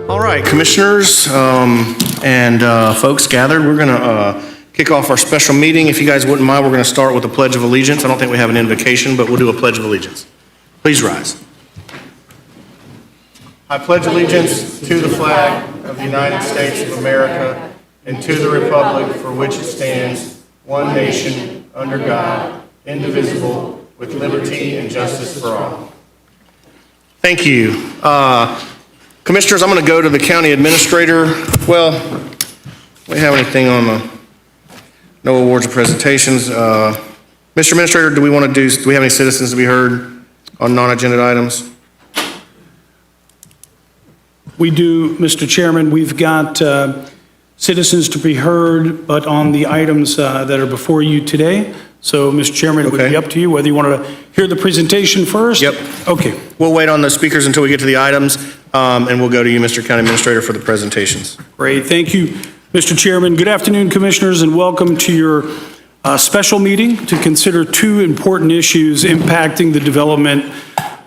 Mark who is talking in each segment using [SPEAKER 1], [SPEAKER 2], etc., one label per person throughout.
[SPEAKER 1] All right, commissioners and folks gathered, we're going to kick off our special meeting. If you guys wouldn't mind, we're going to start with the Pledge of Allegiance. I don't think we have an invocation, but we'll do a Pledge of Allegiance. Please rise. I pledge allegiance to the flag of the United States of America and to the republic for which it stands, one nation, under God, indivisible, with liberty and justice for all. Thank you. Commissioners, I'm going to go to the county administrator. Well, we have anything on the no awards or presentations. Mr. Administrator, do we have any citizens to be heard on non-agenda items?
[SPEAKER 2] We do, Mr. Chairman. We've got citizens to be heard, but on the items that are before you today. So, Mr. Chairman, it would be up to you whether you wanted to hear the presentation first.
[SPEAKER 1] Yep.
[SPEAKER 2] Okay.
[SPEAKER 1] We'll wait on the speakers until we get to the items, and we'll go to you, Mr. County Administrator, for the presentations.
[SPEAKER 2] Great. Thank you, Mr. Chairman. Good afternoon, Commissioners, and welcome to your special meeting to consider two important issues impacting the development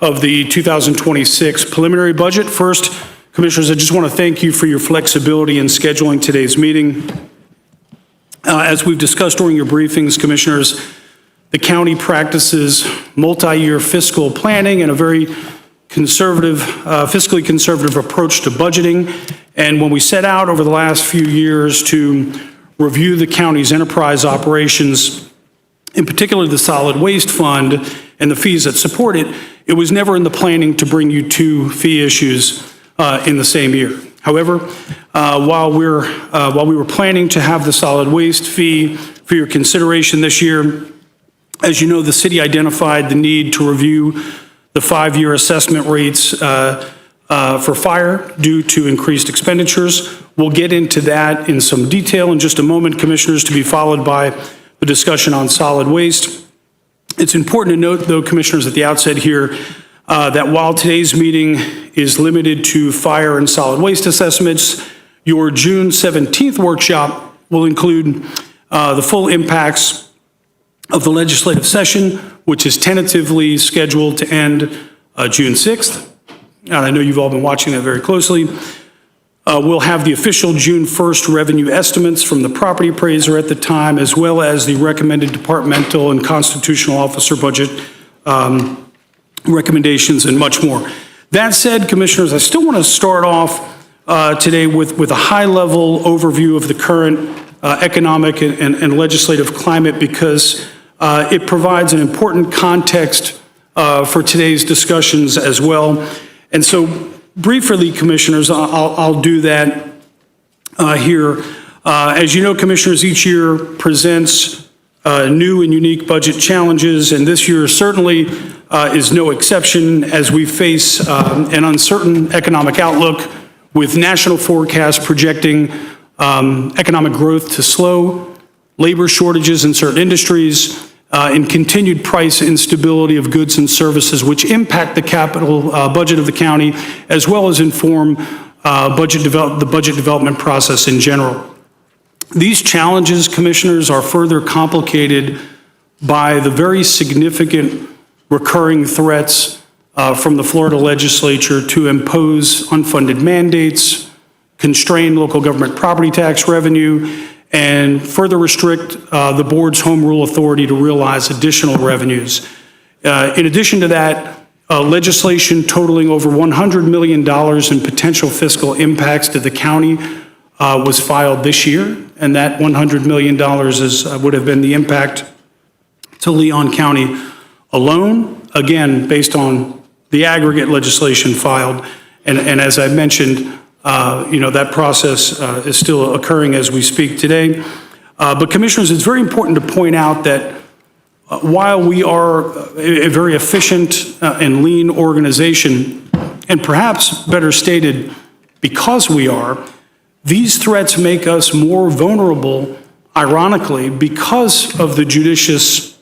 [SPEAKER 2] of the 2026 preliminary budget. First, Commissioners, I just want to thank you for your flexibility in scheduling today's meeting. As we've discussed during your briefings, Commissioners, the county practices multi-year fiscal planning and a very conservative, fiscally conservative approach to budgeting. And when we set out over the last few years to review the county's enterprise operations, in particular the solid waste fund and the fees that support it, it was never in the planning to bring you two fee issues in the same year. However, while we were planning to have the solid waste fee for your consideration this year, as you know, the city identified the need to review the 5-year assessment rates for fire due to increased expenditures. We'll get into that in some detail in just a moment, Commissioners, to be followed by the discussion on solid waste. It's important to note, though, Commissioners, at the outset here, that while today's meeting is limited to fire and solid waste assessments, your June 17th workshop will include the full impacts of the legislative session, which is tentatively scheduled to end June 6th. And I know you've all been watching that very closely. We'll have the official June 1st revenue estimates from the property appraiser at the time, as well as the recommended departmental and constitutional officer budget recommendations and much more. That said, Commissioners, I still want to start off today with a high-level overview of the current economic and legislative climate, because it provides an important context for today's discussions as well. And so briefly, Commissioners, I'll do that here. As you know, Commissioners, each year presents new and unique budget challenges, and this year certainly is no exception as we face an uncertain economic outlook, with national forecasts projecting economic growth to slow, labor shortages in certain industries, and continued price instability of goods and services, which impact the capital budget of the county, as well as inform the budget development process in general. These challenges, Commissioners, are further complicated by the very significant recurring threats from the Florida legislature to impose unfunded mandates, constrain local government property tax revenue, and further restrict the board's home rule authority to realize additional revenues. In addition to that, legislation totaling over $100 million in potential fiscal impacts to the county was filed this year, and that $100 million would have been the impact to Leon County alone, again, based on the aggregate legislation filed. And as I mentioned, that process is still occurring as we speak today. But Commissioners, it's very important to point out that while we are a very efficient and lean organization, and perhaps better stated, because we are, these threats make us more vulnerable, ironically, because of the judicious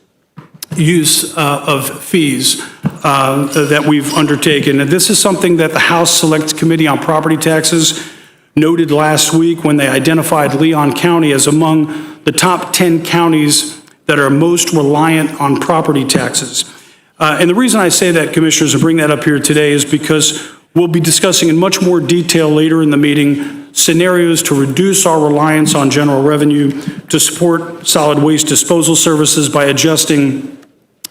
[SPEAKER 2] use of fees that we've undertaken. And this is something that the House Select Committee on Property Taxes noted last week when they identified Leon County as among the top 10 counties that are most reliant on property taxes. And the reason I say that, Commissioners, and bring that up here today is because We'll be discussing in much more detail later in the meeting scenarios to reduce our reliance on general revenue to support solid waste disposal services by adjusting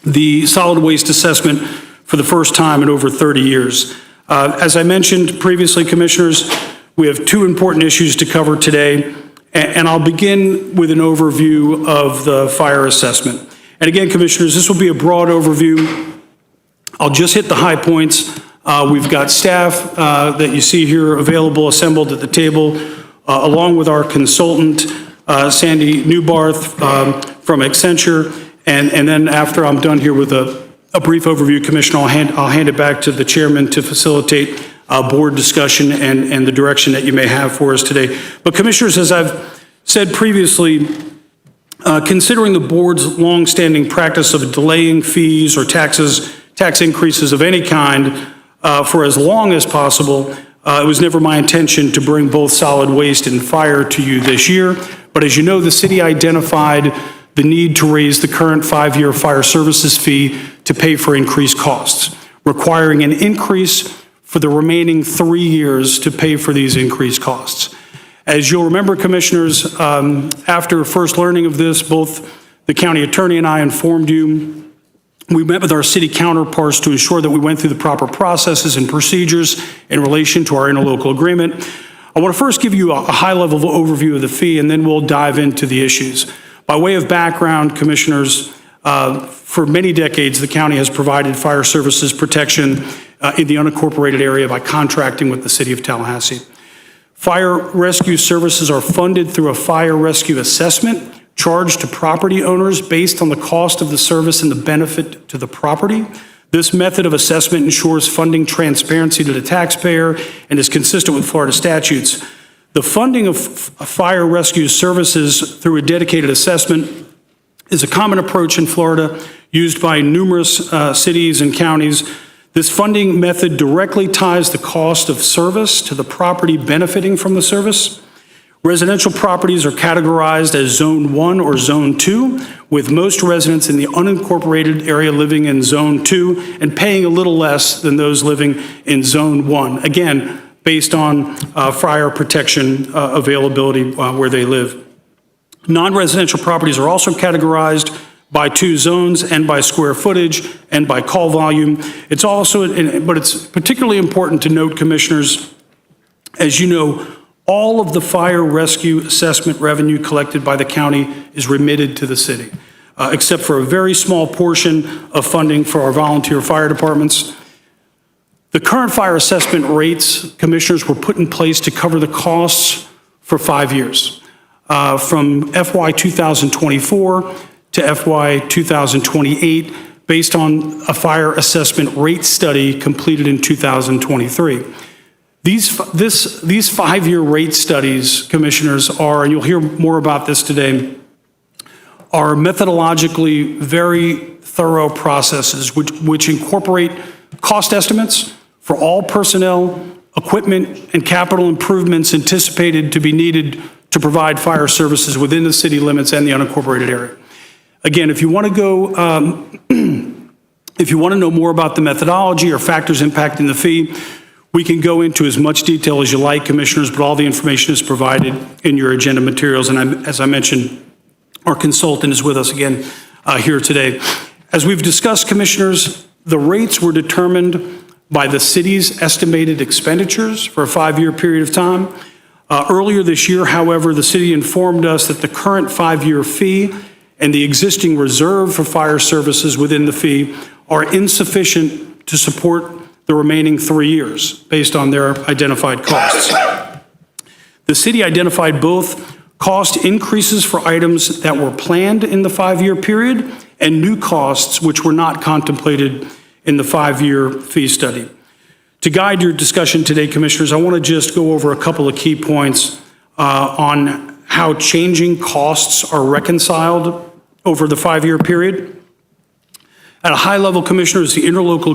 [SPEAKER 2] the solid waste assessment for the first time in over 30 years. As I mentioned previously, Commissioners, we have two important issues to cover today, and I'll begin with an overview of the fire assessment. And again, Commissioners, this will be a broad overview. I'll just hit the high points. We've got staff that you see here available, assembled at the table, along with our consultant, Sandy Newbarth from Accenture. And then after I'm done here with a brief overview, Commissioner, I'll hand it back to the chairman to facilitate board discussion and the direction that you may have for us today. But Commissioners, as I've said previously, considering the board's longstanding practice of delaying fees or tax increases of any kind for as long as possible, it was never my intention to bring both solid waste and fire to you this year. But as you know, the city identified the need to raise the current 5-year fire services fee to pay for increased costs, requiring an increase for the remaining 3 years to pay for these increased costs. As you'll remember, Commissioners, after first learning of this, both the county attorney and I informed you. We met with our city counterparts to ensure that we went through the proper processes and procedures in relation to our interlocal agreement. I want to first give you a high-level overview of the fee, and then we'll dive into the issues. By way of background, Commissioners, for many decades, the county has provided fire services protection in the unincorporated area by contracting with the city of Tallahassee. Fire rescue services are funded through a fire rescue assessment charged to property owners based on the cost of the service and the benefit to the property. This method of assessment ensures funding transparency to the taxpayer and is consistent with Florida statutes. The funding of fire rescue services through a dedicated assessment is a common approach in Florida used by numerous cities and counties. This funding method directly ties the cost of service to the property benefiting from the service. Residential properties are categorized as Zone 1 or Zone 2, with most residents in the unincorporated area living in Zone 2 and paying a little less than those living in Zone 1, again, based on fire protection availability where they live. Non-residential properties are also categorized by 2 zones and by square footage and by call volume. It's also, but it's particularly important to note, Commissioners, as you know, all of the fire rescue assessment revenue collected by the county is remitted to the city, except for a very small portion of funding for our volunteer fire departments. The current fire assessment rates, Commissioners, were put in place to cover the costs for 5 years, from FY 2024 to FY 2028, based on a fire assessment rate study completed in 2023. These 5-year rate studies, Commissioners, are, and you'll hear more about this today, are methodologically very thorough processes which incorporate cost estimates for all personnel, equipment, and capital improvements anticipated to be needed to provide fire services within the city limits and the unincorporated area. Again, if you want to go, if you want to know more about the methodology or factors impacting the fee, we can go into as much detail as you like, Commissioners, but all the information is provided in your agenda materials. And as I mentioned, our consultant is with us again here today. As we've discussed, Commissioners, the rates were determined by the city's estimated expenditures for a 5-year period of time. Earlier this year, however, the city informed us that the current 5-year fee and the existing reserve for fire services within the fee are insufficient to support the remaining 3 years based on their identified costs. The city identified both cost increases for items that were planned in the 5-year period and new costs which were not contemplated in the 5-year fee study. To guide your discussion today, Commissioners, I want to just go over a couple of key points on how changing costs are reconciled over the 5-year period. At a high level, Commissioners, the interlocal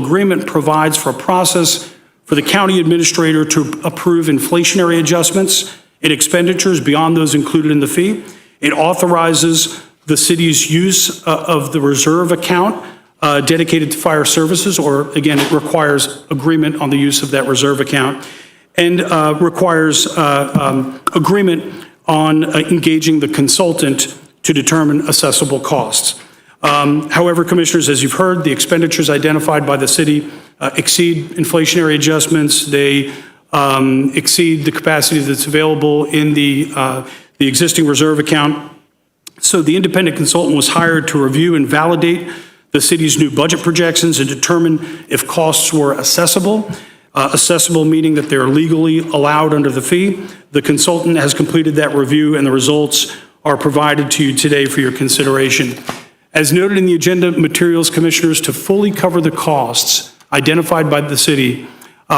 [SPEAKER 2] agreement provides for a process for the county administrator to approve inflationary adjustments in expenditures beyond those included in the fee. It authorizes the city's use of the reserve account dedicated to fire services, or again, it requires agreement on the use of that reserve account, and requires agreement on engaging the consultant to determine assessable costs. However, Commissioners, as you've heard, the expenditures identified by the city exceed inflationary adjustments. They exceed the capacity that's available in the existing reserve account. So the independent consultant was hired to review and validate the city's new budget projections and determine if costs were assessable. Assessable meaning that they're legally allowed under the fee. The consultant has completed that review, and the results are provided to you today for your consideration. As noted in the agenda materials, Commissioners, to fully cover the costs identified by the city,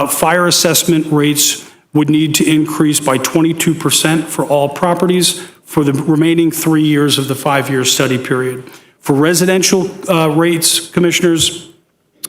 [SPEAKER 2] fire assessment rates would need to increase by 22% for all properties for the remaining 3 years of the 5-year study period. For residential rates, Commissioners,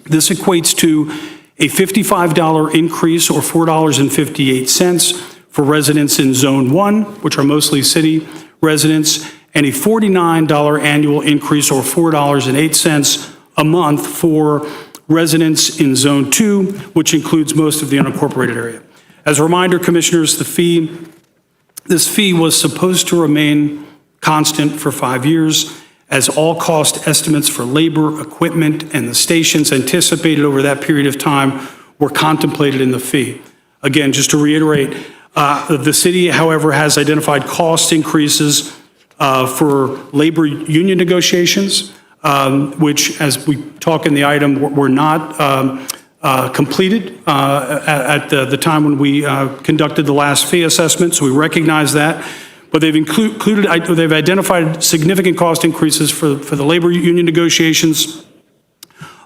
[SPEAKER 2] this equates to a $55 increase, or $4.58 for residents in Zone 1, which are mostly city residents, and a $49 annual increase, or $4.08 a month for residents in Zone 2, which includes most of the unincorporated area. As a reminder, Commissioners, this fee was supposed to remain constant for 5 years, as all cost estimates for labor, equipment, and the stations anticipated over that period of time were contemplated in the fee. Again, just to reiterate, the city, however, has identified cost increases for labor union negotiations, which, as we talk in the item, were not completed at the time when we conducted the last fee assessment, so we recognize that. But they've identified significant cost increases for the labor union negotiations,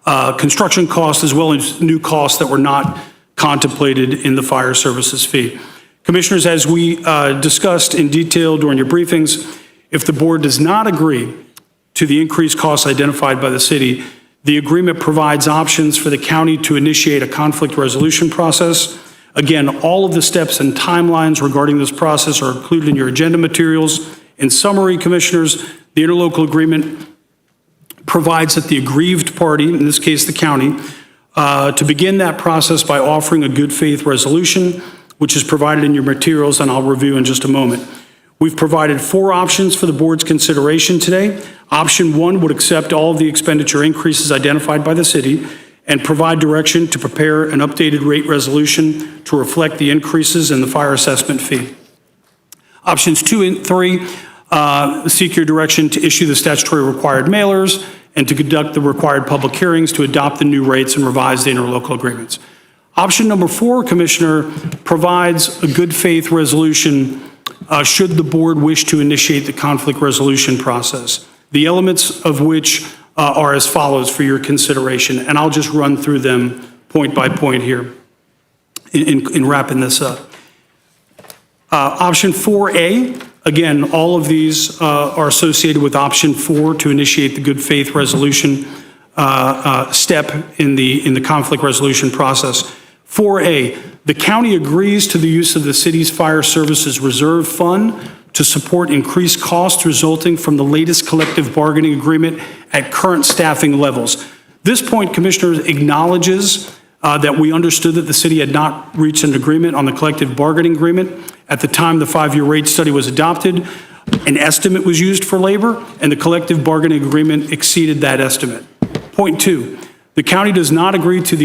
[SPEAKER 2] construction costs, as well as new costs that were not contemplated in the fire services fee. Commissioners, as we discussed in detail during your briefings, if the board does not agree to the increased costs identified by the city, the agreement provides options for the county to initiate a conflict resolution process. Again, all of the steps and timelines regarding this process are included in your agenda materials. In summary, Commissioners, the interlocal agreement provides that the aggrieved party, in this case the county, to begin that process by offering a good faith resolution, which is provided in your materials, and I'll review in just a moment. We've provided 4 options for the board's consideration today. Option 1 would accept all of the expenditure increases identified by the city and provide direction to prepare an updated rate resolution to reflect the increases in the fire assessment fee. Options 2 and 3 seek your direction to issue the statutory required mailers and to conduct the required public hearings to adopt the new rates and revise the interlocal agreements. Option number 4, Commissioner, provides a good faith resolution should the board wish to initiate the conflict resolution process, the elements of which are as follows for your consideration, and I'll just run through them point by point here in wrapping this up. Option 4A, again, all of these are associated with option 4 to initiate the good faith resolution step in the conflict resolution process. 4A, the county agrees to the use of the city's fire services reserve fund to support increased costs resulting from the latest collective bargaining agreement at current staffing levels. This point, Commissioner, acknowledges that we understood that the city had not reached an agreement on the collective bargaining agreement. At the time the 5-year rate study was adopted, an estimate was used for labor, and the collective bargaining agreement exceeded that estimate. Point 2, the county does not agree to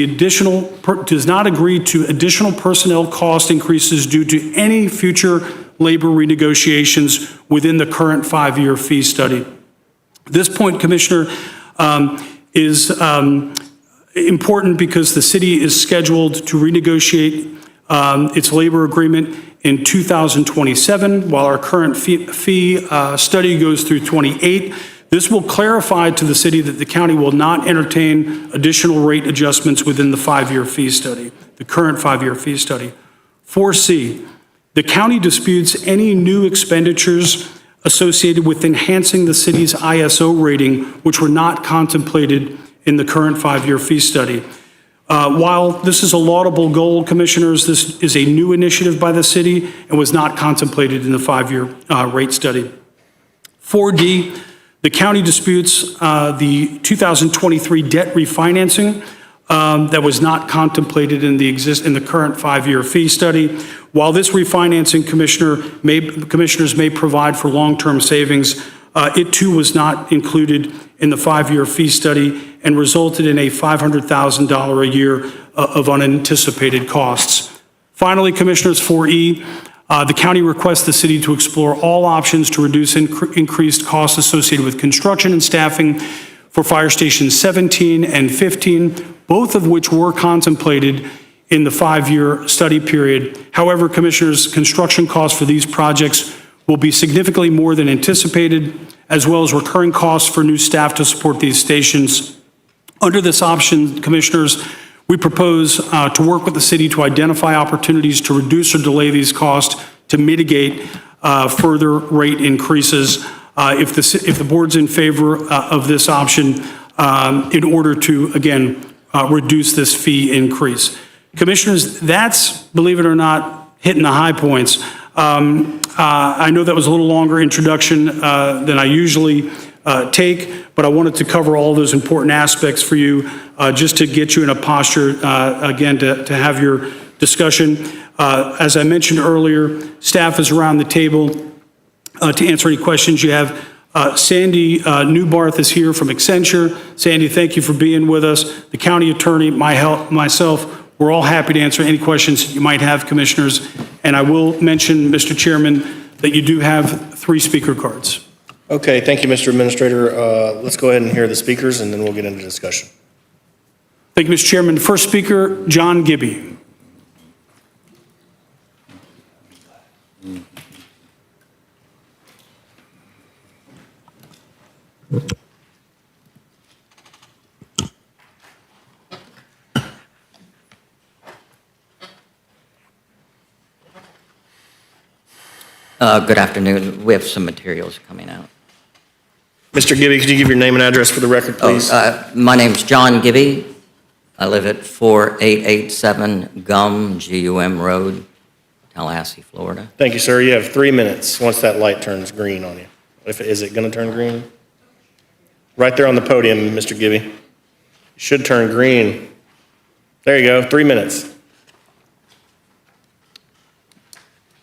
[SPEAKER 2] additional personnel cost increases due to any future labor renegotiations within the current 5-year fee study. This point, Commissioner, is important because the city is scheduled to renegotiate its labor agreement in 2027, while our current fee study goes through 28. This will clarify to the city that the county will not entertain additional rate adjustments within the 5-year fee study, the current 5-year fee study. 4C, the county disputes any new expenditures associated with enhancing the city's ISO rating, which were not contemplated in the current 5-year fee study. While this is a laudable goal, Commissioners, this is a new initiative by the city and was not contemplated in the 5-year rate study. 4D, The county disputes the 2023 debt refinancing that was not contemplated in the current 5-year fee study. While this refinancing, commissioners may provide for long-term savings, it too was not included in the 5-year fee study and resulted in a $500,000 a year of unanticipated costs. Finally, Commissioners, 4E, the county requests the city to explore all options to reduce increased costs associated with construction and staffing for Fire Stations 17 and 15, both of which were contemplated in the 5-year study period. However, Commissioners, construction costs for these projects will be significantly more than anticipated, as well as recurring costs for new staff to support these stations. Under this option, Commissioners, we propose to work with the city to identify opportunities to reduce or delay these costs to mitigate further rate increases if the board's in favor of this option in order to, again, reduce this fee increase. Commissioners, that's, believe it or not, hitting the high points. I know that was a little longer introduction than I usually take, but I wanted to cover all those important aspects for you just to get you in a posture, again, to have your discussion. As I mentioned earlier, staff is around the table to answer any questions you have. Sandy Newbarth is here from Accenture. Sandy, thank you for being with us. The county attorney, myself, we're all happy to answer any questions you might have, Commissioners. And I will mention, Mr. Chairman, that you do have 3 speaker cards.
[SPEAKER 1] Okay, thank you, Mr. Administrator. Let's go ahead and hear the speakers, and then we'll get into discussion.
[SPEAKER 2] Thank you, Mr. Chairman. First speaker, John Gibby.
[SPEAKER 3] Good afternoon. We have some materials coming out.
[SPEAKER 1] Mr. Gibby, could you give your name and address for the record, please?
[SPEAKER 3] My name's John Gibby. I live at 4887 Gum Road, Tallahassee, Florida.
[SPEAKER 1] Thank you, sir. You have 3 minutes once that light turns green on you. Is it going to turn green? Right there on the podium, Mr. Gibby. It should turn green. There you go, 3 minutes.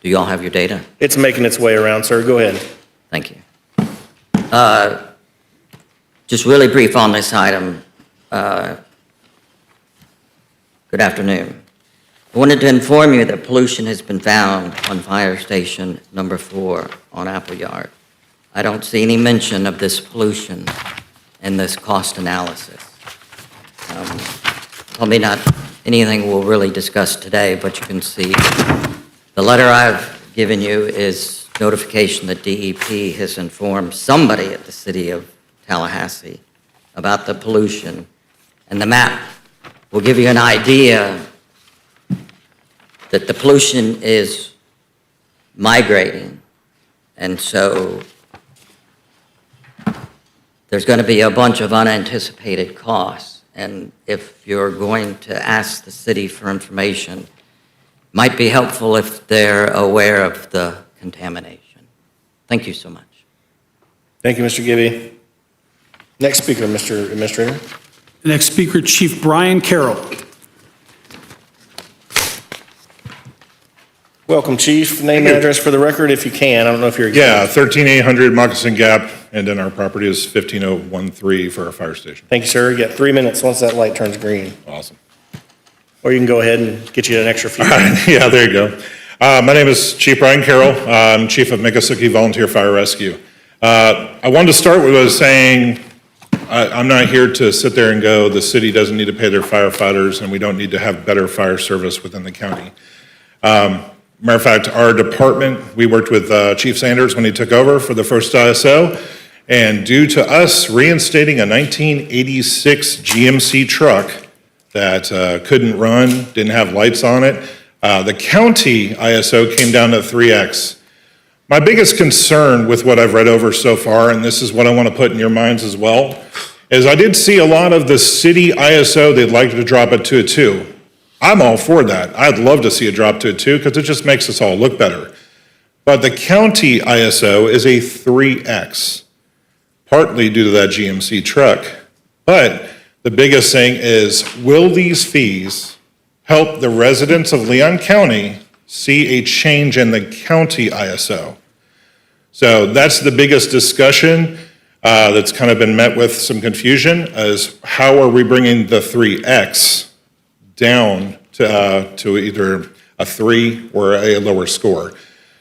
[SPEAKER 3] Do you all have your data?
[SPEAKER 1] It's making its way around, sir. Go ahead.
[SPEAKER 3] Thank you. Just really brief on this item. Good afternoon. I wanted to inform you that pollution has been found on Fire Station number 4 on Appleyard. I don't see any mention of this pollution in this cost analysis. Probably not anything we'll really discuss today, but you can see the letter I've given you is notification that DEP has informed somebody at the city of Tallahassee about the pollution. And the map will give you an idea that the pollution is migrating. And so there's going to be a bunch of unanticipated costs. And if you're going to ask the city for information, might be helpful if they're aware of the contamination. Thank you so much.
[SPEAKER 1] Thank you, Mr. Gibby. Next speaker, Mr. Administrator.
[SPEAKER 2] The next speaker, Chief Brian Carroll.
[SPEAKER 1] Welcome, Chief. Name and address for the record if you can. I don't know if you're...
[SPEAKER 4] Yeah, 13800 Moccasin Gap, and then our property is 15013 for our fire station.
[SPEAKER 1] Thank you, sir. You got 3 minutes once that light turns green.
[SPEAKER 4] Awesome.
[SPEAKER 1] Or you can go ahead and get you an extra few.
[SPEAKER 4] Yeah, there you go. My name is Chief Brian Carroll. I'm Chief of Miccosukee Volunteer Fire Rescue. I wanted to start with saying I'm not here to sit there and go, the city doesn't need to pay their firefighters and we don't need to have better fire service within the county. Matter of fact, our department, we worked with Chief Sanders when he took over for the first ISO, and due to us reinstating a 1986 GMC truck that couldn't run, didn't have lights on it, the county ISO came down to 3X. My biggest concern with what I've read over so far, and this is what I want to put in your minds as well, is I did see a lot of the city ISO, they'd like to drop it to a 2. I'm all for that. I'd love to see it drop to a 2 because it just makes us all look better. But the county ISO is a 3X. partly due to that GMC truck. But the biggest thing is, will these fees help the residents of Leon County see a change in the county ISO? So that's the biggest discussion that's kind of been met with some confusion, is how are we bringing the 3X down to either a 3 or a lower score?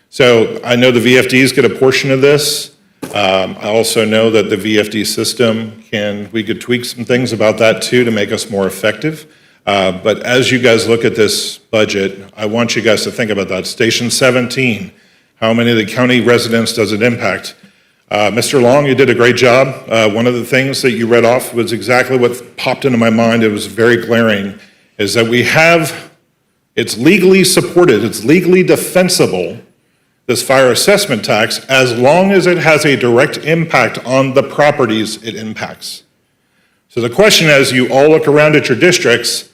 [SPEAKER 4] So I know the VFDs get a portion of this. I also know that the VFD system we could tweak some things about that too to make us more effective. But as you guys look at this budget, I want you guys to think about that. Station 17, how many of the county residents does it impact? Mr. Long, you did a great job. One of the things that you read off was exactly what popped into my mind. It was very glaring, is that it's legally supported, it's legally defensible, this fire assessment tax, as long as it has a direct impact on the properties it impacts. So the question, as you all look around at your districts,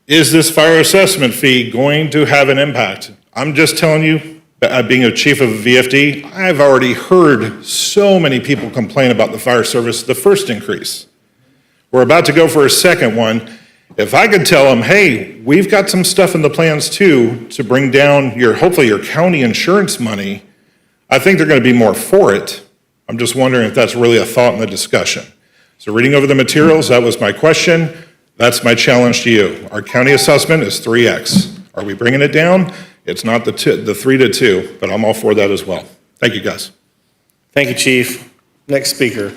[SPEAKER 4] is this fire assessment fee going to have an impact? I'm just telling you, being a chief of a VFD, I've already heard so many people complain about the fire service, the first increase. We're about to go for a second one. If I could tell them, hey, we've got some stuff in the plans too to bring down hopefully your county insurance money, I think they're going to be more for it. I'm just wondering if that's really a thought in the discussion. So reading over the materials, that was my question. That's my challenge to you. Our county assessment is 3X. Are we bringing it down? It's not the 3 to 2, but I'm all for that as well. Thank you, guys.
[SPEAKER 1] Thank you, Chief. Next speaker.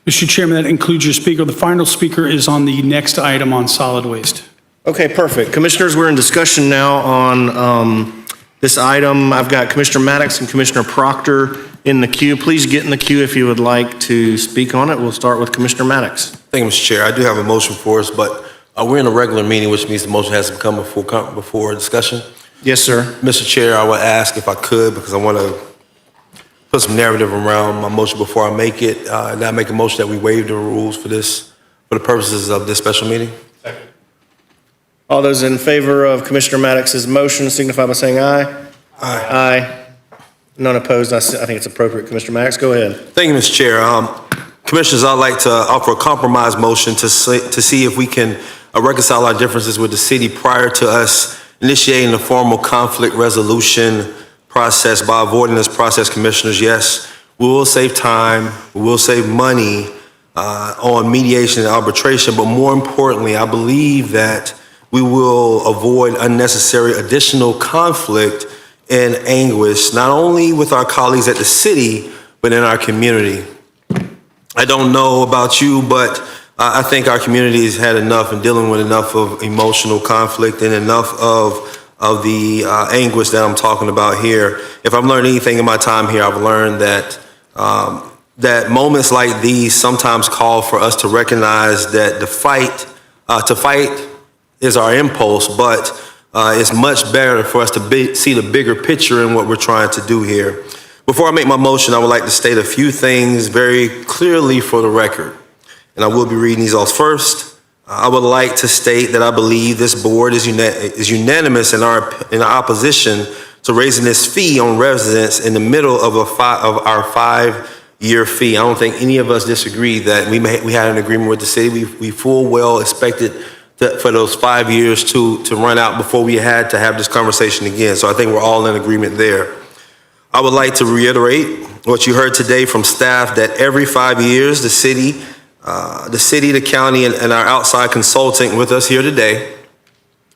[SPEAKER 2] Mr. Chairman, that includes your speaker. The final speaker is on the next item on solid waste.
[SPEAKER 1] Okay, perfect. Commissioners, we're in discussion now on this item. I've got Commissioner Maddox and Commissioner Proctor in the queue. Please get in the queue if you would like to speak on it. We'll start with Commissioner Maddox.
[SPEAKER 5] Thank you, Mr. Chair. I do have a motion for us, but we're in a regular meeting, which means the motion has to come before discussion.
[SPEAKER 1] Yes, sir.
[SPEAKER 5] Mr. Chair, I would ask if I could, because I want to put some narrative around my motion before I make it, and I make a motion that we waive the rules for the purposes of this special meeting.
[SPEAKER 4] Second.
[SPEAKER 1] All those in favor of Commissioner Maddox's motion signify by saying aye.
[SPEAKER 5] Aye.
[SPEAKER 1] Aye. None opposed. I think it's appropriate. Commissioner Maddox, go ahead.
[SPEAKER 5] Thank you, Mr. Chair. Commissioners, I'd like to offer a compromise motion to see if we can reconcile our differences with the city prior to us initiating the formal conflict resolution process. By avoiding this process, Commissioners, yes, we will save time, we will save money on mediation and arbitration, but more importantly, I believe that we will avoid unnecessary additional conflict and anguish, not only with our colleagues at the city, but in our community. I don't know about you, but I think our community has had enough and dealing with enough of emotional conflict and enough of the anguish that I'm talking about here. If I've learned anything in my time here, I've learned that that moments like these sometimes call for us to recognize that to fight is our impulse, but it's much better for us to see the bigger picture in what we're trying to do here. Before I make my motion, I would like to state a few things very clearly for the record, and I will be reading these off first. I would like to state that I believe this board is unanimous in our opposition to raising this fee on residents in the middle of our 5-year fee. I don't think any of us disagree that we had an agreement with the city. We full well expected for those 5 years to run out before we had to have this conversation again. So I think we're all in agreement there. I would like to reiterate what you heard today from staff, that every 5 years, the city, the county, and our outside consultant with us here today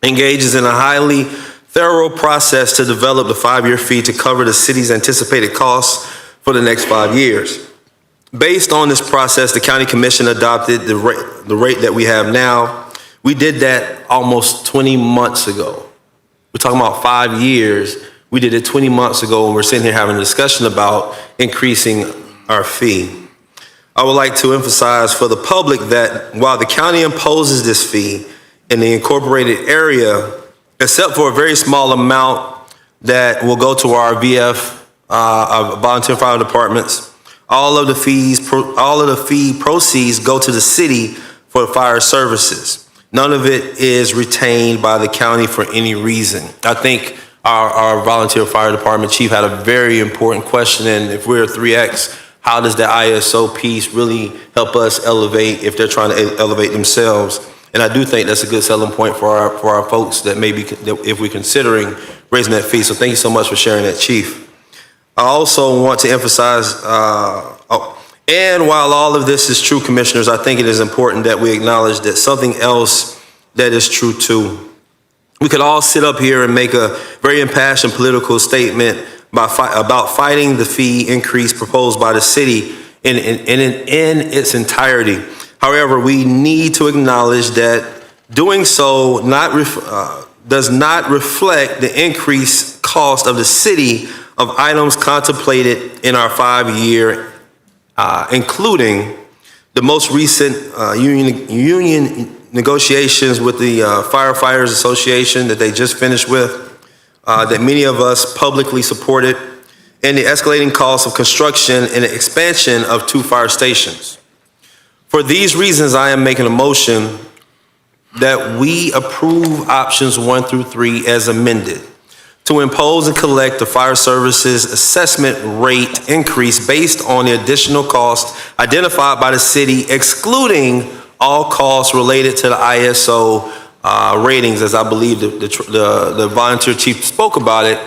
[SPEAKER 5] engages in a highly thorough process to develop the 5-year fee to cover the city's anticipated costs for the next 5 years. Based on this process, the county commission adopted the rate that we have now. We did that almost 20 months ago. We're talking about 5 years. We did it 20 months ago, and we're sitting here having a discussion about increasing our fee. I would like to emphasize for the public that while the county imposes this fee in the incorporated area, except for a very small amount that will go to our VF, our volunteer fire departments, all of the fee proceeds go to the city for fire services. None of it is retained by the county for any reason. I think our volunteer fire department chief had a very important question, and if we're 3X, how does the ISO piece really help us elevate if they're trying to elevate themselves? And I do think that's a good selling point for our folks that maybe if we're considering raising that fee. So thank you so much for sharing that, Chief. I also want to emphasize, and while all of this is true, Commissioners, I think it is important that we acknowledge that something else that is true too. We could all sit up here and make a very impassioned political statement about fighting the fee increase proposed by the city in its entirety. However, we need to acknowledge that doing so does not reflect the increased cost of the city of items contemplated in our 5-year, including the most recent union negotiations with the Firefighters Association that they just finished with, that many of us publicly supported, and the escalating costs of construction and the expansion of 2 fire stations. For these reasons, I am making a motion that we approve options 1 through 3 as amended, to impose and collect the fire services assessment rate increase based on the additional costs identified by the city, excluding all costs related to the ISO ratings, as I believe the volunteer chief spoke about it.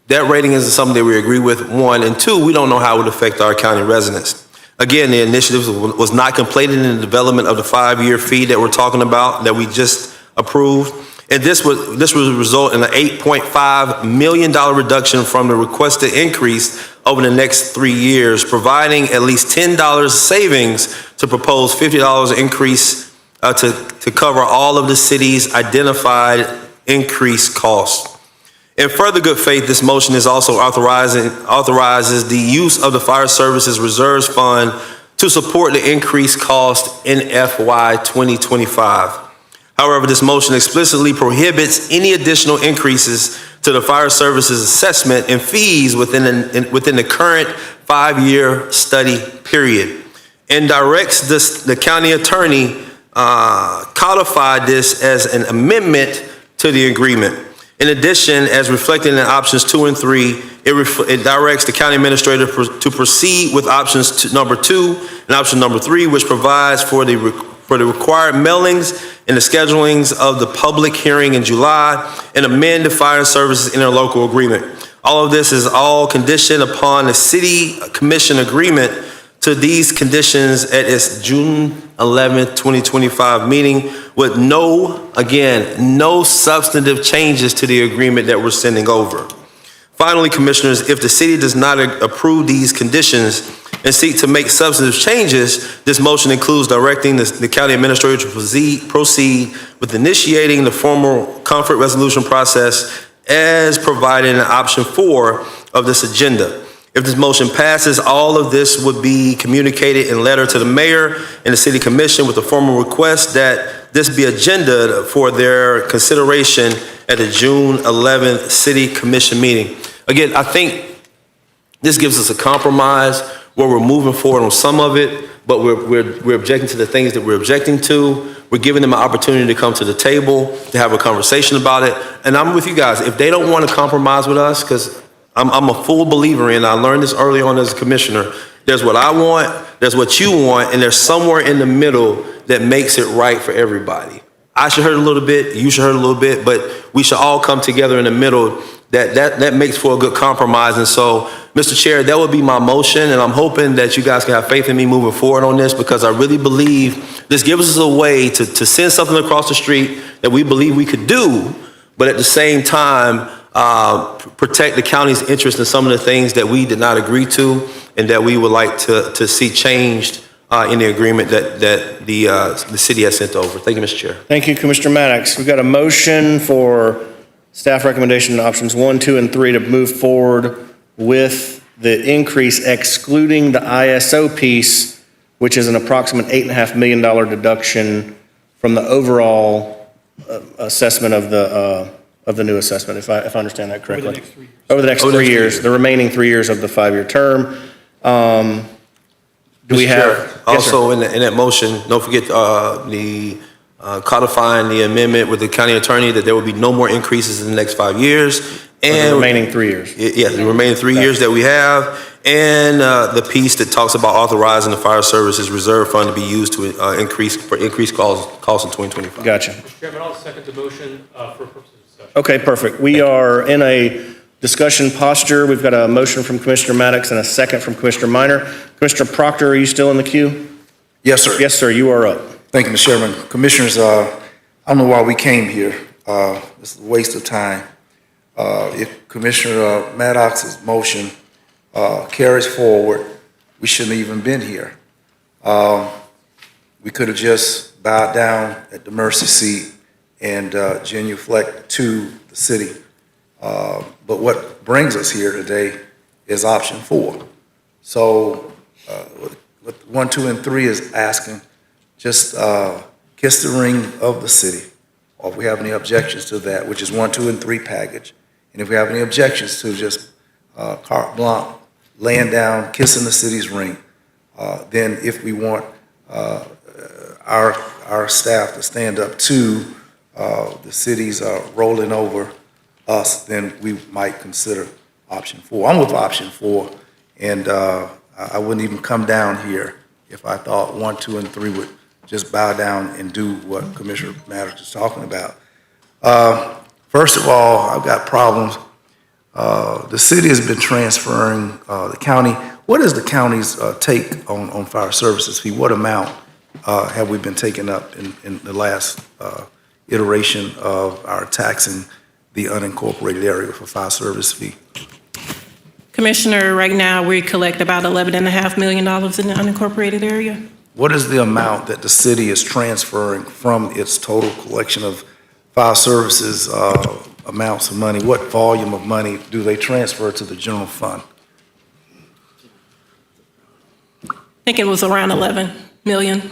[SPEAKER 5] That rating is something that we agree with, 1, and 2, we don't know how it would affect our county residents. Again, the initiative was not completed in the development of the 5-year fee that we're talking about, that we just approved. And this would result in an $8.5 million reduction from the requested increase over the next 3 years, providing at least $10 savings to propose $50 increase to cover all of the city's identified increased costs. In further good faith, this motion is also authorizes the use of the Fire Services Reserves Fund to support the increased cost in FY 2025. However, this motion explicitly prohibits any additional increases to the fire services assessment and fees within the current 5-year study period, and directs the county attorney codify this as an amendment to the agreement. In addition, as reflected in options 2 and 3, it directs the county administrator to proceed with options number 2 and option number 3, which provides for the required mailings and the schedulings of the public hearing in July, and amend the fire services interlocal agreement. All of this is all conditioned upon the city commission agreement to these conditions at its June 11th, 2025 meeting, with no substantive changes to the agreement that we're sending over. Finally, Commissioners, if the city does not approve these conditions and seek to make substantive changes, this motion includes directing the county administrator to proceed with initiating the formal conflict resolution process as provided in option 4 of this agenda. If this motion passes, all of this would be communicated in letter to the mayor and the city commission with a formal request that this be agenda for their consideration at the June 11th city commission meeting. Again, I think this gives us a compromise where we're moving forward on some of it, but we're objecting to the things that we're objecting to. We're giving them an opportunity to come to the table, to have a conversation about it. And I'm with you guys. If they don't want to compromise with us, because I'm a full believer in, I learned this early on as a commissioner, there's what I want, there's what you want, and there's somewhere in the middle that makes it right for everybody. I should hurt a little bit, you should hurt a little bit, but we should all come together in the middle. That makes for a good compromise. And so, Mr. Chair, that would be my motion, and I'm hoping that you guys can have faith in me moving forward on this, because I really believe this gives us a way to send something across the street that we believe we could do, but at the same time, protect the county's interest in some of the things that we did not agree to and that we would like to see changed in the agreement that the city has sent over. Thank you, Mr. Chair.
[SPEAKER 1] Thank you, Commissioner Maddox. We've got a motion for staff recommendation options 1, 2, and 3 to move forward with the increase excluding the ISO piece, which is an approximate $8.5 million deduction from the overall assessment of the new assessment, if I understand that correctly. Over the next 3 years, the remaining 3 years of the 5-year term. Do we
[SPEAKER 5] Mr.
[SPEAKER 1] have?
[SPEAKER 5] Chair, also in that motion, don't forget the codifying the amendment with the county attorney that there will be no more increases in the next 5 years,
[SPEAKER 1] For the
[SPEAKER 5] And
[SPEAKER 1] remaining 3 years.
[SPEAKER 5] yeah, the remaining 3 years that we have, and the piece that talks about authorizing the fire services reserve fund to be used to increase costs in 2025.
[SPEAKER 1] Gotcha.
[SPEAKER 6] Mr. Chairman, I'll second the motion for purposes of discussion.
[SPEAKER 1] Okay, perfect. We are in a discussion posture. We've got a motion from Commissioner Maddox and a second from Commissioner Minor. Commissioner Proctor, are you still in the queue?
[SPEAKER 7] Yes, sir.
[SPEAKER 1] Yes, sir, you are up.
[SPEAKER 7] Thank you, Mr. Chairman. Commissioners, I don't know why we came here. It's a waste of time. If Commissioner Maddox's motion carries forward, we shouldn't have even been here. We could have just bowed down at the mercy seat and genuflect to the city. But what brings us here today is option 4. So what 1, 2, and 3 is asking, just kiss the ring of the city, or if we have any objections to that, which is 1, 2, and 3 package. And if we have any objections to just carte blanche, laying down, kissing the city's ring, then if we want our staff to stand up to the city's rolling over us, then we might consider option 4. I'm with option 4, and I wouldn't even come down here if I thought 1, 2, and 3 would just bow down and do what Commissioner Maddox is talking about. First of all, I've got problems. The city has been transferring the county. What is the county's take on fire services fee? What amount have we been taking up in the last iteration of our taxing the unincorporated area for fire service fee?
[SPEAKER 8] Commissioner, right now, we collect about $11.5 million in the unincorporated area.
[SPEAKER 7] What is the amount that the city is transferring from its total collection of fire services amounts of money? What volume of money do they transfer to the general fund?
[SPEAKER 8] I think it was around 11 million.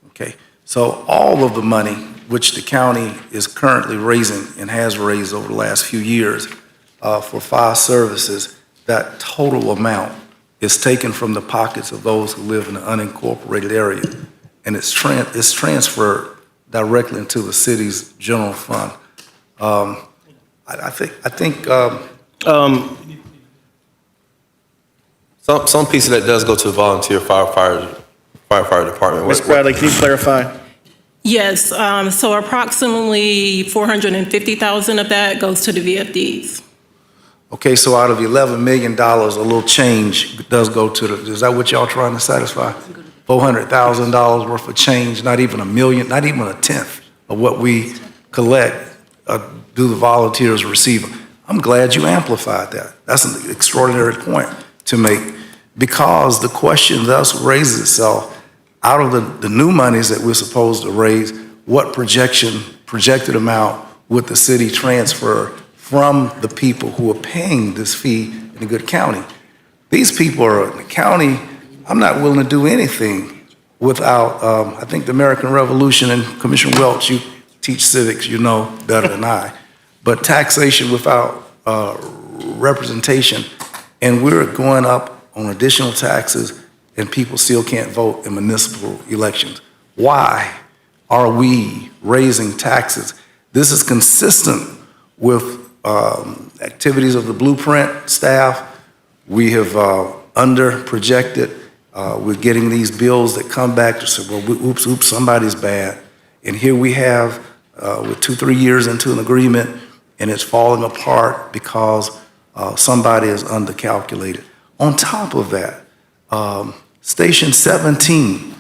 [SPEAKER 7] Okay, so all of the money which the county is currently raising and has raised over the last few years for fire services, that total amount is taken from the pockets of those who live in the unincorporated area, and it's transferred directly into the city's general fund. I think
[SPEAKER 5] Some piece of that does go to the volunteer firefighter department.
[SPEAKER 1] Ms. Bradley, can you clarify?
[SPEAKER 8] Yes, so approximately 450,000 of that goes to the VFDs.
[SPEAKER 7] Okay, so out of $11 million, a little change does go to the, is that what y'all trying to satisfy? $400,000 worth of change, not even $1 million, not even a tenth of what we collect do the volunteers receive. I'm glad you amplified that. That's an extraordinary point to make, because the question thus raises itself, out of the new monies that we're supposed to raise, what projected amount would the city transfer from the people who are paying this fee in a good county? These people are in the county. I'm not willing to do anything without, I think the American Revolution, and Commissioner Welch, you teach civics, you know better than I, but taxation without representation, and we're going up on additional taxes and people still can't vote in municipal elections. Why are we raising taxes? This is consistent with activities of the Blueprint staff. We have under-projected. We're getting these bills that come back to say, well, oops, somebody's bad. And here we have, we're 2-3 years into an agreement, and it's falling apart because somebody is undercalculated. On top of that, Station 17,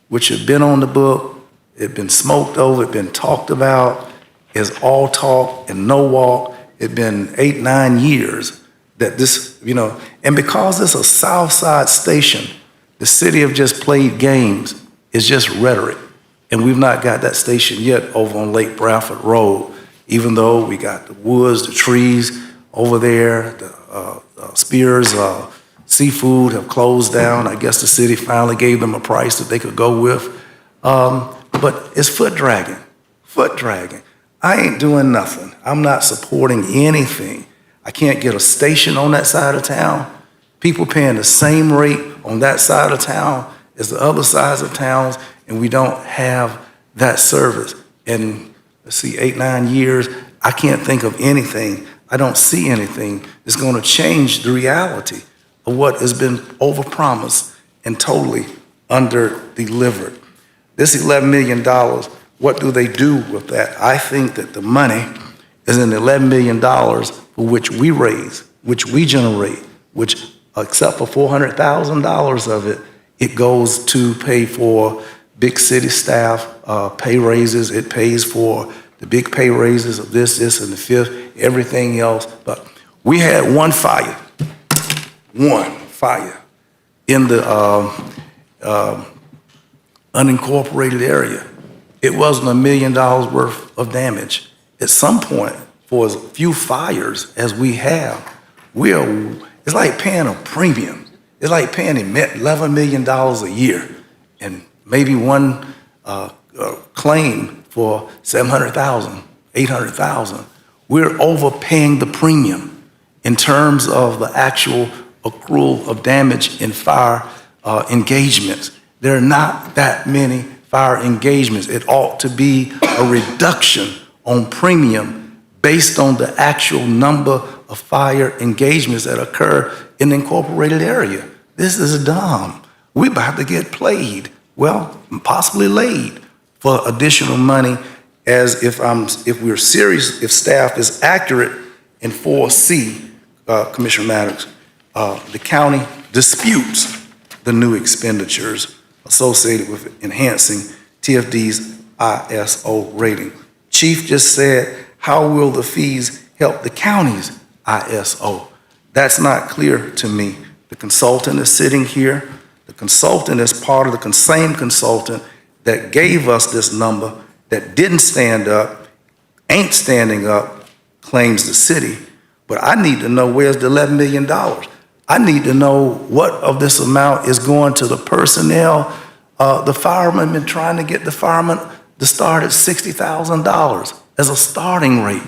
[SPEAKER 7] which had been on the book, it had been smoked over, it had been talked about, is all talk and no walk. It's been 8-9 years that this, and because it's a South Side station, the city have just played games. It's just rhetoric. And we've not got that station yet over on Lake Bradford Road, even though we got the woods, the trees over there, the Spears Seafood have closed down. I guess the city finally gave them a price that they could go with. But it's foot dragging. I ain't doing nothing. I'm not supporting anything. I can't get a station on that side of town. People paying the same rate on that side of town as the other sides of towns, and we don't have that service. And let's see, 8-9 years, I can't think of anything I don't see anything that's going to change the reality of what has been overpromised and totally under-delivered. This $11 million, what do they do with that? I think that the money is in the $11 million for which we raise, which we generate, which, except for $400,000 of it, it goes to pay for big city staff pay raises. It pays for the big pay raises of this, and the fifth, everything else. But we had one fire in the unincorporated area. It wasn't $1 million worth of damage. At some point, for as few fires as we have, it's like paying a premium. It's like paying $11 million a year, and maybe one claim for $700,000, $800,000. We're overpaying the premium in terms of the actual accrual of damage in fire engagements. There are not that many fire engagements. It ought to be a reduction on premium based on the actual number of fire engagements that occur in the incorporated area. This is dumb. We're about to get played, well, possibly laid for additional money, as if we're serious, if staff is accurate in 4C, Commissioner Maddox, the county disputes the new expenditures associated with enhancing TFD's ISO rating. Chief just said, how will the fees help the county's ISO? That's not clear to me. The consultant is sitting here. The consultant is part of the same consultant that gave us this number that didn't stand up, ain't standing up, claims the city. But I need to know, where's the $11 million? I need to know what of this amount is going to the personnel. The firemen been trying to get the firemen to start at $60,000 as a starting rate.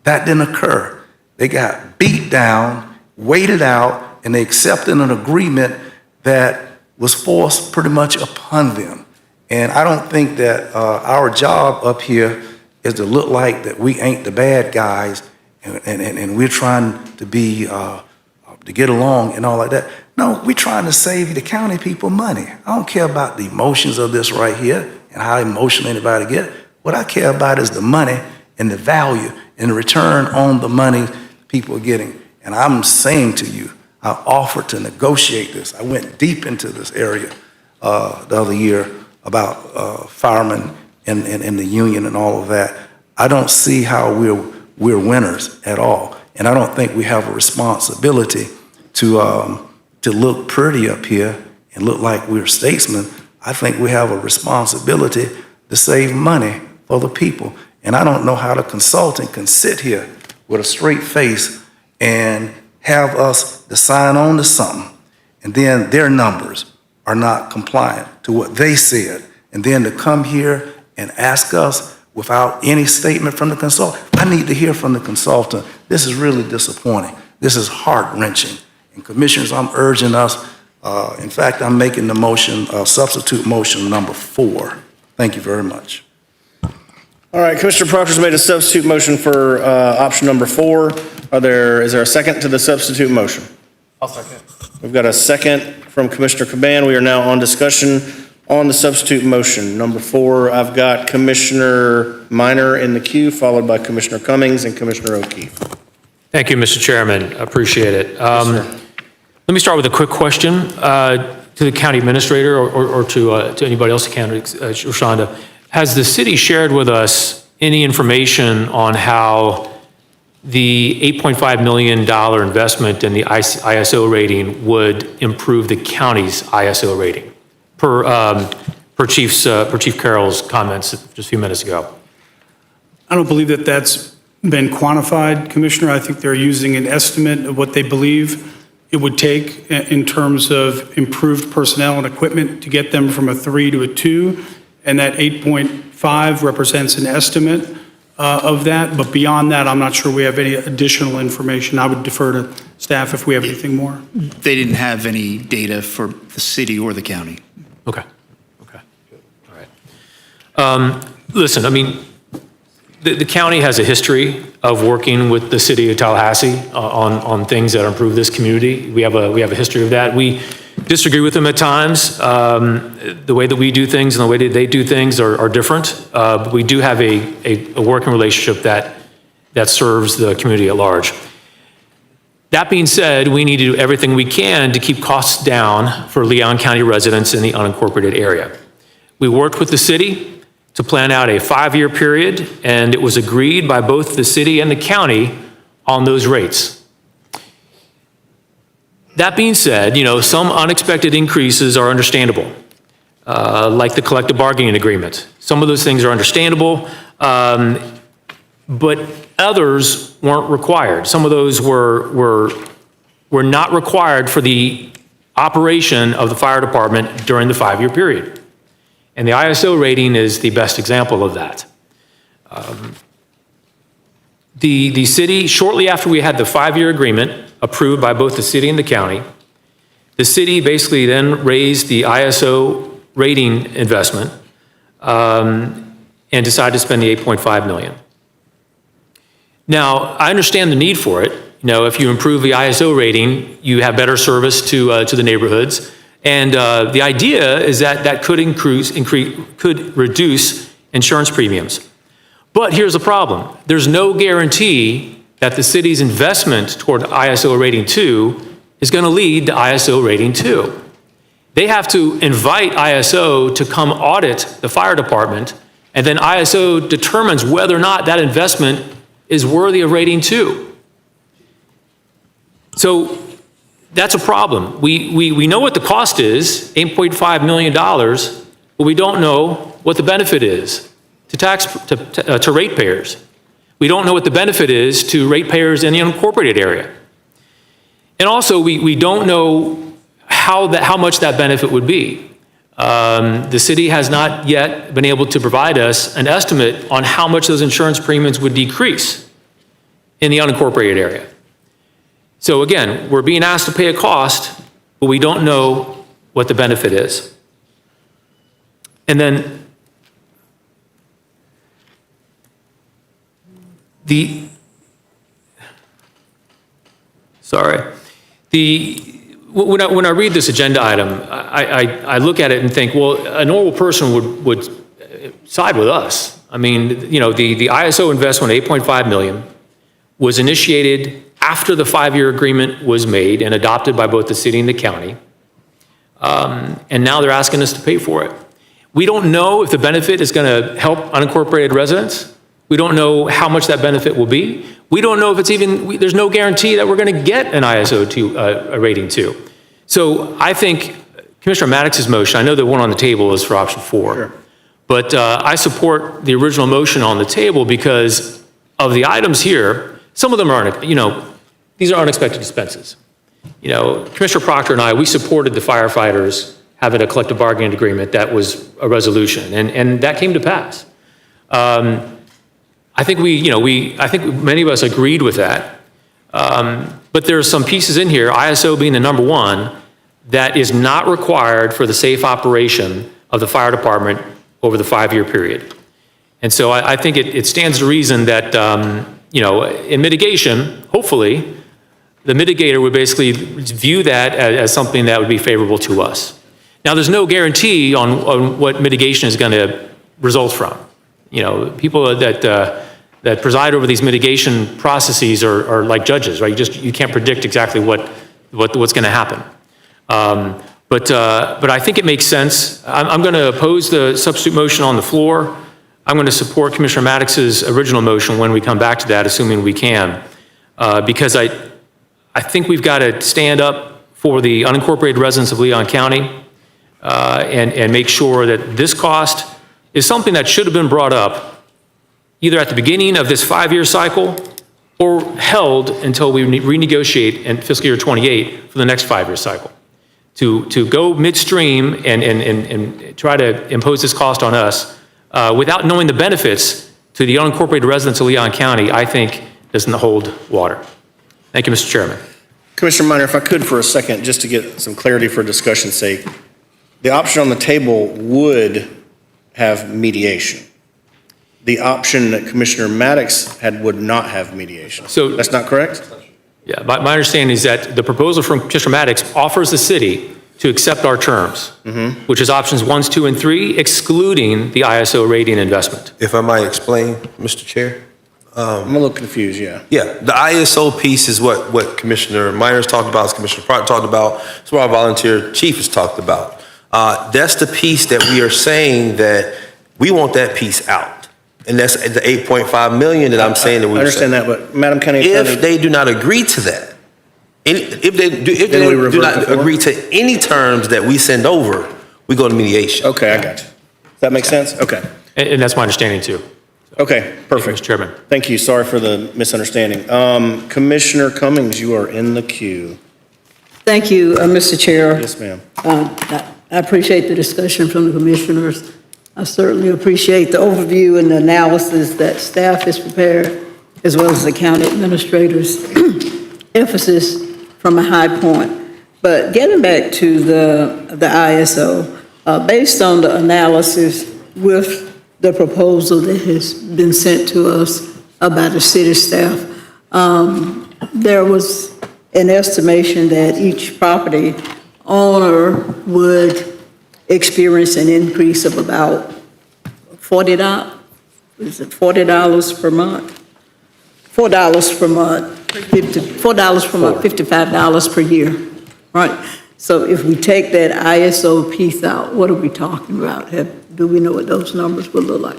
[SPEAKER 7] That didn't occur. They got beat down, waited out, and they accepted an agreement that was forced pretty much upon them. And I don't think that our job up here is to look like that we ain't the bad guys and we're trying to be, to get along and all like that. No, we're trying to save the county people money. I don't care about the emotions of this right here and how emotional anybody get. What I care about is the money and the value and the return on the money people are getting. And I'm saying to you, I offered to negotiate this. I went deep into this area the other year about firemen and the union and all of that. I don't see how we're winners at all. And I don't think we have a responsibility to look pretty up here and look like we're statesmen. I think we have a responsibility to save money for the people. And I don't know how the consultant can sit here with a straight face and have us to sign on to something, and then their numbers are not compliant to what they said, and then to come here and ask us without any statement from the consultant. I need to hear from the consultant. This is really disappointing. This is heart-wrenching. And commissioners, I'm urging us, in fact, I'm making the motion, substitute motion number 4. Thank you very much.
[SPEAKER 9] All right, Commissioner Proctor's made a substitute motion for option number 4. Is there a second to the substitute motion?
[SPEAKER 6] I'll second.
[SPEAKER 9] We've got a second from Commissioner Caban. We are now on discussion on the substitute motion. Number 4, I've got Commissioner Minor in the queue, followed by Commissioner Cummings and Commissioner O'Keefe.
[SPEAKER 6] Thank you, Mr. Chairman. Appreciate it.
[SPEAKER 9] sir.
[SPEAKER 6] Let me start with a quick question to the county administrator or to anybody else who can, Rashonda. Has the city shared with us any information on how the $8.5 million investment in the ISO rating would improve the county's ISO rating, per Chief Carroll's comments just a few minutes ago?
[SPEAKER 2] I don't believe that that's been quantified, Commissioner. I think they're using an estimate of what they believe it would take in terms of improved personnel and equipment to get them from a 3 to a 2, and that 8.5 represents an estimate of that. But beyond that, I'm not sure we have any additional information. I would defer to staff if we have anything more.
[SPEAKER 10] They didn't have any data for the city or the county.
[SPEAKER 6] Okay. All right. Listen, I mean, the county has a history of working with the city of Tallahassee on things that improve this community. We have a history of that. We disagree with them at times. The way that we do things and the way that they do things are different. But we do have a working relationship that serves the community at large. That being said, we need to do everything we can to keep costs down for Leon County residents in the unincorporated area. We worked with the city to plan out a 5-year period, and it was agreed by both the city and the county on those rates. That being said, some unexpected increases are understandable, like the collective bargaining agreement. Some of those things are understandable, but others weren't required. Some of those were not required for the operation of the fire department during the 5-year period. And the ISO rating is the best example of that. The city, shortly after we had the 5-year agreement approved by both the city and the county, the city basically then raised the ISO rating investment and decided to spend the $8.5 million. Now, I understand the need for it. If you improve the ISO rating, you have better service to the neighborhoods. And the idea is that could reduce insurance premiums. But here's the problem. There's no guarantee that the city's investment toward ISO rating 2 is going to lead to ISO rating 2. They have to invite ISO to come audit the fire department, and then ISO determines whether or not that investment is worthy of rating 2. So that's a problem. We know what the cost is, $8.5 million, but we don't know what the benefit is to ratepayers. We don't know what the benefit is to ratepayers in the unincorporated area. And also, we don't know how much that benefit would be. The city has not yet been able to provide us an estimate on how much those insurance premiums would decrease in the unincorporated area. So again, we're being asked to pay a cost, but we don't know what the benefit is. And then when I read this agenda item, I look at it and think, well, a normal person would side with us. I mean, the ISO investment, $8.5 million, was initiated after the 5-year agreement was made and adopted by both the city and the county. And now they're asking us to pay for it. We don't know if the benefit is going to help unincorporated residents. We don't know how much that benefit will be. We don't know if it's there's no guarantee that we're going to get an ISO 2, a rating 2. So I think Commissioner Maddox's motion, I know the one on the table is for option 4. Sure. But I support the original motion on the table because of the items here. Some of them are, these are unexpected expenses. Commissioner Proctor and I, we supported the firefighters having a collective bargaining agreement that was a resolution, and that came to pass. I think I think many of us agreed with that. But there are some pieces in here, ISO being the number one, that is not required for the safe operation of the fire department over the 5-year period. And so I think it stands to reason that, in mitigation, hopefully, the mitigator would basically view that as something that would be favorable to us. Now, there's no guarantee on what mitigation is going to result from. People that preside over these mitigation processes are like judges, right? You can't predict exactly what's going to happen. But I think it makes sense. I'm going to oppose the substitute motion on the floor. I'm going to support Commissioner Maddox's original motion when we come back to that, assuming we can, because I think we've got to stand up for the unincorporated residents of Leon County and make sure that this cost is something that should have been brought up either at the beginning of this 5-year cycle or held until we renegotiate in fiscal year 28 for the next 5-year cycle. To go midstream and try to impose this cost on us without knowing the benefits to the unincorporated residents of Leon County, I think doesn't hold water. Thank you, Mr. Chairman.
[SPEAKER 9] Commissioner Minor, if I could for a second, just to get some clarity for discussion's sake, the option on the table would have mediation. the option that Commissioner Maddox had would not have mediation.
[SPEAKER 6] So-
[SPEAKER 9] That's not correct?
[SPEAKER 6] Yeah, my understanding is that the proposal from Commissioner Maddox offers the city to accept our terms, which is options 1, 2, and 3, excluding the ISO rating investment.
[SPEAKER 5] If I might explain, Mr. Chair?
[SPEAKER 9] I'm a little confused, yeah.
[SPEAKER 5] Yeah, the ISO piece is what Commissioner Miners talked about, as Commissioner Pratt talked about, it's what our volunteer chief has talked about. That's the piece that we are saying that we want that piece out. And that's the 8.5 million that I'm saying that we
[SPEAKER 9] I understand that, but Madam County Attorney.
[SPEAKER 5] If they do not agree to that, if they
[SPEAKER 9] Then we
[SPEAKER 5] do
[SPEAKER 9] revert
[SPEAKER 5] not
[SPEAKER 9] before?
[SPEAKER 5] agree to any terms that we send over, we go to mediation.
[SPEAKER 9] Okay, I got you. Does that make sense? Okay.
[SPEAKER 6] And that's my understanding, too.
[SPEAKER 9] Okay,
[SPEAKER 6] Mr.
[SPEAKER 9] perfect.
[SPEAKER 6] Chairman.
[SPEAKER 9] Thank you. Sorry for the misunderstanding. Commissioner Cummings, you are in the queue.
[SPEAKER 11] Thank you, Mr. Chair.
[SPEAKER 9] Yes, ma'am.
[SPEAKER 11] I appreciate the discussion from the commissioners. I certainly appreciate the overview and the analysis that staff has prepared, as well as the county administrator's emphasis from a high point. But getting back to the ISO, based on the analysis with the proposal that has been sent to us by the city staff, there was an estimation that each property owner would experience an increase of about $40 per month? $4 per month, $4 per month, $55 per year, right? So if we take that ISO piece out, what are we talking about? Do we know what those numbers would look like?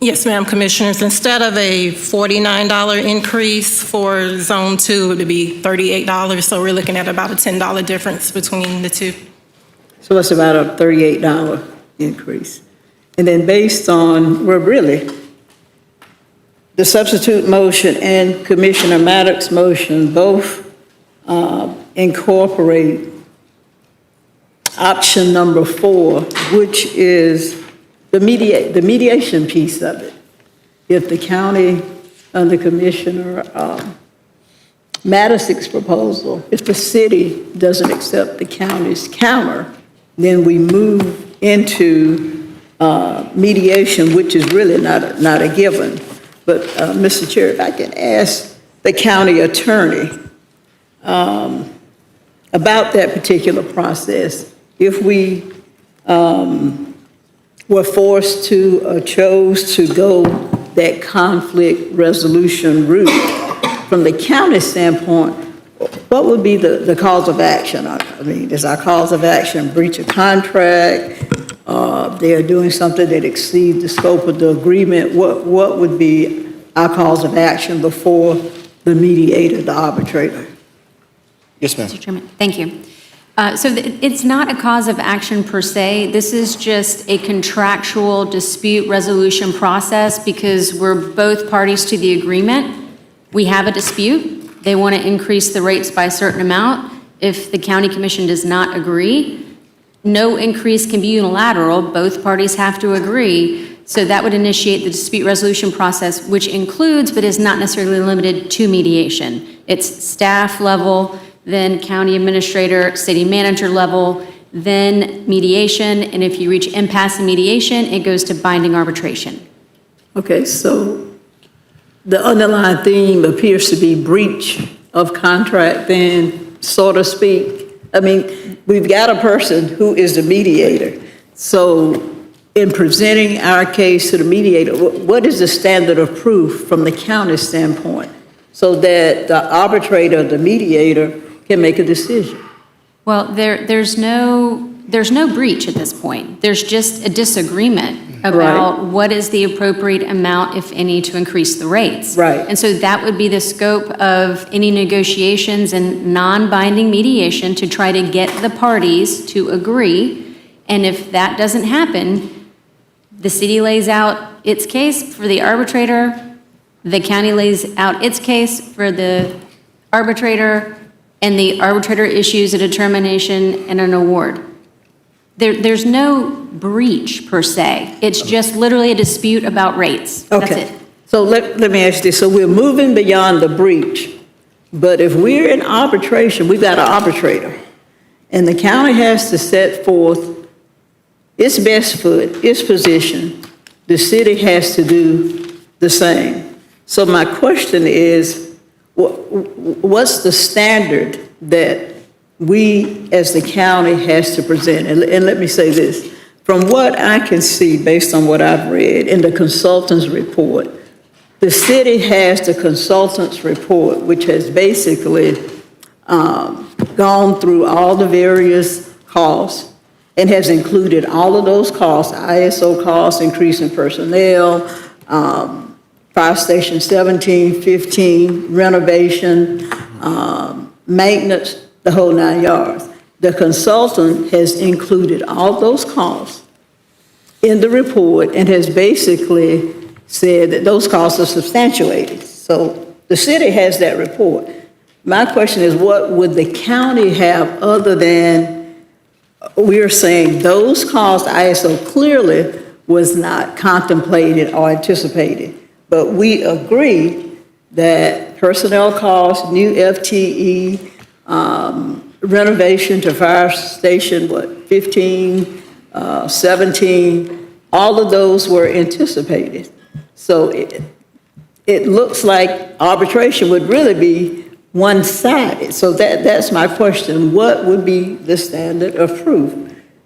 [SPEAKER 8] Yes, ma'am, Commissioners. Instead of a $49 increase for Zone 2, it would be $38. So we're looking at about a $10 difference between the two.
[SPEAKER 11] So it's about a $38 increase. And then based on, well, really, the substitute motion and Commissioner Maddox's motion both incorporate option number 4, which is the mediation piece of it. If the county, under Commissioner Maddox's proposal, if the city doesn't accept the county's counter, then we move into mediation, which is really not a given. But, Mr. Chair, if I can ask the county attorney about that particular process, if we were forced to or chose to go that conflict resolution route, from the county standpoint, what would be the cause of action? I mean, is our cause of action breach of contract? They are doing something that exceeds the scope of the agreement? What would be our cause of action before the mediator, the arbitrator?
[SPEAKER 9] Yes, ma'am.
[SPEAKER 12] Mr. Chairman, thank you. It's not a cause of action per se. This is just a contractual dispute resolution process because we're both parties to the agreement. We have a dispute. They want to increase the rates by a certain amount. If the county commission does not agree, no increase can be unilateral. Both parties have to agree. So that would initiate the dispute resolution process, which includes, but is not necessarily limited to mediation. It's staff level, then county administrator, city manager level, then mediation, and if you reach impasse in mediation, it goes to binding arbitration.
[SPEAKER 11] Okay, so the underlying theme appears to be breach of contract then, so to speak. I mean, we've got a person who is the mediator. So in presenting our case to the mediator, what is the standard of proof from the county standpoint so that the arbitrator, the mediator, can make a decision?
[SPEAKER 12] Well, there's no breach at this point. There's just a disagreement about what is the appropriate amount, if any, to increase the rates.
[SPEAKER 11] Right.
[SPEAKER 12] And so that would be the scope of any negotiations and non-binding mediation to try to get the parties to agree. And if that doesn't happen, the city lays out its case for the arbitrator, the county lays out its case for the arbitrator, and the arbitrator issues a determination and an award. There's no breach per se. It's just literally a dispute about rates. That's
[SPEAKER 11] Okay.
[SPEAKER 12] it.
[SPEAKER 11] So let me ask you this. So we're moving beyond the breach, but if we're in arbitration, we've got an arbitrator, and the county has to set forth its best foot, its position, the city has to do the same. So my question is, what's the standard that we as the county has to present? And let me say this, from what I can see based on what I've read in the consultant's report, the city has the consultant's report, which has basically gone through all the various costs and has included all of those costs, ISO costs, increase in personnel, fire station 17, 15, renovation, maintenance, the whole 9 yards. The consultant has included all those costs in the report and has basically said that those costs are substantiated. So the city has that report. My question is, what would the county have other than, we're saying those costs, ISO clearly was not contemplated or anticipated, but we agree that personnel costs, new FTE, renovation to fire station, 15, 17, all of those were anticipated. So it looks like arbitration would really be one-sided. So that's my question. What would be the standard of proof?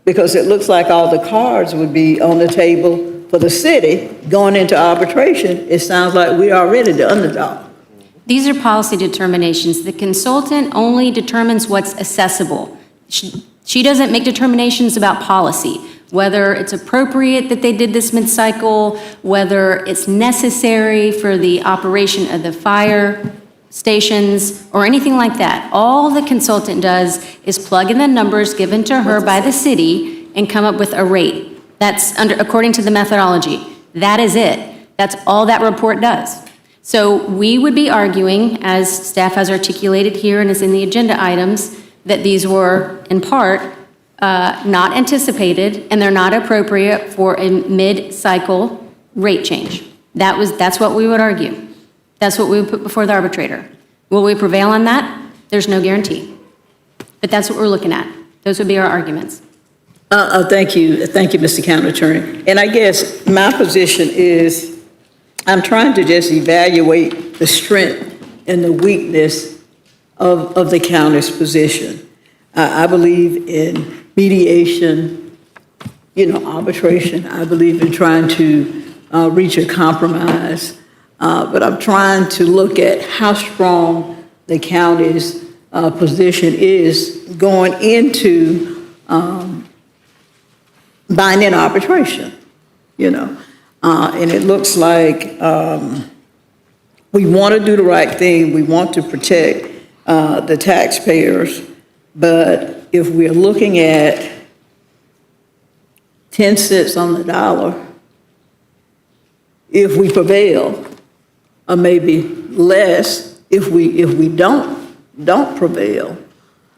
[SPEAKER 11] Because it looks like all the cards would be on the table for the city going into arbitration. It sounds like we are already the underdog.
[SPEAKER 12] These are policy determinations. The consultant only determines what's accessible. She doesn't make determinations about policy, whether it's appropriate that they did this mid-cycle, whether it's necessary for the operation of the fire stations, or anything like that. All the consultant does is plug in the numbers given to her by the city and come up with a rate. That's according to the methodology. That is it. That's all that report does. So we would be arguing, as staff has articulated here and is in the agenda items, that these were, in part, not anticipated, and they're not appropriate for a mid-cycle rate change. That's what we would argue. That's what we would put before the arbitrator. Will we prevail on that? There's no guarantee. But that's what we're looking at. Those would be our arguments.
[SPEAKER 11] Thank you, Mr. County Attorney. And I guess my position is, I'm trying to just evaluate the strength and the weakness of the county's position. I believe in mediation, arbitration. I believe in trying to reach a compromise. But I'm trying to look at how strong the county's position is going into binding arbitration, and it looks like we want to do the right thing. We want to protect the taxpayers, but if we're looking at 10 cents on the dollar, if we prevail, or maybe less if we don't prevail.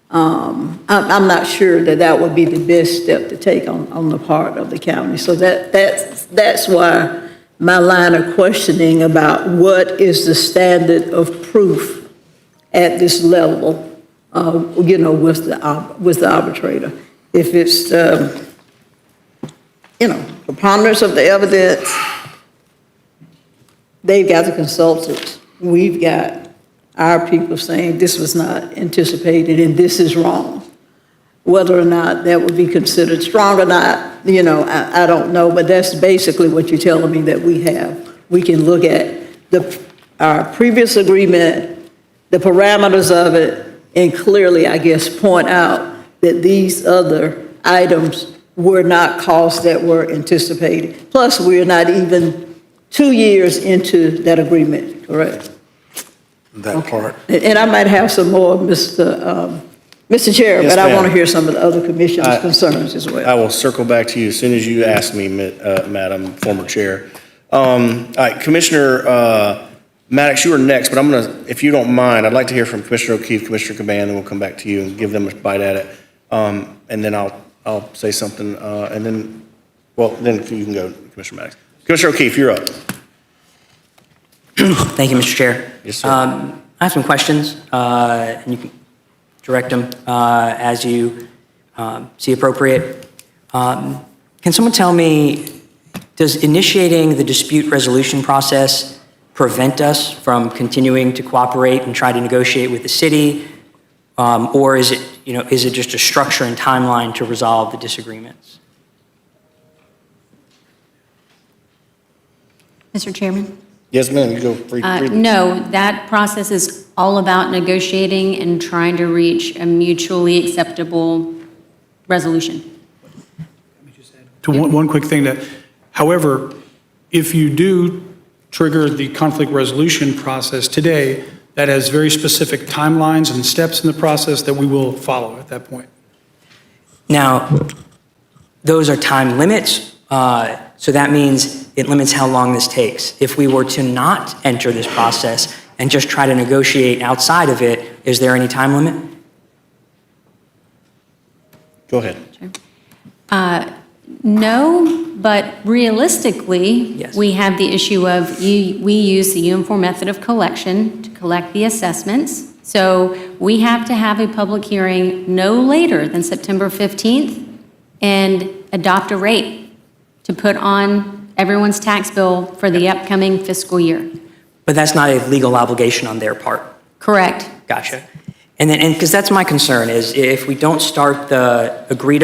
[SPEAKER 11] I'm not sure that would be the best step to take on the part of the county. So that's why my line of questioning about what is the standard of proof at this level, with the arbitrator. If it's preponderance of the evidence, they've got the consultants. We've got our people saying this was not anticipated and this is wrong. Whether or not that would be considered strong or not, I don't know, but that's basically what you're telling me that we have. We can look at our previous agreement, the parameters of it, and clearly, I guess, point out that these other items were not costs that were anticipated. Plus, we're not even 2 years into that agreement, correct?
[SPEAKER 7] That part.
[SPEAKER 11] And I might have some more, Mr. Chair,
[SPEAKER 9] Yes,
[SPEAKER 11] but I
[SPEAKER 9] ma'am.
[SPEAKER 11] want to hear some of the other commissioners' concerns as well.
[SPEAKER 9] I will circle back to you as soon as you ask me, Madam Former Chair. All right, Commissioner Maddox, you are next, but if you don't mind, I'd like to hear from Commissioner O'Keefe, Commissioner Caban, then we'll come back to you and give them a bite at it. And then I'll say something, and then you can go, Commissioner Maddox. Commissioner O'Keefe, you're up.
[SPEAKER 13] Thank you, Mr. Chair.
[SPEAKER 9] Yes, sir.
[SPEAKER 13] I have some questions, and you can direct them as you see appropriate. Can someone tell me, does initiating the dispute resolution process prevent us from continuing to cooperate and try to negotiate with the city? Or is it, is it just a structure and timeline to resolve the disagreements?
[SPEAKER 12] Mr. Chairman?
[SPEAKER 9] Yes, ma'am, you go free.
[SPEAKER 12] No, that process is all about negotiating and trying to reach a mutually acceptable resolution.
[SPEAKER 2] To one quick thing that, however, if you do trigger the conflict resolution process today, that has very specific timelines and steps in the process that we will follow at that point.
[SPEAKER 13] Now, those are time limits, so that means it limits how long this takes. If we were to not enter this process and just try to negotiate outside of it, is there any time limit?
[SPEAKER 9] Go ahead.
[SPEAKER 12] No, but realistically,
[SPEAKER 13] Yes.
[SPEAKER 12] we have the issue of we use the uniform method of collection to collect the assessments. So we have to have a public hearing no later than September 15th and adopt a rate to put on everyone's tax bill for the upcoming fiscal year.
[SPEAKER 13] But that's not a legal obligation on their part.
[SPEAKER 12] Correct.
[SPEAKER 13] Gotcha. And because that's my concern, is if we don't start the agreed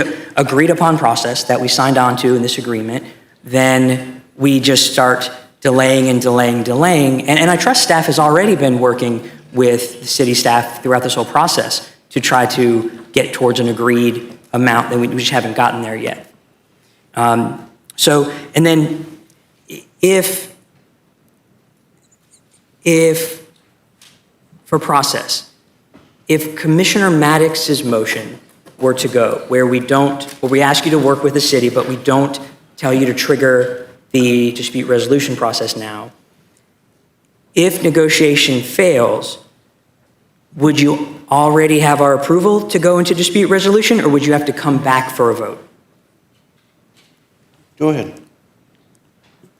[SPEAKER 13] upon process that we signed on to in this agreement, then we just start delaying and delaying, delaying. And I trust staff has already been working with the city staff throughout this whole process to try to get towards an agreed amount that we just haven't gotten there yet. And then if for process, if Commissioner Maddox's motion were to go, where we ask you to work with the city, but we don't tell you to trigger the dispute resolution process now, if negotiation fails, would you already have our approval to go into dispute resolution, or would you have to come back for a vote?
[SPEAKER 9] Go ahead.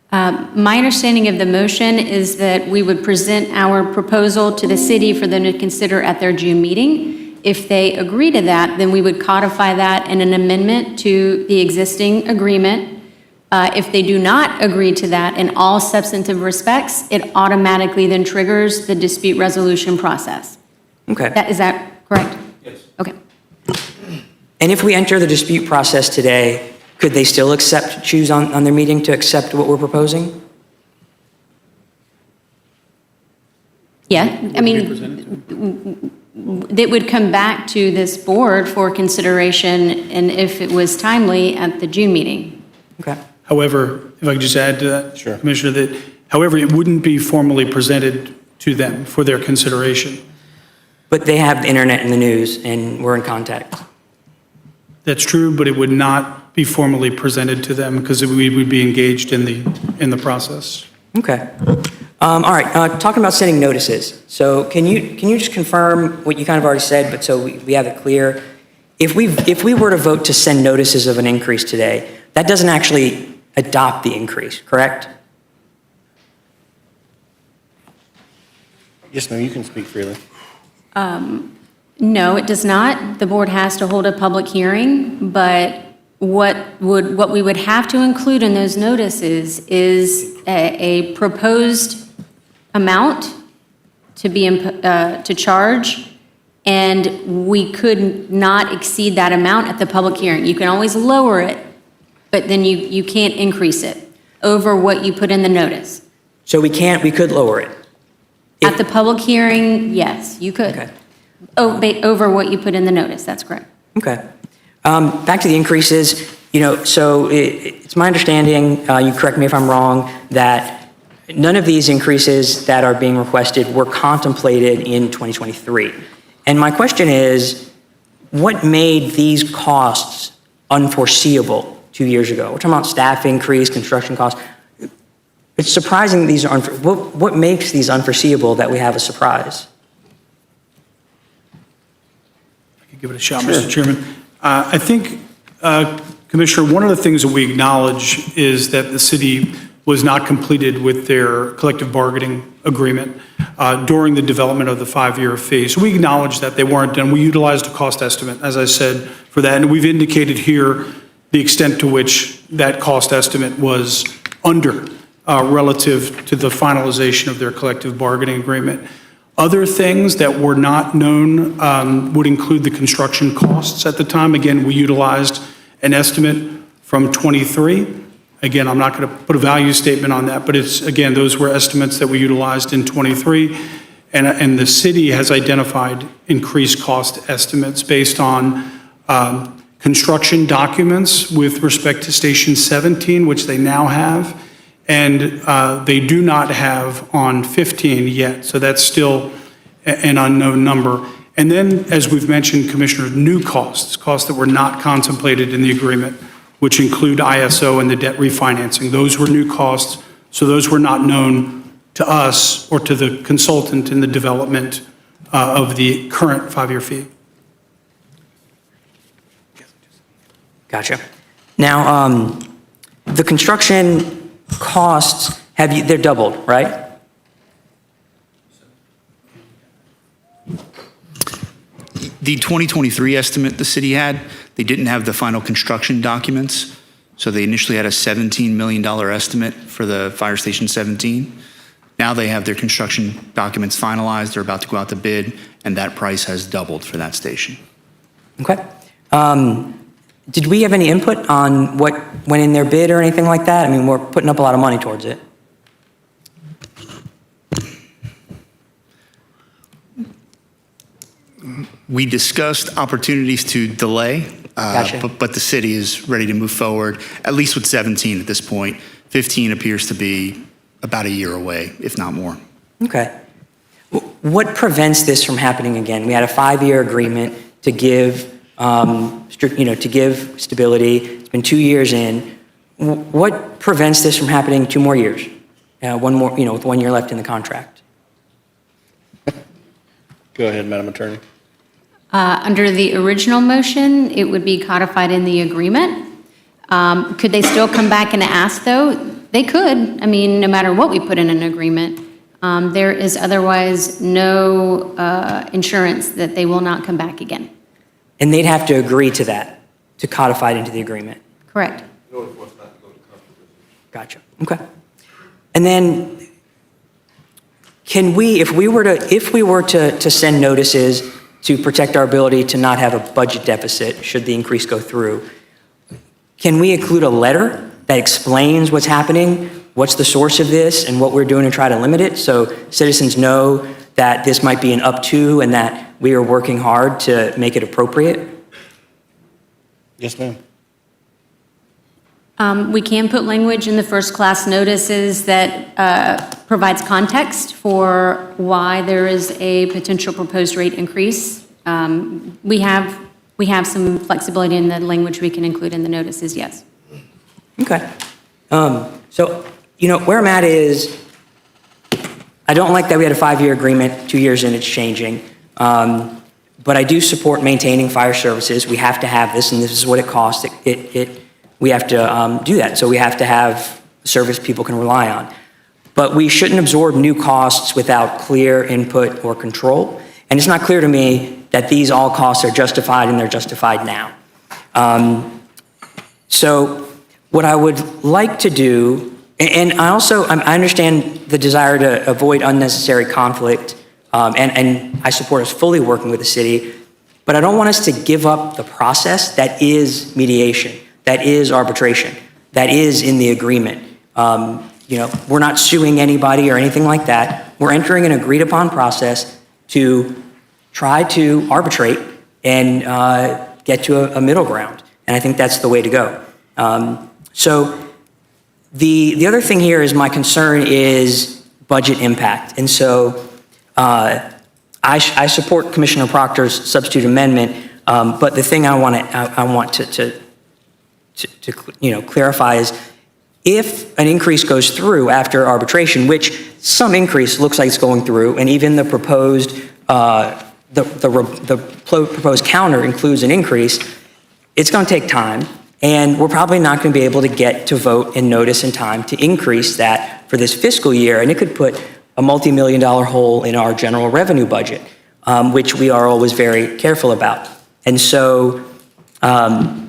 [SPEAKER 12] My understanding of the motion is that we would present our proposal to the city for them to consider at their June meeting. If they agree to that, then we would codify that in an amendment to the existing agreement. If they do not agree to that in all substantive respects, it automatically then triggers the dispute resolution process.
[SPEAKER 13] Okay.
[SPEAKER 12] Is that correct? Yes. Okay.
[SPEAKER 13] And if we enter the dispute process today, could they still choose on their meeting to accept what we're proposing?
[SPEAKER 12] Yeah, I mean, it would come back to this board for consideration, and if it was timely, at the June meeting.
[SPEAKER 13] Okay.
[SPEAKER 2] However, if I could just add to that,
[SPEAKER 9] Sure.
[SPEAKER 2] Commissioner, that, however, it wouldn't be formally presented to them for their consideration.
[SPEAKER 13] But they have the internet and the news, and we're in contact.
[SPEAKER 2] That's true, but it would not be formally presented to them because we would be engaged in the process.
[SPEAKER 13] Okay. All right, talking about sending notices. So can you just confirm what you kind of already said, but so we have it clear? If we were to vote to send notices of an increase today, that doesn't actually adopt the increase, correct?
[SPEAKER 9] Yes, ma'am, you can speak freely.
[SPEAKER 12] No, it does not. The board has to hold a public hearing, but what we would have to include in those notices is a proposed amount to be to charge, and we could not exceed that amount at the public hearing. You can always lower it, but then you can't increase it over what you put in the notice.
[SPEAKER 13] So we could lower it.
[SPEAKER 12] At the public hearing, yes, you could.
[SPEAKER 13] Okay.
[SPEAKER 12] Over what you put in the notice, that's correct.
[SPEAKER 13] Okay. Back to the increases, so it's my understanding, you correct me if I'm wrong, that none of these increases that are being requested were contemplated in 2023. And my question is, what made these costs unforeseeable 2 years ago? We're talking about staff increase, construction costs. It's surprising these are, what makes these unforeseeable that we have a surprise?
[SPEAKER 2] I could give it a shot, Mr. Chairman. I think, Commissioner, one of the things that we acknowledge is that the city was not completed with their collective bargaining agreement during the development of the 5-year phase. We acknowledge that they weren't done. We utilized a cost estimate, as I said, for that, and we've indicated here the extent to which that cost estimate was under relative to the finalization of their collective bargaining agreement. Other things that were not known would include the construction costs at the time. Again, we utilized an estimate from '23. Again, I'm not going to put a value statement on that, but it's, again, those were estimates that we utilized in '23. And the city has identified increased cost estimates based on construction documents with respect to Station 17, which they now have, and they do not have on 15 yet. So that's still an unknown number. And then, as we've mentioned, Commissioner, new costs that were not contemplated in the agreement, which include ISO and the debt refinancing. Those were new costs, so those were not known to us or to the consultant in the development of the current 5-year fee.
[SPEAKER 13] Gotcha. Now, the construction costs, they're doubled, right?
[SPEAKER 10] The 2023 estimate the city had, they didn't have the final construction documents. So they initially had a $17 million estimate for the Fire Station 17. Now they have their construction documents finalized. They're about to go out to bid, and that price has doubled for that station.
[SPEAKER 13] Okay. Did we have any input on what went in their bid or anything like that? I mean, we're putting up a lot of money towards it.
[SPEAKER 10] We discussed opportunities to delay,
[SPEAKER 13] Gotcha.
[SPEAKER 10] but the city is ready to move forward, at least with 17 at this point. 15 appears to be about a year away, if not more.
[SPEAKER 13] Okay. What prevents this from happening again? We had a 5-year agreement to give, to give stability. It's been 2 years in. What prevents this from happening 2 more years? One more, with 1 year left in the contract.
[SPEAKER 9] Go ahead, Madam Attorney.
[SPEAKER 12] Under the original motion, it would be codified in the agreement. Could they still come back and ask, though? They could. I mean, no matter what we put in an agreement. There is otherwise no insurance that they will not come back again.
[SPEAKER 13] And they'd have to agree to that, to codify it into the agreement.
[SPEAKER 12] Correct.
[SPEAKER 13] Gotcha. Okay. And then, can we, if we were to send notices to protect our ability to not have a budget deficit should the increase go through, can we include a letter that explains what's happening, what's the source of this, and what we're doing to try to limit it, so citizens know that this might be an up to and that we are working hard to make it appropriate?
[SPEAKER 9] Yes, ma'am.
[SPEAKER 12] We can put language in the first class notices that provides context for why there is a potential proposed rate increase. We have some flexibility in the language we can include in the notices, yes.
[SPEAKER 13] Okay. So, where I'm at is, I don't like that we had a 5-year agreement, 2 years in, it's changing. But I do support maintaining fire services. We have to have this, and this is what it costs. We have to do that. So we have to have a service people can rely on. But we shouldn't absorb new costs without clear input or control. And it's not clear to me that these all costs are justified, and they're justified now. So what I would like to do, and I understand the desire to avoid unnecessary conflict, and I support us fully working with the city, but I don't want us to give up the process that is mediation, that is arbitration, that is in the agreement. We're not suing anybody or anything like that. We're entering an agreed upon process to try to arbitrate and get to a middle ground. And I think that's the way to go. So the other thing here is my concern is budget impact. And so I support Commissioner Proctor's substitute amendment, but the thing I want to clarify is if an increase goes through after arbitration, which some increase looks like it's going through, and even the proposed proposed counter includes an increase, it's going to take time, and we're probably not going to be able to get to vote and notice in time to increase that for this fiscal year, and it could put a multi-million-dollar hole in our general revenue budget, which we are always very careful about. And so I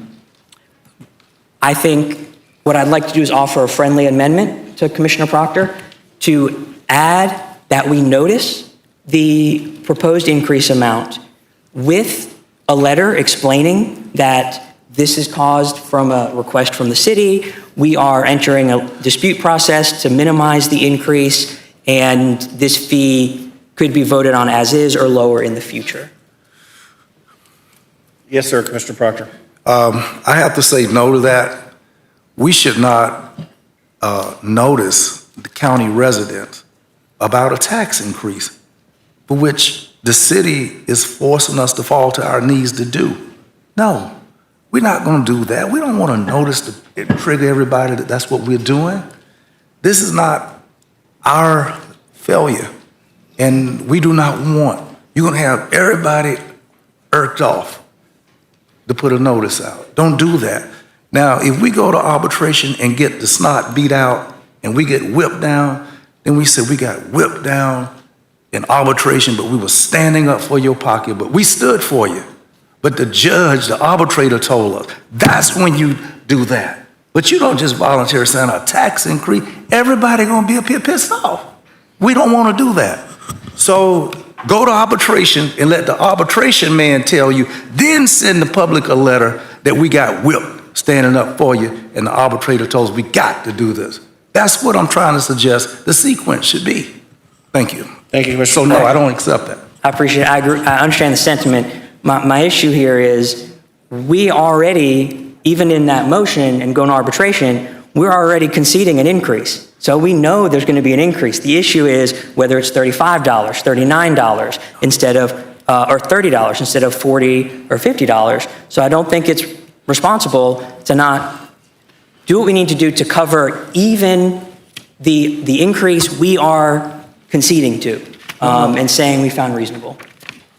[SPEAKER 13] think what I'd like to do is offer a friendly amendment to Commissioner Proctor to add that we notice the proposed increase amount with a letter explaining that this is caused from a request from the city. We are entering a dispute process to minimize the increase, and this fee could be voted on as is or lower in the future.
[SPEAKER 9] Yes, sir, Commissioner Proctor.
[SPEAKER 7] I have to say no to that. We should not notice the county residents about a tax increase for which the city is forcing us to fall to our knees to do. No, we're not going to do that. We don't want to notice to trigger everybody that that's what we're doing. This is not our failure, and we do not want, you're going to have everybody irked off to put a notice out. Don't do that. Now, if we go to arbitration and get the snot beat out and we get whipped down, then we say we got whipped down in arbitration, but we were standing up for your pocket, but we stood for you. But the judge, the arbitrator told us, that's when you do that. But you don't just volunteer saying a tax increase, everybody gonna be up here pissed off. We don't wanna do that. So go to arbitration and let the arbitration man tell you, then send the public a letter that we got whipped standing up for you, and the arbitrator told us we got to do this. That's what I'm trying to suggest the sequence should be. Thank you.
[SPEAKER 9] Thank you, Commissioner.
[SPEAKER 7] So no, I don't accept that.
[SPEAKER 13] I appreciate it. I agree. I understand the sentiment. My issue here is we already, even in that motion and going to arbitration, we're already conceding an increase. So we know there's going to be an increase. The issue is whether it's $35, $39 instead of, or $30 instead of $40 or $50. So I don't think it's responsible to not do what we need to do to cover even the increase we are conceding to and saying we found reasonable.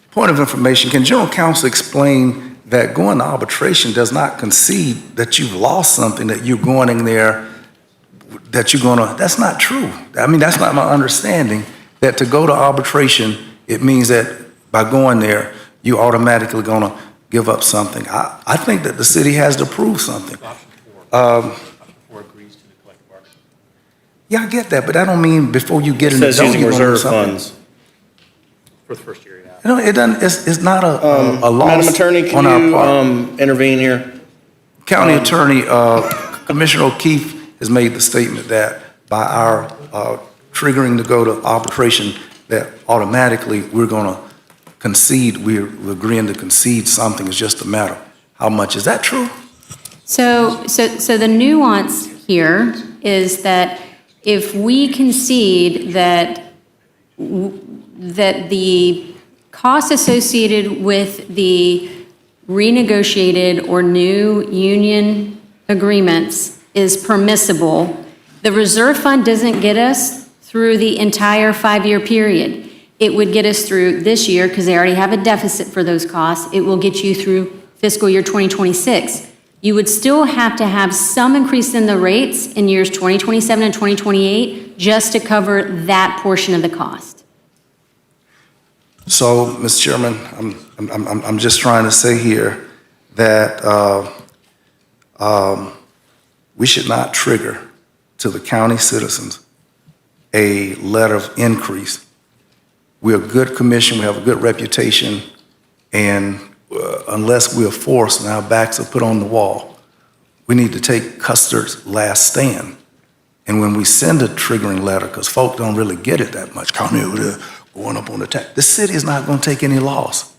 [SPEAKER 7] Point of information, can General Counsel explain that going to arbitration does not concede that you've lost something, that you're going in there, that you're gonna, that's not true. I mean, that's not my understanding, that to go to arbitration, it means that by going there, you automatically gonna give up something. I think that the city has to prove something. Yeah, I get that, but I don't mean before you get in the
[SPEAKER 9] It says
[SPEAKER 7] door,
[SPEAKER 9] using
[SPEAKER 7] you're gonna do
[SPEAKER 9] reserve
[SPEAKER 7] something.
[SPEAKER 9] funds.
[SPEAKER 6] For the first year, yeah.
[SPEAKER 7] You know, it doesn't, it's not a loss
[SPEAKER 9] Madam Attorney,
[SPEAKER 7] on our part.
[SPEAKER 9] can you intervene here?
[SPEAKER 7] County Attorney, Commissioner O'Keefe has made the statement that by our triggering to go to arbitration, that automatically we're gonna concede, we're agreeing to concede something. It's just a matter how much. Is that true?
[SPEAKER 12] So the nuance here is that if we concede that the cost associated with the renegotiated or new union agreements is permissible, the reserve fund doesn't get us through the entire 5-year period. It would get us through this year because they already have a deficit for those costs. It will get you through fiscal year 2026. You would still have to have some increase in the rates in years 2027 and 2028 just to cover that portion of the cost.
[SPEAKER 7] So, Mr. Chairman, I'm just trying to say here that we should not trigger to the county citizens a letter of increase. We're a good commission, we have a good reputation, and unless we're forced and our backs are put on the wall, we need to take Custer's last stand. And when we send a triggering letter, because folk don't really get it that much, county over there going up on the tax, the city is not going to take any loss.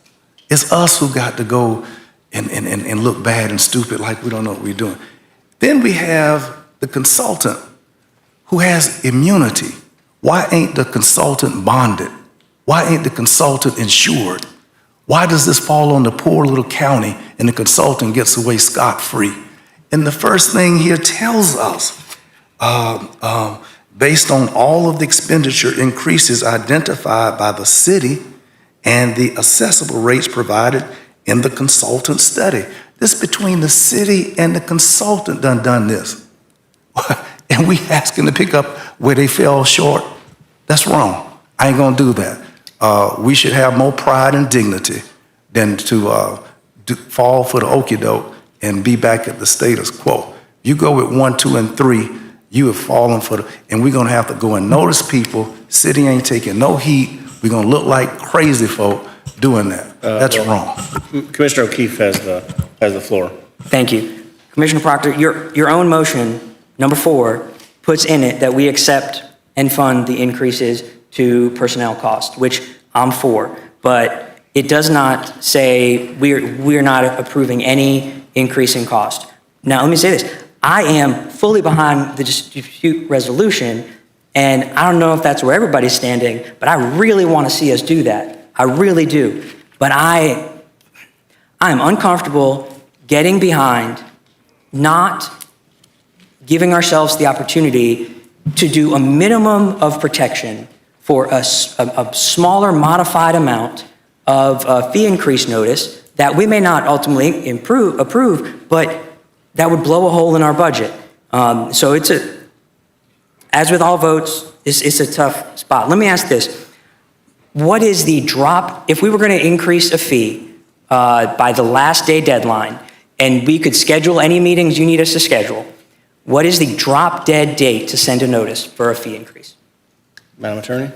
[SPEAKER 7] It's us who got to go and look bad and stupid like we don't know what we're doing. Then we have the consultant who has immunity. Why ain't the consultant bonded? Why ain't the consultant insured? Why does this fall on the poor little county and the consultant gets away scot-free? And the first thing here tells us, based on all of the expenditure increases identified by the city and the accessible rates provided in the consultant study. This between the city and the consultant done this. And we asking to pick up where they fell short. That's wrong. I ain't gonna do that. We should have more pride and dignity than to fall for the okie doke and be back at the status quo. You go with 1, 2, and 3, you have fallen for the, and we're gonna have to go and notice people. City ain't taking no heat. We're gonna look like crazy folk doing that. That's wrong.
[SPEAKER 9] Commissioner O'Keefe has the floor.
[SPEAKER 13] Thank you. Commissioner Proctor, your own motion, number 4, puts in it that we accept and fund the increases to personnel costs, which I'm for. But it does not say we're not approving any increase in cost. Now, let me say this. I am fully behind the dispute resolution, and I don't know if that's where everybody's standing, but I really want to see us do that. I really do. But I am uncomfortable getting behind not giving ourselves the opportunity to do a minimum of protection for a smaller modified amount of fee increase notice that we may not ultimately approve, but that would blow a hole in our budget. So as with all votes, it's a tough spot. Let me ask this. What is the drop, if we were going to increase a fee by the last day deadline, and we could schedule any meetings you need us to schedule, what is the drop dead date to send a notice for a fee increase?
[SPEAKER 9] Madam Attorney?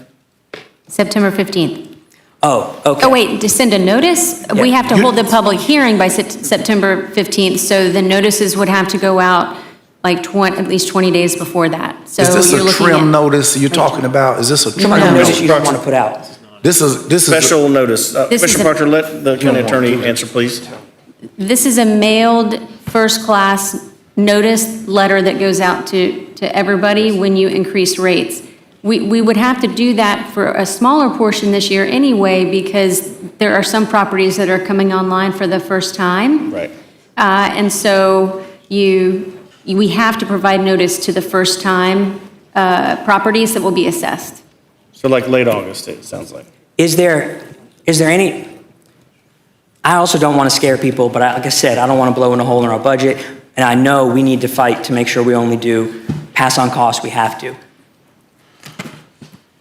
[SPEAKER 12] September 15th.
[SPEAKER 13] Oh, okay.
[SPEAKER 12] Oh, wait, to send a notice? We have to hold the public hearing by September 15th, so the notices would have to go out like at least 20 days before that. So
[SPEAKER 7] Is this
[SPEAKER 12] you're
[SPEAKER 7] a
[SPEAKER 12] looking
[SPEAKER 7] trim
[SPEAKER 12] at-
[SPEAKER 7] notice you're talking about? Is this a trim
[SPEAKER 13] What kind of notice you don't
[SPEAKER 7] notice?
[SPEAKER 13] want to put out?
[SPEAKER 7] This is.
[SPEAKER 9] Special notice.
[SPEAKER 12] This is
[SPEAKER 9] Commissioner
[SPEAKER 12] a-
[SPEAKER 9] Proctor, let the county attorney answer, please.
[SPEAKER 12] This is a mailed first-class notice letter that goes out to everybody when you increase rates. We would have to do that for a smaller portion this year anyway, because there are some properties that are coming online for the first time.
[SPEAKER 9] Right.
[SPEAKER 12] And so we have to provide notice to the first-time properties that will be assessed.
[SPEAKER 9] So like late August, it sounds like.
[SPEAKER 13] Is there any, I also don't want to scare people, but like I said, I don't want to blow in a hole in our budget, and I know we need to fight to make sure we only do pass on costs we have to.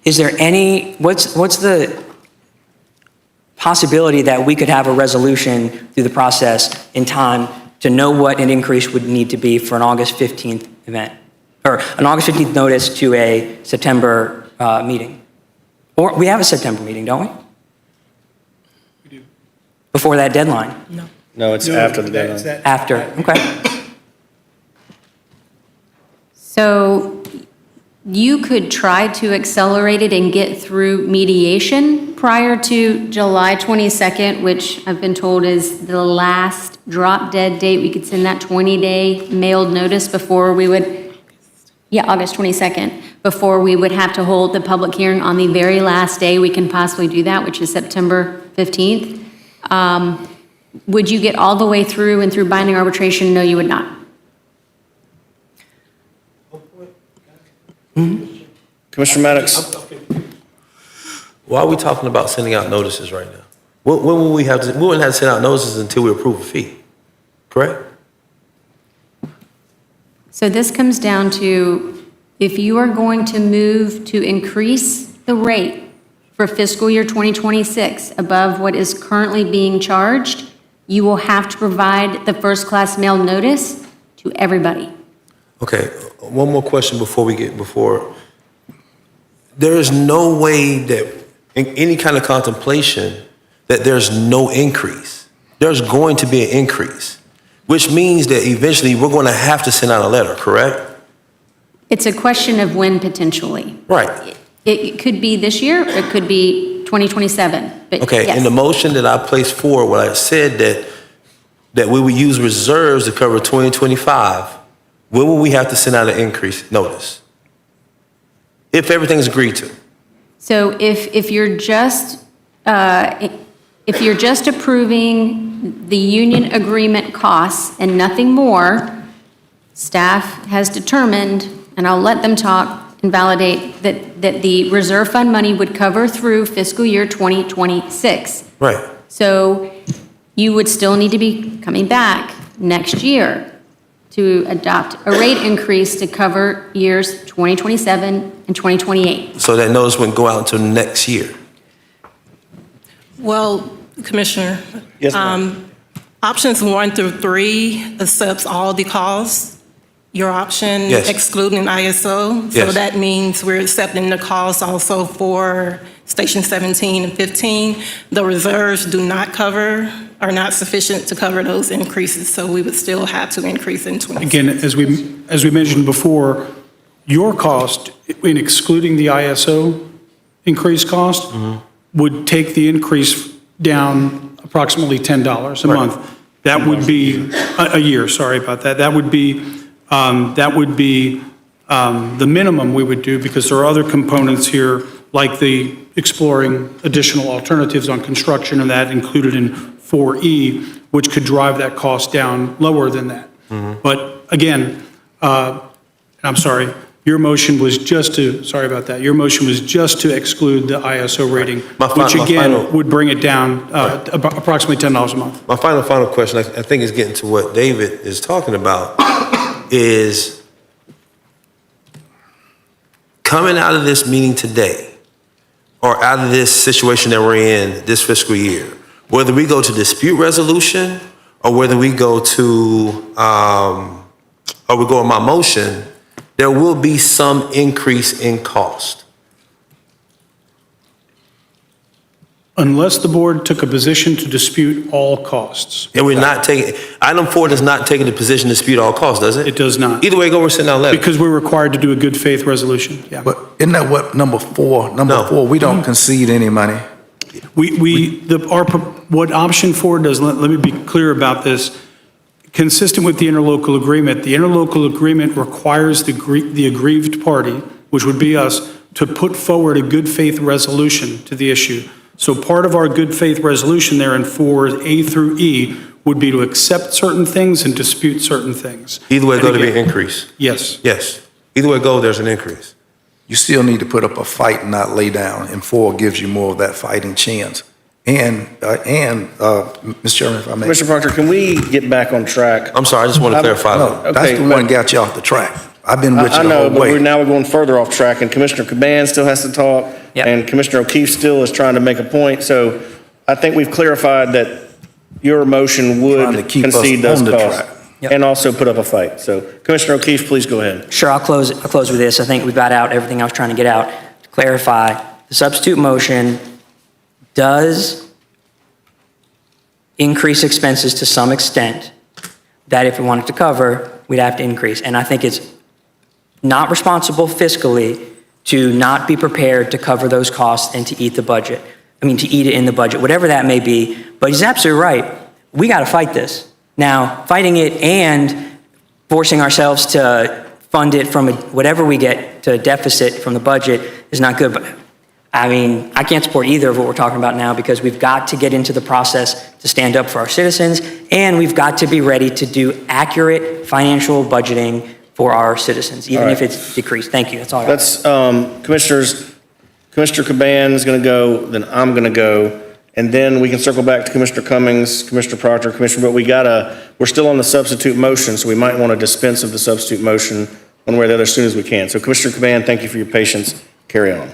[SPEAKER 13] Is there any, what's the possibility that we could have a resolution through the process in time to know what an increase would need to be for an August 15th event? Or an August 15th notice to a September meeting? Or we have a September meeting, don't we? We do. Before that deadline?
[SPEAKER 9] No, it's after the deadline.
[SPEAKER 13] After, okay.
[SPEAKER 12] So you could try to accelerate it and get through mediation prior to July 22nd, which I've been told is the last drop dead date. We could send that 20-day mailed notice before we would, August 22nd, before we would have to hold the public hearing on the very last day we can possibly do that, which is September 15th. Would you get all the way through and through binding arbitration? No, you would not.
[SPEAKER 9] Commissioner Maddox?
[SPEAKER 5] Why are we talking about sending out notices right now? When will we have to, we wouldn't have to send out notices until we approve a fee, correct?
[SPEAKER 12] So this comes down to, if you are going to move to increase the rate for fiscal year 2026 above what is currently being charged, you will have to provide the first-class mail notice to everybody.
[SPEAKER 5] Okay, one more question before there is no way that in any kind of contemplation that there's no increase. There's going to be an increase, which means that eventually we're going to have to send out a letter, correct?
[SPEAKER 12] It's a question of when potentially.
[SPEAKER 5] Right.
[SPEAKER 12] It could be this year, or it could be 2027, but
[SPEAKER 5] Okay,
[SPEAKER 12] yes.
[SPEAKER 5] in the motion that I placed forward, what I said that we would use reserves to cover 2025, when will we have to send out an increase notice? If everything's agreed to.
[SPEAKER 12] So if you're just approving the union agreement costs and nothing more, staff has determined, and I'll let them talk and validate, that the reserve fund money would cover through fiscal year 2026.
[SPEAKER 5] Right.
[SPEAKER 12] So you would still need to be coming back next year to adopt a rate increase to cover years 2027 and 2028.
[SPEAKER 5] So that notice wouldn't go out until next year.
[SPEAKER 8] Well, Commissioner.
[SPEAKER 9] Yes, ma'am.
[SPEAKER 8] Options 1 through 3 accepts all the costs your option
[SPEAKER 5] Yes.
[SPEAKER 8] excluding ISO. So
[SPEAKER 5] Yes.
[SPEAKER 8] that means we're accepting the costs also for Station 17 and 15. The reserves do not cover, are not sufficient to cover those increases, so we would still have to increase in 20.
[SPEAKER 2] Again, as we mentioned before, your cost, in excluding the ISO increased cost, would take the increase down approximately $10 a month. That would be, a year, sorry about that. That would be the minimum we would do, because there are other components here, like the exploring additional alternatives on construction, and that included in 4E, which could drive that cost down lower than that. But again, I'm sorry, your motion was just to, sorry about that, your motion was just to exclude the ISO rating, which
[SPEAKER 5] my
[SPEAKER 2] again
[SPEAKER 5] final-
[SPEAKER 2] would bring it down approximately $10 a month.
[SPEAKER 5] My final question, I think is getting to what David is talking about, is coming out of this meeting today, or out of this situation that we're in this fiscal year, whether we go to dispute resolution, or whether we go to, or we go with my motion, there will be some increase in cost.
[SPEAKER 2] Unless the board took a position to dispute all costs.
[SPEAKER 5] And we're not taking, item 4 does not take the position to dispute all costs, does it?
[SPEAKER 2] It does not.
[SPEAKER 5] Either way go, we're sending out letters.
[SPEAKER 2] Because we're required to do a good faith resolution, yeah.
[SPEAKER 7] But isn't that what number 4,
[SPEAKER 5] No.
[SPEAKER 7] we don't concede any money?
[SPEAKER 2] What option 4 does, let me be clear about this, consistent with the interlocal agreement, the interlocal agreement requires the aggrieved party, which would be us, to put forward a good faith resolution to the issue. So part of our good faith resolution there in 4A through E would be to accept certain things and dispute certain things.
[SPEAKER 5] Either way
[SPEAKER 2] And
[SPEAKER 5] go, to be
[SPEAKER 2] again-
[SPEAKER 5] an increase.
[SPEAKER 2] Yes.
[SPEAKER 5] Yes. Either way go, there's an increase.
[SPEAKER 7] You still need to put up a fight and not lay down, and 4 gives you more of that fighting chance. And Mr. Chairman, if I may.
[SPEAKER 9] Commissioner Proctor, can we get back on track?
[SPEAKER 5] I'm sorry, I just want to clarify.
[SPEAKER 7] No, that's
[SPEAKER 9] Okay,
[SPEAKER 7] the one got you off the track. I've been with
[SPEAKER 9] I
[SPEAKER 7] you the
[SPEAKER 9] know,
[SPEAKER 7] whole
[SPEAKER 9] but
[SPEAKER 7] way.
[SPEAKER 9] now we're going further off track, and Commissioner Caban still has to talk.
[SPEAKER 13] Yep.
[SPEAKER 9] And Commissioner O'Keefe still is trying to make a point. So I think we've clarified that your motion
[SPEAKER 7] Trying to
[SPEAKER 9] would
[SPEAKER 7] keep us
[SPEAKER 9] concede those
[SPEAKER 7] on the
[SPEAKER 9] costs.
[SPEAKER 7] track.
[SPEAKER 13] Yep.
[SPEAKER 9] And also put up a fight. So Commissioner O'Keefe, please go ahead.
[SPEAKER 13] Sure, I'll close with this. I think we got out everything I was trying to get out. To clarify, the substitute motion does increase expenses to some extent that if we wanted to cover, we'd have to increase. And I think it's not responsible fiscally to not be prepared to cover those costs and to eat the budget. I mean, to eat it in the budget, whatever that may be. But he's absolutely right. We got to fight this. Now, fighting it and forcing ourselves to fund it from whatever we get to a deficit from the budget is not good. But I mean, I can't support either of what we're talking about now, because we've got to get into the process to stand up for our citizens, and we've got to be ready to do accurate financial budgeting for our citizens, even if it's decreased. Thank you. That's all I got.
[SPEAKER 9] Let's, Commissioners, Commissioner Caban is going to go, then I'm going to go. And then we can circle back to Commissioner Cummings, Commissioner Proctor, Commissioner, but we're still on the substitute motion, so we might want to dispense of the substitute motion one way or the other as soon as we can. So Commissioner Caban, thank you for your patience. Carry on.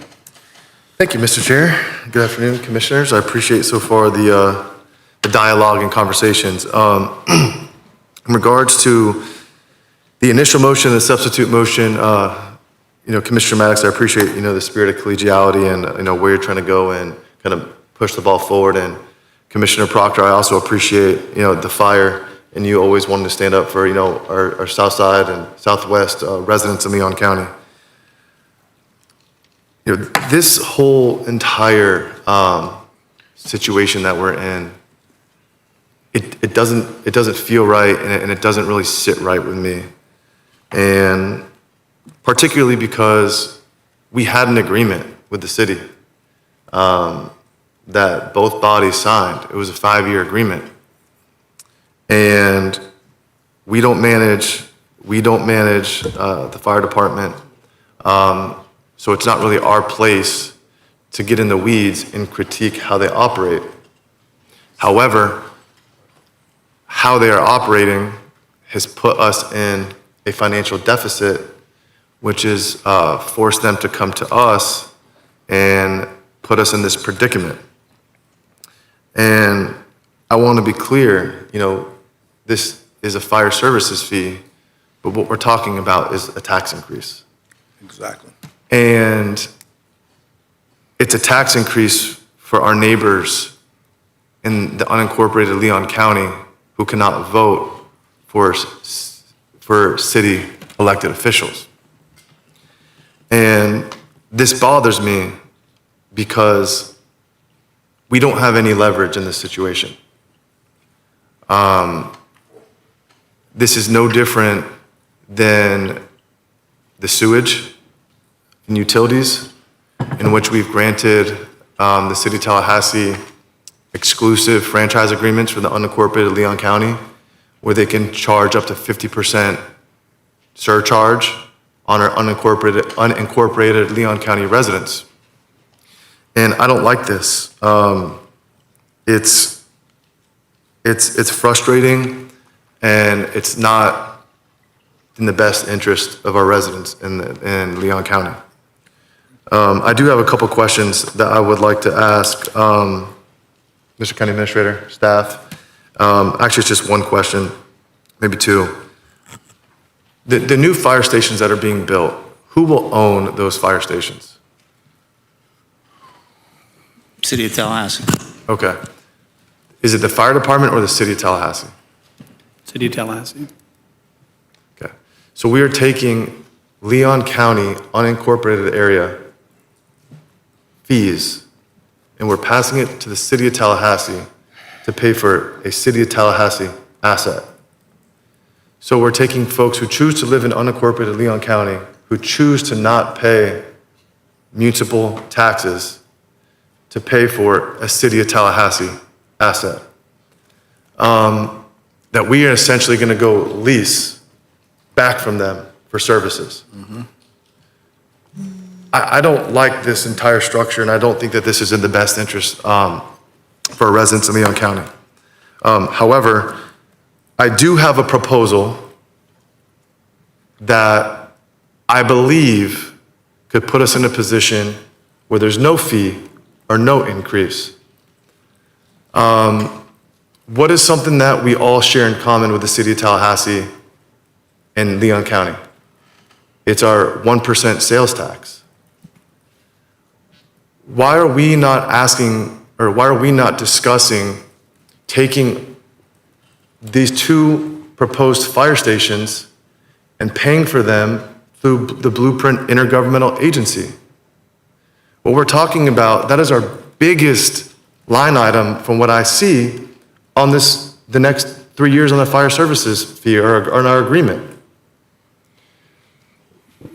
[SPEAKER 14] Thank you, Mr. Chair. Good afternoon, Commissioners. I appreciate so far the dialogue and conversations. In regards to the initial motion, the substitute motion, Commissioner Maddox, I appreciate, the spirit of collegiality and, where you're trying to go and kind of push the ball forward. And Commissioner Proctor, I also appreciate, the fire and you always wanting to stand up for, our South Side and Southwest residents of Leon County. This whole entire situation that we're in, it doesn't feel right, and it doesn't really sit right with me. And particularly because we had an agreement with the city that both bodies signed. It was a 5-year agreement. And we don't manage the fire department. So it's not really our place to get in the weeds and critique how they operate. However, how they are operating has put us in a financial deficit, which is forced them to come to us and put us in this predicament. And I want to be clear, this is a fire services fee, but what we're talking about is a tax increase.
[SPEAKER 7] Exactly.
[SPEAKER 14] And it's a tax increase for our neighbors in the unincorporated Leon County who cannot vote for city elected officials. And this bothers me because we don't have any leverage in this situation. This is no different than the sewage and utilities, in which we've granted the city of Tallahassee exclusive franchise agreements for the unincorporated Leon County, where they can charge up to 50% surcharge on our unincorporated Leon County residents. And I don't like this. It's frustrating, and it's not in the best interest of our residents in Leon County. I do have a couple questions that I would like to ask Mr. County Administrator, staff. Actually, it's just one question, maybe two. The new fire stations that are being built, who will own those fire stations?
[SPEAKER 10] City of Tallahassee.
[SPEAKER 14] Okay. Is it the fire department or the city of Tallahassee?
[SPEAKER 2] City of Tallahassee.
[SPEAKER 14] Okay. So we are taking Leon County unincorporated area fees, and we're passing it to the city of Tallahassee to pay for a city of Tallahassee asset. So we're taking folks who choose to live in unincorporated Leon County, who choose to not pay municipal taxes, to pay for a city of Tallahassee asset. That we are essentially going to go lease back from them for services. I don't like this entire structure, and I don't think that this is in the best interest for residents in Leon County. However, I do have a proposal that I believe could put us in a position where there's no fee or no increase. What is something that we all share in common with the city of Tallahassee and Leon County? It's our 1% sales tax. Why are we not asking, or why are we not discussing taking these two proposed fire stations and paying for them through the Blueprint Intergovernmental Agency? What we're talking about, that is our biggest line item from what I see on the next 3 years on the fire services fee or on our agreement.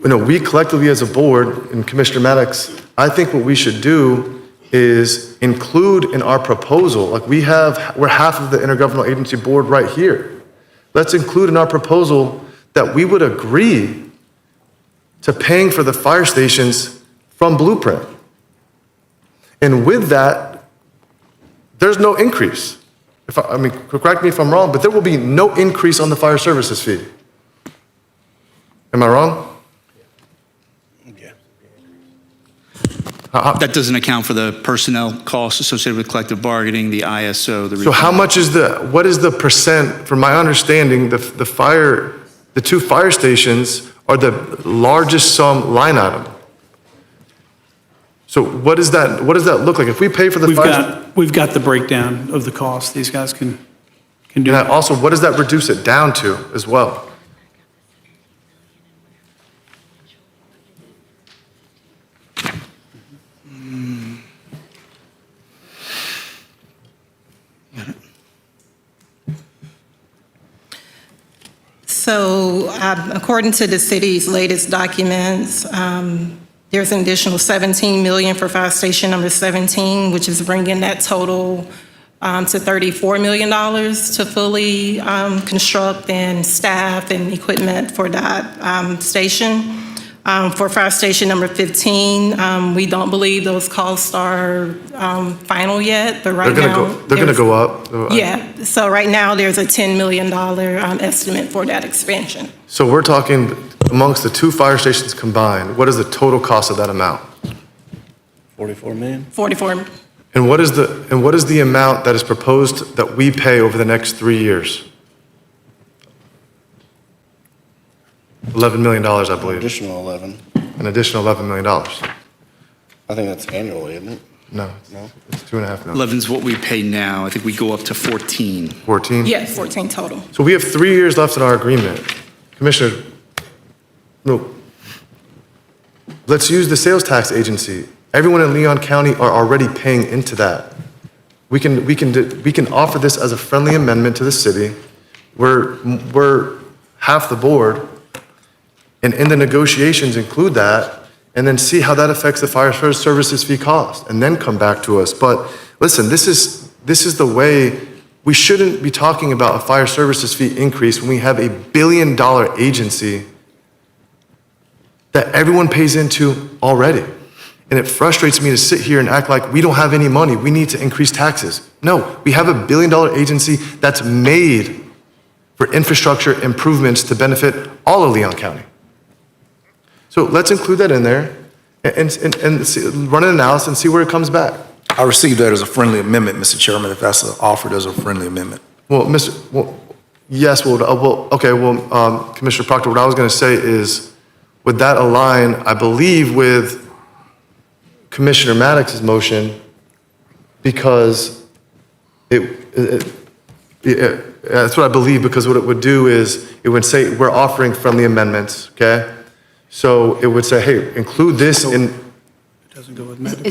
[SPEAKER 14] You know, we collectively as a board, and Commissioner Maddox, I think what we should do is include in our proposal, like we're half of the Intergovernmental Agency Board right here. Let's include in our proposal that we would agree to paying for the fire stations from Blueprint. And with that, there's no increase. I mean, correct me if I'm wrong, but there will be no increase on the fire services fee. Am I wrong?
[SPEAKER 10] That doesn't account for the personnel costs associated with collective bargaining, the ISO, the.
[SPEAKER 14] So how much is what is the percent, from my understanding, the two fire stations are the largest sum line item. So what does that look like? If we pay for the
[SPEAKER 2] We've got the breakdown of the cost. These guys can do
[SPEAKER 14] and also, what does that reduce it down to as well?
[SPEAKER 8] So according to the city's latest documents, there's an additional $17 million for fire station number 17, which is bringing that total to $34 million to fully construct and staff and equipment for that station. For fire station number 15, we don't believe those costs are final yet, but right now.
[SPEAKER 14] They're going to go up.
[SPEAKER 8] Yeah, so right now there's a $10 million estimate for that expansion.
[SPEAKER 14] So we're talking amongst the two fire stations combined, what is the total cost of that amount?
[SPEAKER 9] 44 million?
[SPEAKER 8] 44.
[SPEAKER 14] And what is the amount that is proposed that we pay over the next 3 years? $11 million, I believe.
[SPEAKER 9] Additional 11.
[SPEAKER 14] An additional $11 million.
[SPEAKER 9] I think that's annually, isn't it?
[SPEAKER 14] No,
[SPEAKER 9] No?
[SPEAKER 14] it's 2.5 million.
[SPEAKER 10] 11's what we pay now. I think we go up to 14.
[SPEAKER 14] 14?
[SPEAKER 8] Yeah, 14 total.
[SPEAKER 14] So we have 3 years left in our agreement. Commissioner, no. Let's use the sales tax agency. Everyone in Leon County are already paying into that. We can offer this as a friendly amendment to the city. We're half the board, and in the negotiations include that, and then see how that affects the fire services fee cost, and then come back to us. But listen, this is the way. We shouldn't be talking about a fire services fee increase when we have a $1 billion agency that everyone pays into already. And it frustrates me to sit here and act like we don't have any money, we need to increase taxes. No, we have a $1 billion agency that's made for infrastructure improvements to benefit all of Leon County. So let's include that in there and run an analysis and see where it comes back.
[SPEAKER 7] I received that as a friendly amendment, Mr. Chairman, if that's offered as a friendly amendment.
[SPEAKER 14] Well, yes, Commissioner Proctor, what I was going to say is, would that align, I believe, with Commissioner Maddox's motion, because that's what I believe, because what it would do is, it would say, we're offering friendly amendments, okay? So it would say, hey, include this in.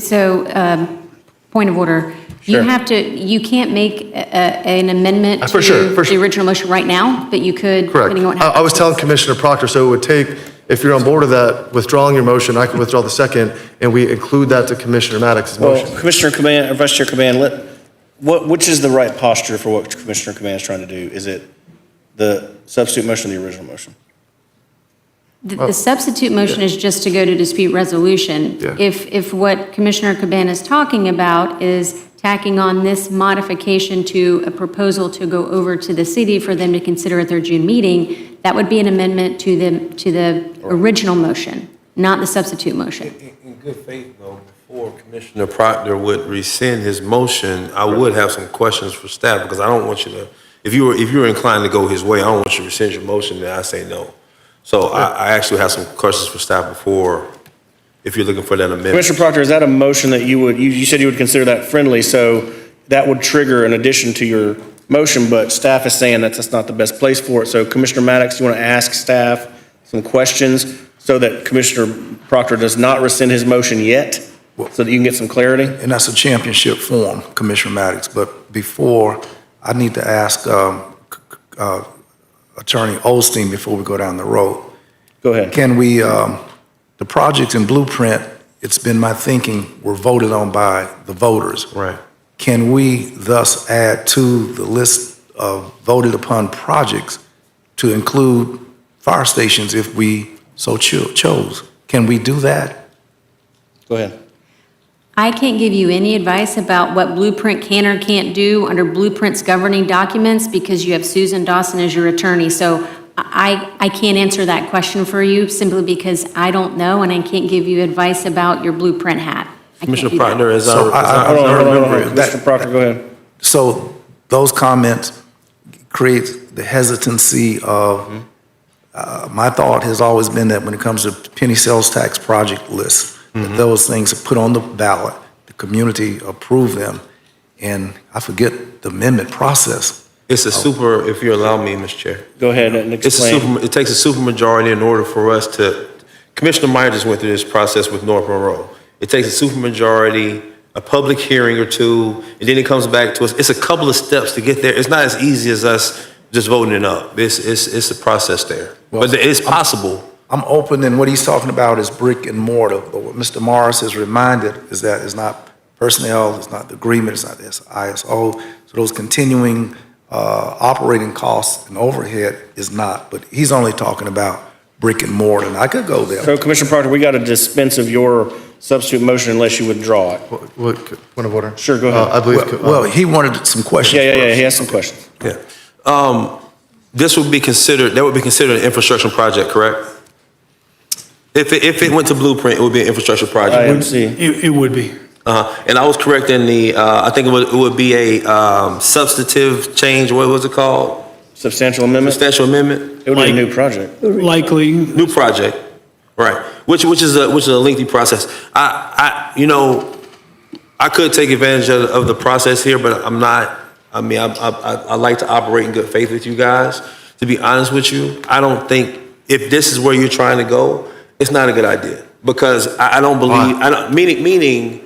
[SPEAKER 12] So, point of order.
[SPEAKER 9] Sure.
[SPEAKER 12] You can't make an amendment
[SPEAKER 14] For
[SPEAKER 12] to
[SPEAKER 14] sure.
[SPEAKER 12] the original motion right now, but you could,
[SPEAKER 14] Correct.
[SPEAKER 12] depending on what
[SPEAKER 14] I
[SPEAKER 12] happens.
[SPEAKER 14] was telling Commissioner Proctor, so it would take, if you're on board with that, withdrawing your motion, I can withdraw the second, and we include that to Commissioner Maddox's motion.
[SPEAKER 9] Well, Commissioner Caban, or Vice Chair Caban, which is the right posture for what Commissioner Caban is trying to do? Is it the substitute motion or the original motion?
[SPEAKER 12] The substitute motion is just to go to dispute resolution.
[SPEAKER 14] Yeah.
[SPEAKER 12] If what Commissioner Caban is talking about is tacking on this modification to a proposal to go over to the city for them to consider at their June meeting, that would be an amendment to the original motion, not the substitute motion.
[SPEAKER 5] In good faith, though, before Commissioner Proctor would rescind his motion, I would have some questions for staff, because I don't want you to, if you were inclined to go his way, I don't want you to rescind your motion, then I say no. So I actually have some questions for staff before, if you're looking for that amendment.
[SPEAKER 9] Commissioner Proctor, is that a motion that you said you would consider that friendly, so that would trigger an addition to your motion, but staff is saying that's not the best place for it. So Commissioner Maddox, you want to ask staff some questions so that Commissioner Proctor does not rescind his motion yet, so that you can get some clarity?
[SPEAKER 7] And that's a championship form, Commissioner Maddox. But before, I need to ask Attorney Osteen before we go down the road.
[SPEAKER 9] Go ahead.
[SPEAKER 7] Can we, the projects in Blueprint, it's been my thinking, were voted on by the voters.
[SPEAKER 5] Right.
[SPEAKER 7] Can we thus add to the list of voted upon projects to include fire stations if we so chose? Can we do that?
[SPEAKER 9] Go ahead.
[SPEAKER 12] I can't give you any advice about what Blueprint can or can't do under Blueprint's governing documents because you have Susan Dawson as your attorney. So I can't answer that question for you simply because I don't know and I can't give you advice about your Blueprint hat. I can't
[SPEAKER 5] Commissioner
[SPEAKER 12] do that.
[SPEAKER 5] Proctor, as
[SPEAKER 7] So
[SPEAKER 5] I
[SPEAKER 9] Hold on.
[SPEAKER 7] remember that-
[SPEAKER 9] Commissioner Proctor, go ahead.
[SPEAKER 7] So those comments create the hesitancy of, my thought has always been that when it comes to penny sales tax project lists, that those things are put on the ballot, the community approve them, and I forget the amendment process.
[SPEAKER 5] It's a super, if you allow me, Mr. Chair.
[SPEAKER 9] Go ahead and explain.
[SPEAKER 5] It takes a supermajority in order for us to, Commissioner Meyer just went through this process with North Monroe. It takes a supermajority, a public hearing or two, and then it comes back to us. It's a couple of steps to get there. It's not as easy as us just voting it up. It's a process there. But it's possible.
[SPEAKER 7] I'm open, and what he's talking about is brick and mortar. But what Mr. Morris has reminded is that it's not personnel, it's not the agreement, it's not the ISO. So those continuing operating costs and overhead is not. But he's only talking about brick and mortar, and I could go there.
[SPEAKER 9] So Commissioner Proctor, we got to dispense of your substitute motion unless you withdraw it.
[SPEAKER 14] Point of order?
[SPEAKER 9] Sure, go ahead.
[SPEAKER 14] I believe.
[SPEAKER 7] Well, he wanted some questions.
[SPEAKER 9] Yeah, he has some questions.
[SPEAKER 5] Yeah. This would be considered, that would be considered an infrastructure project, correct? If it went to Blueprint, it would be an infrastructure project.
[SPEAKER 9] IMC.
[SPEAKER 2] It would be.
[SPEAKER 5] And I was correct in the, I think it would be a substantive change, what was it called?
[SPEAKER 9] Substantial amendment?
[SPEAKER 5] Substantial amendment?
[SPEAKER 9] It would be a new project.
[SPEAKER 2] Likely,
[SPEAKER 5] New project, right, which is a lengthy process. I could take advantage of the process here, but I'm not, I like to operate in good faith with you guys. To be honest with you, I don't think, if this is where you're trying to go, it's not a good idea. Because I don't believe, meaning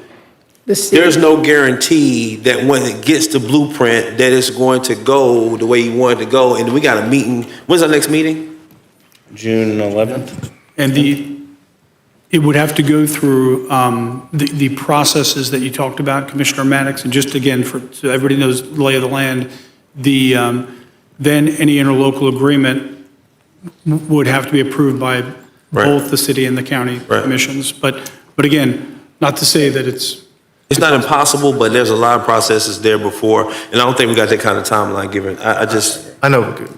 [SPEAKER 5] there's no guarantee that when it gets to blueprint, that it's going to go the way you want it to go. And we got a meeting, when's our next meeting?
[SPEAKER 9] June 11th?
[SPEAKER 2] and it would have to go through the processes that you talked about, Commissioner Maddox, and just again, so everybody knows the lay of the land, then any interlocal agreement would have to be approved by both the city and the county commissions. But again, not to say that it's
[SPEAKER 5] not impossible, but there's a lot of processes there before, and I don't think we got that kind of timeline given.
[SPEAKER 14] I know.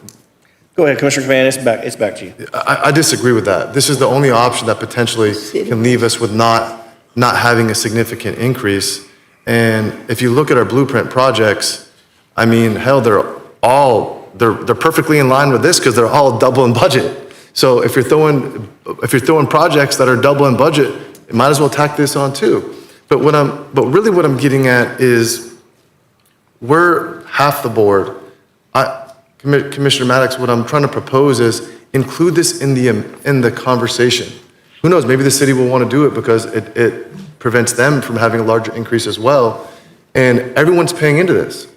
[SPEAKER 9] Go ahead, Commissioner Cavan, it's back to you.
[SPEAKER 14] I disagree with that. This is the only option that potentially can leave us with not having a significant increase. And if you look at our blueprint projects, I mean, hell, they're perfectly in line with this because they're all double in budget. So if you're throwing projects that are double in budget, you might as well tack this on too. But really what I'm getting at is we're half the board. Commissioner Maddox, what I'm trying to propose is include this in the conversation. Who knows, maybe the city will want to do it because it prevents them from having a larger increase as well. And everyone's paying into this.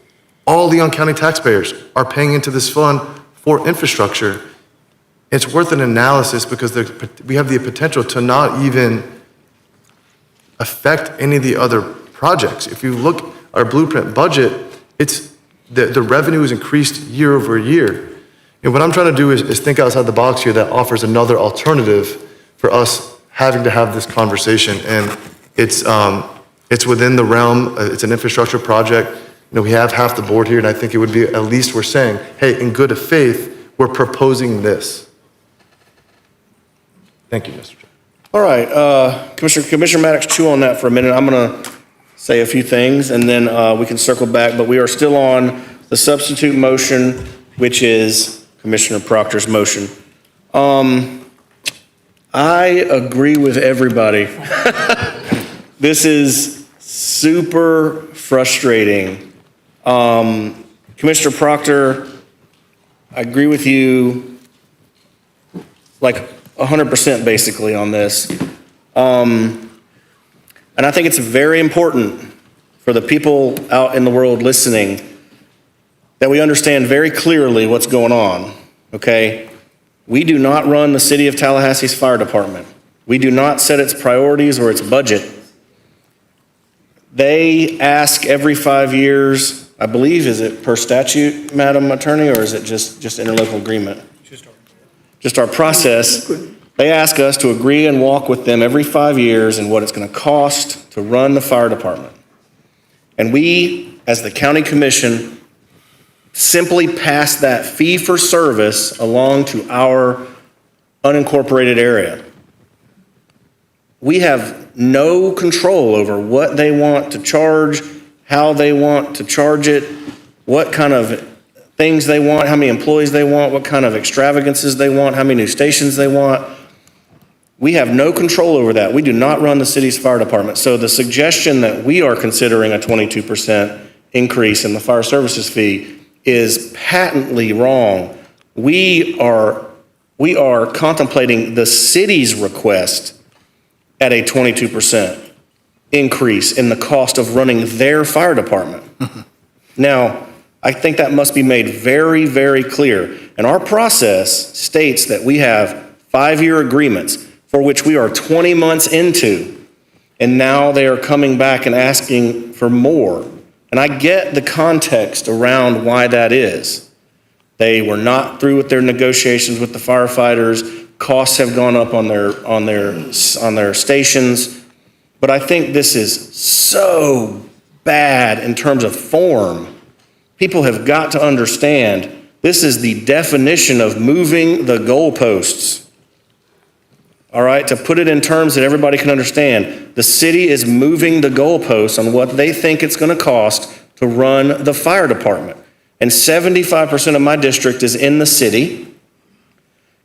[SPEAKER 14] All Leon County taxpayers are paying into this fund for infrastructure. It's worth an analysis because we have the potential to not even affect any of the other projects. If you look at our blueprint budget, the revenue is increased year over year. And what I'm trying to do is think outside the box here that offers another alternative for us having to have this conversation. And it's within the realm, it's an infrastructure project. You know, we have half the board here, and I think it would be, at least we're saying, hey, in good faith, we're proposing this. Thank you, Mr. Chair.
[SPEAKER 9] All right, Commissioner Maddox, chew on that for a minute. I'm going to say a few things, and then we can circle back. But we are still on the substitute motion, which is Commissioner Proctor's motion. I agree with everybody. This is super frustrating. Commissioner Proctor, I agree with you like 100% basically on this. And I think it's very important for the people out in the world listening that we understand very clearly what's going on, okay? We do not run the City of Tallahassee's fire department. We do not set its priorities or its budget. They ask every 5 years, I believe, is it per statute, Madam Attorney, or is it just interlocal agreement? Just our process. They ask us to agree and walk with them every 5 years in what it's going to cost to run the fire department. And we, as the county commission, simply pass that fee for service along to our unincorporated area. We have no control over what they want to charge, how they want to charge it, what kind of things they want, how many employees they want, what kind of extravagances they want, how many new stations they want. We have no control over that. We do not run the city's fire department. So the suggestion that we are considering a 22% increase in the fire services fee is patently wrong. We are contemplating the city's request at a 22% increase in the cost of running their fire department. Now, I think that must be made very, very clear. And our process states that we have 5-year agreements for which we are 20 months into, and now they are coming back and asking for more. And I get the context around why that is. They were not through with their negotiations with the firefighters. Costs have gone up on their stations. But I think this is so bad in terms of form. People have got to understand this is the definition of moving the goalposts. All right, to put it in terms that everybody can understand, the city is moving the goalposts on what they think it's going to cost to run the fire department. And 75% of my district is in the city.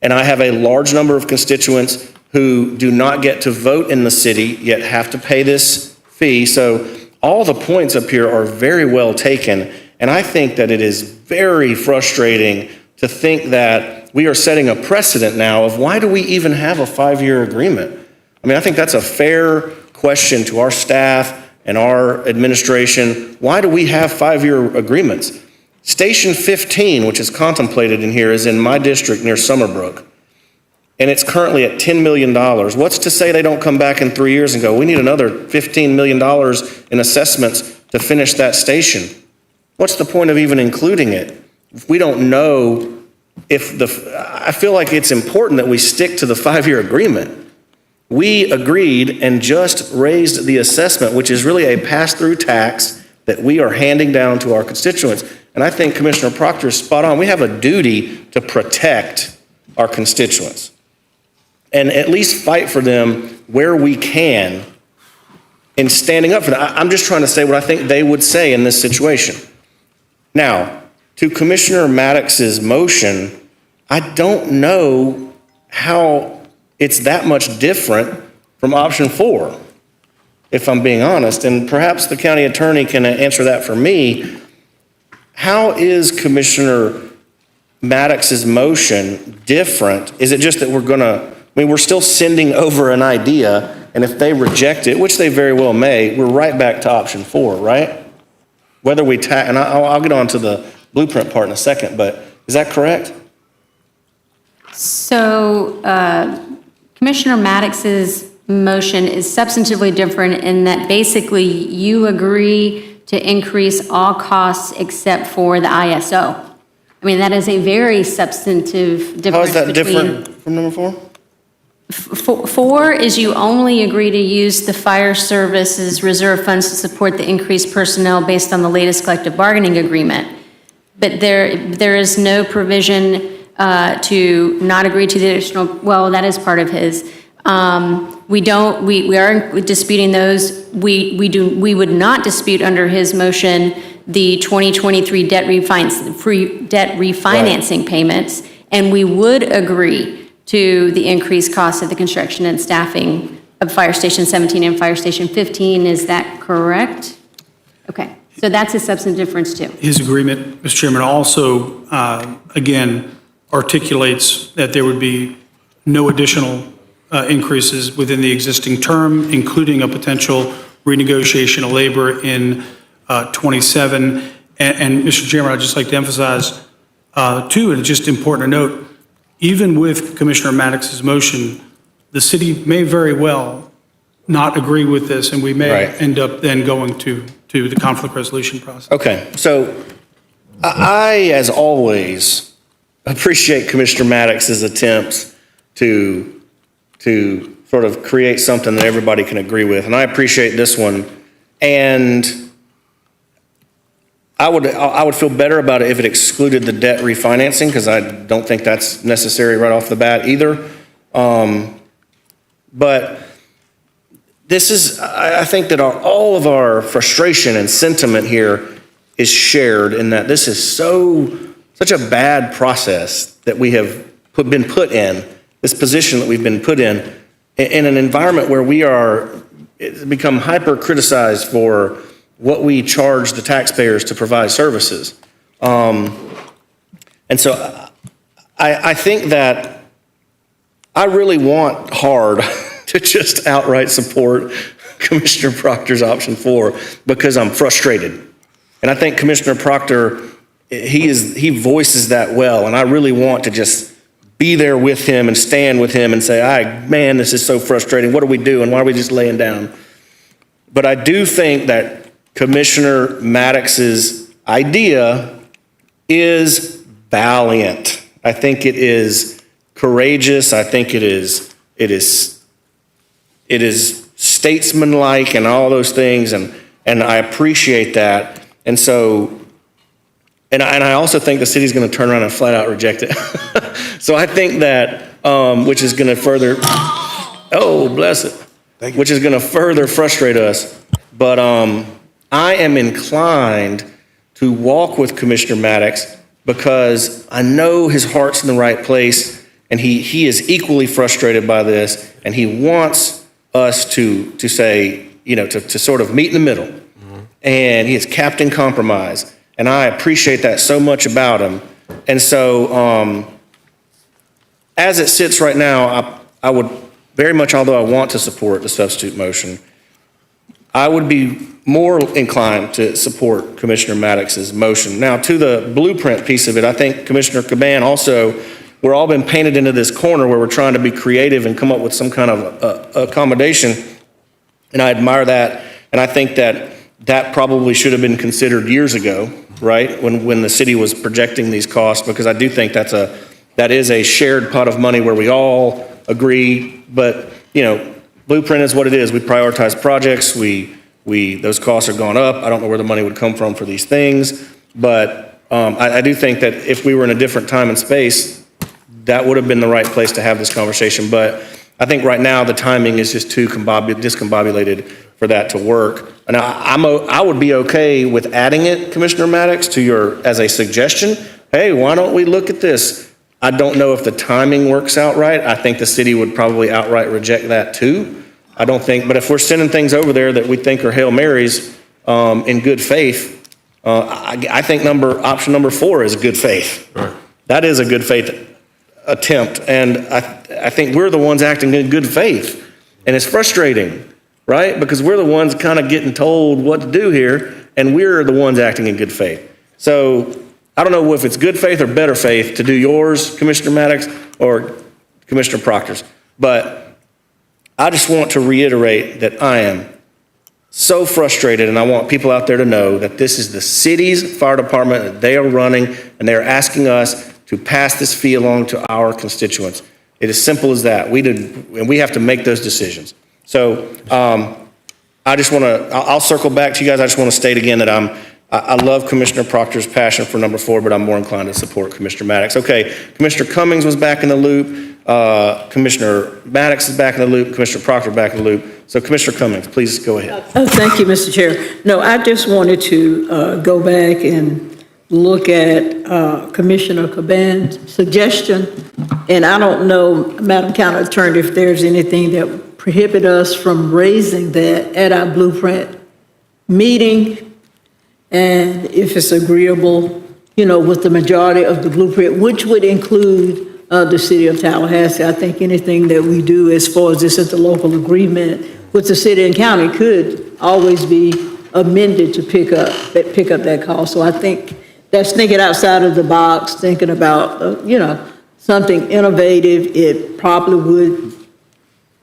[SPEAKER 9] And I have a large number of constituents who do not get to vote in the city, yet have to pay this fee. So all the points up here are very well taken. And I think that it is very frustrating to think that we are setting a precedent now of why do we even have a 5-year agreement? I mean, I think that's a fair question to our staff and our administration. Why do we have 5-year agreements? Station 15, which is contemplated in here, is in my district near Summerbrook. And it's currently at $10 million. What's to say they don't come back in 3 years and go, we need another $15 million in assessments to finish that station? What's the point of even including it? If we don't know I feel like it's important that we stick to the 5-year agreement. We agreed and just raised the assessment, which is really a pass-through tax that we are handing down to our constituents. And I think Commissioner Proctor is spot on. We have a duty to protect our constituents and at least fight for them where we can in standing up for them. I'm just trying to say what I think they would say in this situation. Now, to Commissioner Maddox's motion, I don't know how it's that much different from option 4, if I'm being honest. And perhaps the county attorney can answer that for me. How is Commissioner Maddox's motion different? Is it just that we're still sending over an idea, and if they reject it, which they very well may, we're right back to option 4, right? Whether we and I'll get on to the blueprint part in a second, but is that correct?
[SPEAKER 12] So Commissioner Maddox's motion is substantively different in that basically you agree to increase all costs except for the ISO. I mean, that is a very substantive difference.
[SPEAKER 9] How is that different from number 4?
[SPEAKER 12] 4 is you only agree to use the fire services reserve funds to support the increased personnel based on the latest collective bargaining agreement. But there is no provision to not agree to the additional, well, that is part of his. We are disputing those. We would not dispute under his motion the 2023 debt refinancing payments, and we would agree to the increased cost of the construction and staffing of Fire Station 17 and Fire Station 15. Is that correct? Okay, so that's a substantive difference too.
[SPEAKER 2] His agreement, Mr. Chairman, also, again, articulates that there would be no additional increases within the existing term, including a potential renegotiation of labor in 27. And Mr. Chairman, I'd just like to emphasize, too, and it's just important to note, even with Commissioner Maddox's motion, the city may very well not agree with this, and we may end up then going to the conflict resolution process.
[SPEAKER 9] Okay, so I, as always, appreciate Commissioner Maddox's attempts to sort of create something that everybody can agree with, and I appreciate this one. And I would feel better about it if it excluded the debt refinancing, because I don't think that's necessary right off the bat either. But this is, I think that all of our frustration and sentiment here is shared in that this is such a bad process that we have been put in, this position that we've been put in an environment where we are become hyper criticized for what we charge the taxpayers to provide services. And so I think that I really want hard to just outright support Commissioner Proctor's option 4 because I'm frustrated. And I think Commissioner Proctor, he voices that well, and I really want to just be there with him and stand with him and say, man, this is so frustrating. What do we do? And why are we just laying down? But I do think that Commissioner Maddox's idea is valiant. I think it is courageous. I think it is statesmanlike and all those things, and I appreciate that. And so, and I also think the city's going to turn around and flat out reject it. So I think that, which is going to further, oh, bless it, which is going to further frustrate us. But I am inclined to walk with Commissioner Maddox because I know his heart's in the right place and he is equally frustrated by this and he wants us to say, to sort of meet in the middle. And he is Captain Compromise. And I appreciate that so much about him. And so, as it sits right now, I would very much, although I want to support the substitute motion, I would be more inclined to support Commissioner Maddox's motion. Now, to the blueprint piece of it, I think Commissioner Caban also, we're all been painted into this corner where we're trying to be creative and come up with some kind of accommodation. And I admire that. And I think that probably should have been considered years ago, right? When the city was projecting these costs, because I do think that is a shared pot of money where we all agree, but blueprint is what it is. We prioritize projects. Those costs are gone up. I don't know where the money would come from for these things, but I do think that if we were in a different time and space, that would have been the right place to have this conversation. But I think right now the timing is just too discombobulated for that to work. And I would be okay with adding it, Commissioner Maddox, as a suggestion. Hey, why don't we look at this? I don't know if the timing works out right. I think the city would probably outright reject that too. But if we're sending things over there that we think are Hail Marys in good faith, I think option number 4 is good faith. Right. That is a good faith attempt. And I think we're the ones acting in good faith. And it's frustrating, right? Because we're the ones kind of getting told what to do here, and we're the ones acting in good faith. So I don't know if it's good faith or better faith to do yours, Commissioner Maddox, or Commissioner Proctor's. But I just want to reiterate that I am so frustrated, and I want people out there to know that this is the city's fire department that they are running, and they're asking us to pass this fee along to our constituents. It is simple as that. And we have to make those decisions. So I'll circle back to you guys. I just want to state again that I love Commissioner Proctor's passion for number 4, but I'm more inclined to support Commissioner Maddox. Okay, Commissioner Cummings was back in the loop. Commissioner Maddox is back in the loop. Commissioner Proctor back in the loop. So Commissioner Cummings, please go ahead.
[SPEAKER 11] Thank you, Mr. Chair. No, I just wanted to go back and look at Commissioner Caban's suggestion. And I don't know, Madam County Attorney, if there's anything that prohibit us from raising that at our blueprint meeting. And if it's agreeable, with the majority of the blueprint, which would include the city of Tallahassee. I think anything that we do as far as this interlocal agreement with the city and county could always be amended to pick up that cost. So I think that's thinking outside of the box, thinking about, something innovative. It probably would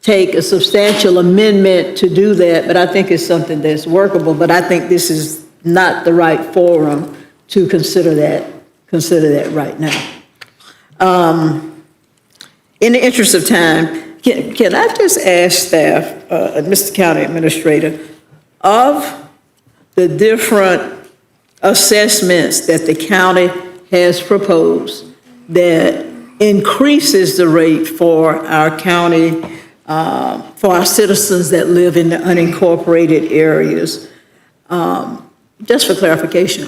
[SPEAKER 11] take a substantial amendment to do that, but I think it's something that's workable. But I think this is not the right forum to consider that right now. In the interest of time, can I just ask staff, Mr. County Administrator, of the different assessments that the county has proposed that increases the rate for our county, for our citizens that live in the unincorporated areas, just for clarification,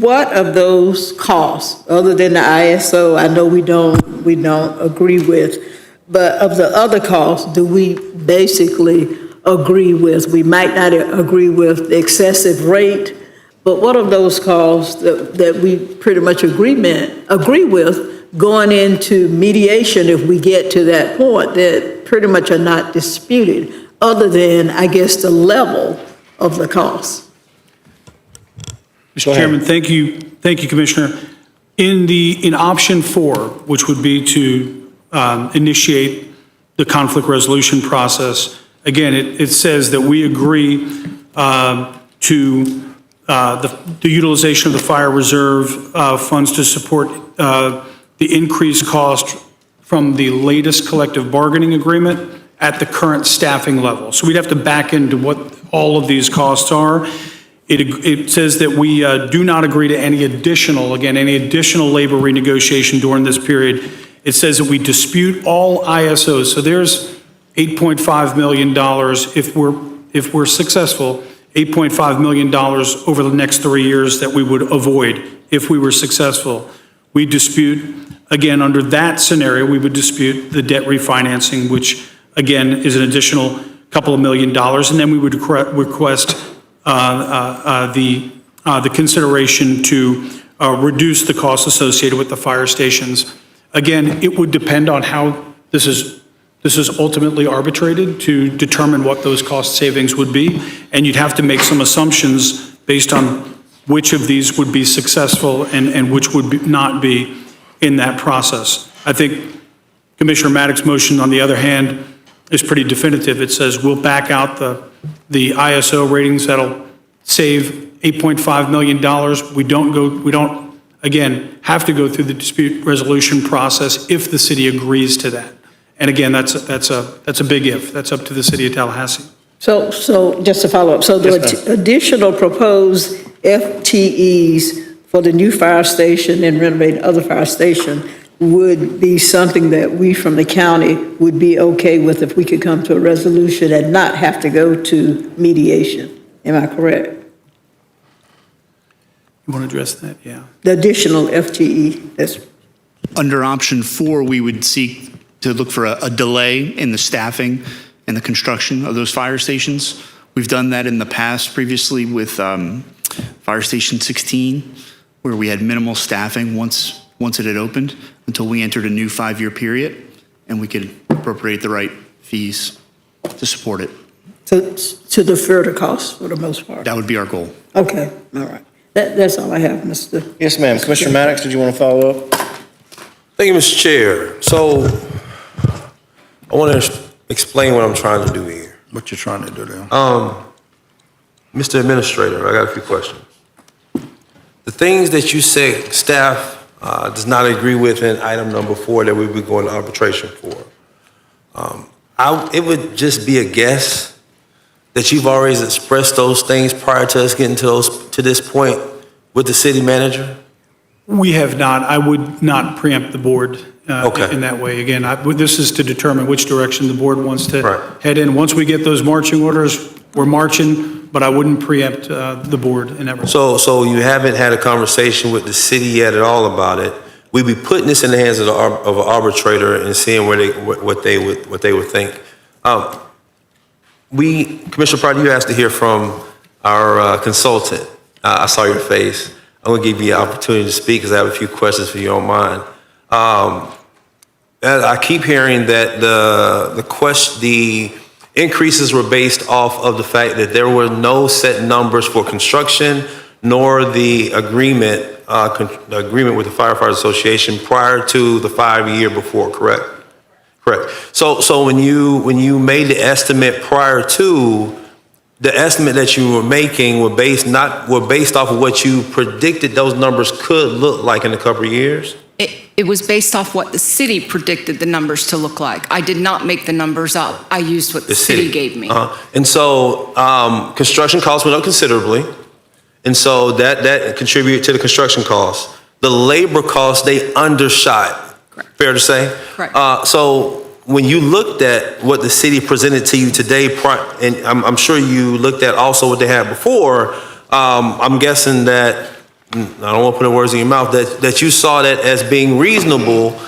[SPEAKER 11] what of those costs, other than the ISO, I know we don't agree with, but of the other costs, do we basically agree with? We might not agree with the excessive rate, but what of those costs that we pretty much agree with going into mediation if we get to that point that pretty much are not disputed, other than, I guess, the level of the cost?
[SPEAKER 2] Mr. Chairman, thank you, Commissioner. In option 4, which would be to initiate the conflict resolution process, again, it says that we agree to the utilization of the fire reserve funds to support the increased cost from the latest collective bargaining agreement at the current staffing level. So we'd have to back into what all of these costs are. It says that we do not agree to any additional labor renegotiation during this period. It says that we dispute all ISOs. So there's $8.5 million if we're successful $8.5 million over the next 3 years that we would avoid if we were successful. We dispute, again, under that scenario, we would dispute the debt refinancing, which, again, is an additional couple of $1 million. And then we would request the consideration to reduce the costs associated with the fire stations. Again, it would depend on how this is ultimately arbitrated to determine what those cost savings would be. And you'd have to make some assumptions based on which of these would be successful and which would not be in that process. I think Commissioner Maddox's motion, on the other hand, is pretty definitive. It says we'll back out the ISO ratings that'll save $8.5 million. We don't, again, have to go through the dispute resolution process if the city agrees to that. And again, that's a big if. That's up to the city of Tallahassee.
[SPEAKER 11] So just to follow up, so the additional proposed FTEs for the new fire station and renovating other fire station would be something that we from the county would be okay with if we could come to a resolution and not have to go to mediation. Am I correct?
[SPEAKER 2] You want to address that? Yeah.
[SPEAKER 11] The additional FTE, that's
[SPEAKER 10] Under option 4, we would seek to look for a delay in the staffing and the construction of those fire stations. We've done that in the past previously with Fire Station 16, where we had minimal staffing once it had opened until we entered a new 5-year period, and we could appropriate the right fees to support it.
[SPEAKER 11] to defer the cost for the most part.
[SPEAKER 10] That would be our goal.
[SPEAKER 11] Okay, all right. That's all I have, Mr.
[SPEAKER 9] Yes, ma'am. Commissioner Maddox, did you want to follow up?
[SPEAKER 5] Thank you, Mr. Chair. So I want to explain what I'm trying to do here.
[SPEAKER 7] What you're trying to do there?
[SPEAKER 5] Mr. Administrator, I got a few questions. The things that you say staff does not agree with in item number 4 that we'll be going to arbitration for, it would just be a guess that you've already expressed those things prior to us getting to this point with the city manager?
[SPEAKER 2] We have not. I would not preempt the board
[SPEAKER 5] Okay.
[SPEAKER 2] in that way. Again, this is to determine which direction the board wants to
[SPEAKER 5] Right.
[SPEAKER 2] head in. Once we get those marching orders, we're marching, but I wouldn't preempt the board in that.
[SPEAKER 5] So you haven't had a conversation with the city yet at all about it? We'd be putting this in the hands of an arbitrator and seeing what they would think. Commissioner Pryor, you asked to hear from our consultant. I saw your face. I'm going to give you the opportunity to speak because I have a few questions for you on mine. I keep hearing that the increases were based off of the fact that there were no set numbers for construction nor the agreement with the Firefighters Association prior to the 5-year before, correct? Correct. So when you made the estimate prior to, the estimate that you were making were based off of what you predicted those numbers could look like in a couple of years?
[SPEAKER 15] It was based off what the city predicted the numbers to look like. I did not make the numbers up. I used what the city gave me.
[SPEAKER 5] And so construction costs went up considerably. And so that contributed to the construction costs. The labor costs, they undershot.
[SPEAKER 15] Correct.
[SPEAKER 5] Fair to say?
[SPEAKER 15] Correct.
[SPEAKER 5] So when you looked at what the city presented to you today, and I'm sure you looked at also what they had before, I'm guessing that, I don't want to put the words in your mouth, that you saw that as being reasonable,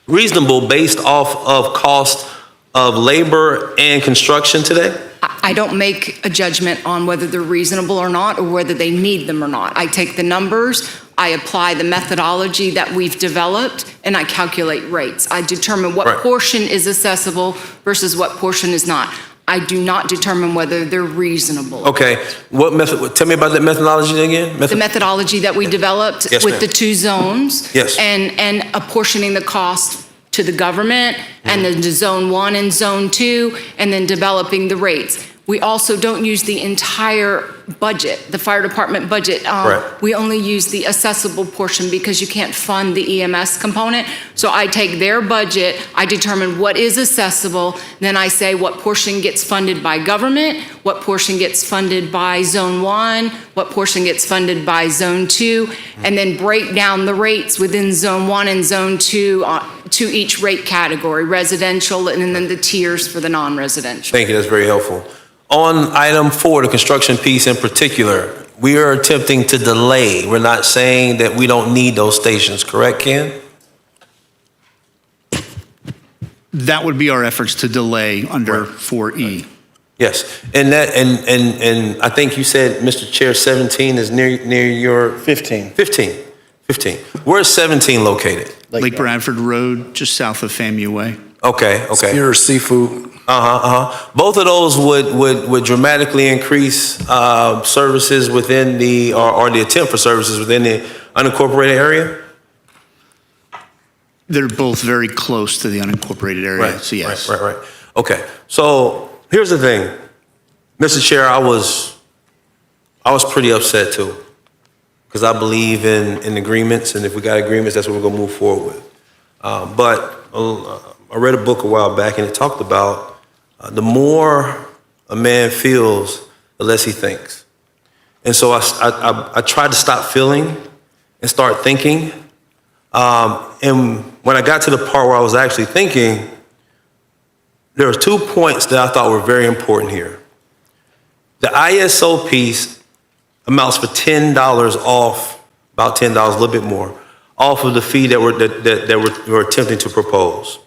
[SPEAKER 5] reasonable based off of cost of labor and construction today?
[SPEAKER 15] I don't make a judgment on whether they're reasonable or not, or whether they need them or not. I take the numbers, I apply the methodology that we've developed, and I calculate rates. I determine what portion is accessible versus what portion is not. I do not determine whether they're reasonable.
[SPEAKER 5] Okay, what method? Tell me about that methodology again.
[SPEAKER 15] The methodology that we developed
[SPEAKER 5] Yes,
[SPEAKER 15] with
[SPEAKER 5] ma'am.
[SPEAKER 15] the 2 zones.
[SPEAKER 5] Yes.
[SPEAKER 15] And apportioning the cost to the government, and then to zone 1 and zone 2, and then developing the rates. We also don't use the entire budget, the fire department budget.
[SPEAKER 5] Right.
[SPEAKER 15] We only use the accessible portion because you can't fund the EMS component. So I take their budget, I determine what is accessible, then I say what portion gets funded by government, what portion gets funded by zone 1, what portion gets funded by zone 2, and then break down the rates within zone 1 and zone 2 to each rate category, residential, and then the tiers for the non-residential.
[SPEAKER 5] Thank you, that's very helpful. on item 4, the construction piece in particular, we are attempting to delay. We're not saying that we don't need those stations, correct, Ken?
[SPEAKER 10] That would be our efforts to delay under 4E.
[SPEAKER 5] Yes, and that, and I think you said, Mr. Chair, 17 is near your?
[SPEAKER 9] 15.
[SPEAKER 5] 15. Where's 17 located?
[SPEAKER 10] Lake Bradford Road, just south of FAMU Way.
[SPEAKER 5] Okay.
[SPEAKER 7] Spear Seafood.
[SPEAKER 5] Both of those would dramatically increase services within the, or the attempt for services within the unincorporated area?
[SPEAKER 10] They're both very close to the unincorporated area, so yes.
[SPEAKER 5] Right. Okay, so here's the thing. Mr. Chair, I was pretty upset too, because I believe in agreements, and if we got agreements, that's what we're gonna move forward with. But I read a book a while back, and it talked about the more a man feels, the less he thinks. And so I tried to stop feeling and start thinking. And when I got to the part where I was actually thinking, there were 2 points that I thought were very important here. The ISO piece amounts for $10 off, about $10, a little bit more, off of the fee that we're attempting to propose.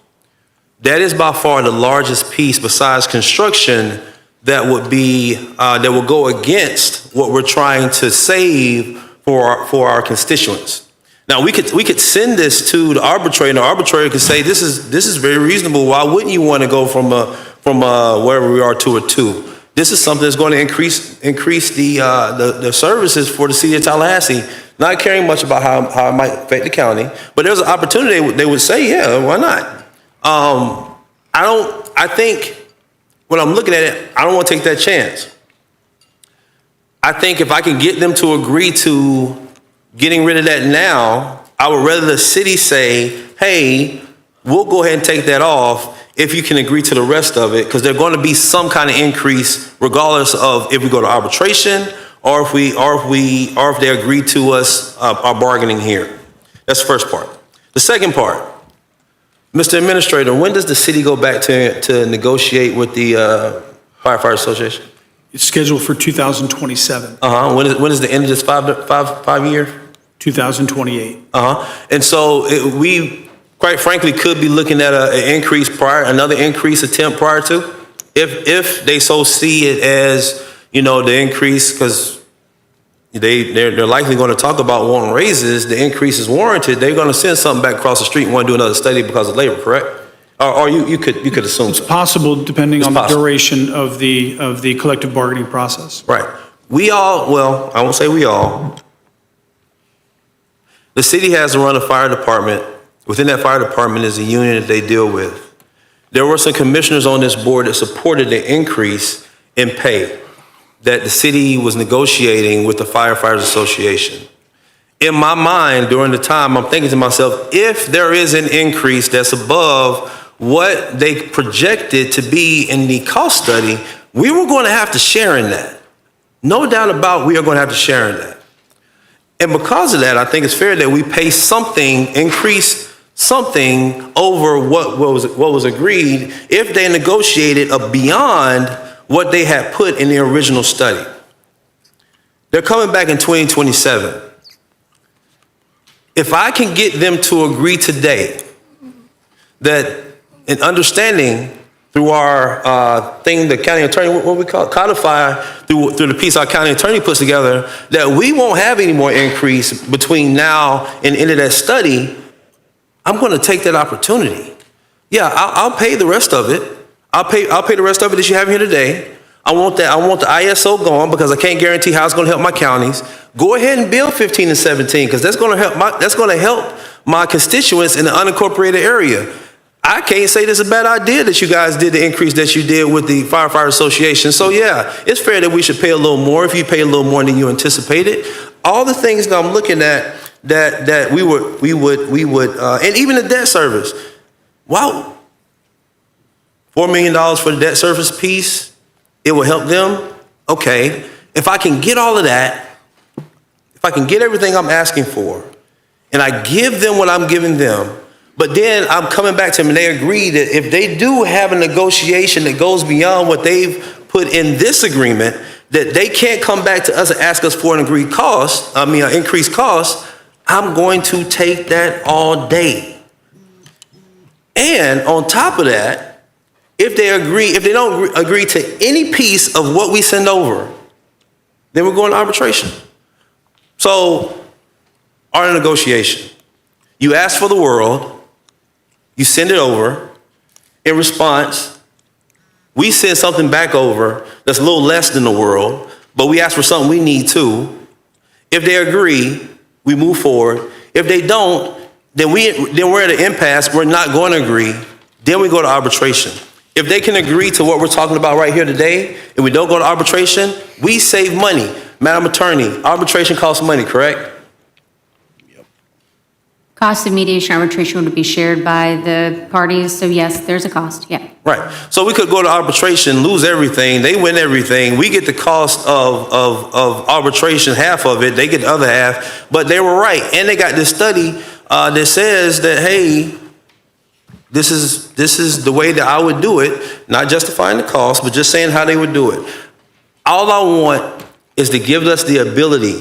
[SPEAKER 5] That is by far the largest piece besides construction that would be, that will go against what we're trying to save for our constituents. Now, we could send this to the arbitrator, and the arbitrator could say, this is very reasonable. Why wouldn't you want to go from wherever we are to a 2? This is something that's going to increase the services for the city of Tallahassee. Not caring much about how it might affect the county, but there's an opportunity. They would say, yeah, why not? I think when I'm looking at it, I don't want to take that chance. I think if I can get them to agree to getting rid of that now, I would rather the city say, hey, we'll go ahead and take that off if you can agree to the rest of it, because there's going to be some kind of increase regardless of if we go to arbitration or if they agree to us our bargaining here. That's the first part. The second part, Mr. Administrator, when does the city go back to negotiate with the Firefighter Association?
[SPEAKER 2] It's scheduled for 2027.
[SPEAKER 5] When is the end of this five year?
[SPEAKER 2] 2028.
[SPEAKER 5] And so we, quite frankly, could be looking at another increase attempt prior to, if they so see it as, the increase, because they're likely going to talk about wanting raises, the increase is warranted, they're going to send something back across the street and want to do another study because of labor, correct? Or you could assume
[SPEAKER 2] It's
[SPEAKER 5] so.
[SPEAKER 2] possible, depending on the duration of the collective bargaining process.
[SPEAKER 5] Right. I won't say we all. The city has to run a fire department. Within that fire department is a union that they deal with. There were some commissioners on this board that supported the increase in pay that the city was negotiating with the Firefighters Association. In my mind, during the time, I'm thinking to myself, if there is an increase that's above what they projected to be in the cost study, we were going to have to share in that. No doubt about we are going to have to share in that. And because of that, I think it's fair that we pay something, increase something over what was agreed if they negotiated beyond what they had put in the original study. They're coming back in 2027. If I can get them to agree today that in understanding through our thing, the county attorney, what we call it, codify through the piece our county attorney puts together, that we won't have any more increase between now and the end of that study, I'm going to take that opportunity. Yeah, I'll pay the rest of it. I'll pay the rest of it that you have here today. I want the ISO going because I can't guarantee how it's going to help my counties. Go ahead and build 15 and 17 because that's going to help my constituents in the unincorporated area. I can't say this is a bad idea that you guys did the increase that you did with the Firefighter Association. So yeah, it's fair that we should pay a little more if you pay a little more than you anticipated. All the things that I'm looking at that we would, and even the debt service. Wow, $4 million for the debt service piece, it will help them. Okay, if I can get all of that, if I can get everything I'm asking for, and I give them what I'm giving them, but then I'm coming back to them and they agree that if they do have a negotiation that goes beyond what they've put in this agreement that they can't come back to us and ask us for an increased cost, I'm going to take that all day. And on top of that, if they don't agree to any piece of what we send over, then we're going to arbitration. So, our negotiation. You ask for the world, you send it over. In response, we send something back over that's a little less than the world, but we ask for something we need too. If they agree, we move forward. If they don't, then we're at an impasse. We're not going to agree. Then we go to arbitration. If they can agree to what we're talking about right here today, and we don't go to arbitration, we save money. Madam Attorney, arbitration costs money, correct?
[SPEAKER 12] Cost of mediation arbitration would be shared by the parties, so yes, there's a cost, yeah.
[SPEAKER 5] Right. So we could go to arbitration, lose everything, they win everything, we get the cost of arbitration, half of it, they get the other half, but they were right. And they got this study that says that, hey, this is the way that I would do it, not justifying the cost, but just saying how they would do it. All I want is to give us the ability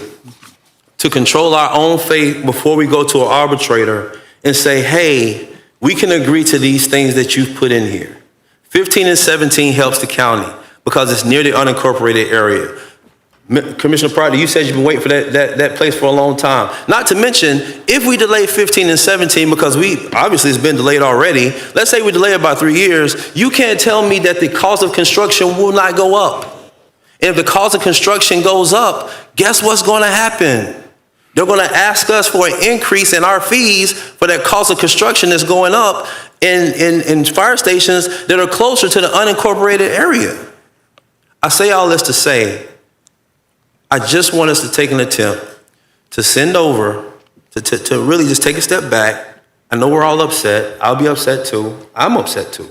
[SPEAKER 5] to control our own fate before we go to an arbitrator and say, hey, we can agree to these things that you've put in here. 15 and 17 helps the county because it's near the unincorporated area. Commissioner Pryor, you said you've been waiting for that place for a long time. Not to mention, if we delay 15 and 17, because obviously it's been delayed already, let's say we delay it by 3 years, you can't tell me that the cost of construction will not go up. And if the cost of construction goes up, guess what's going to happen? They're going to ask us for an increase in our fees for that cost of construction that's going up in fire stations that are closer to the unincorporated area. I say all this to say, I just want us to take an attempt to send over, to really just take a step back. I know we're all upset. I'll be upset too. I'm upset too.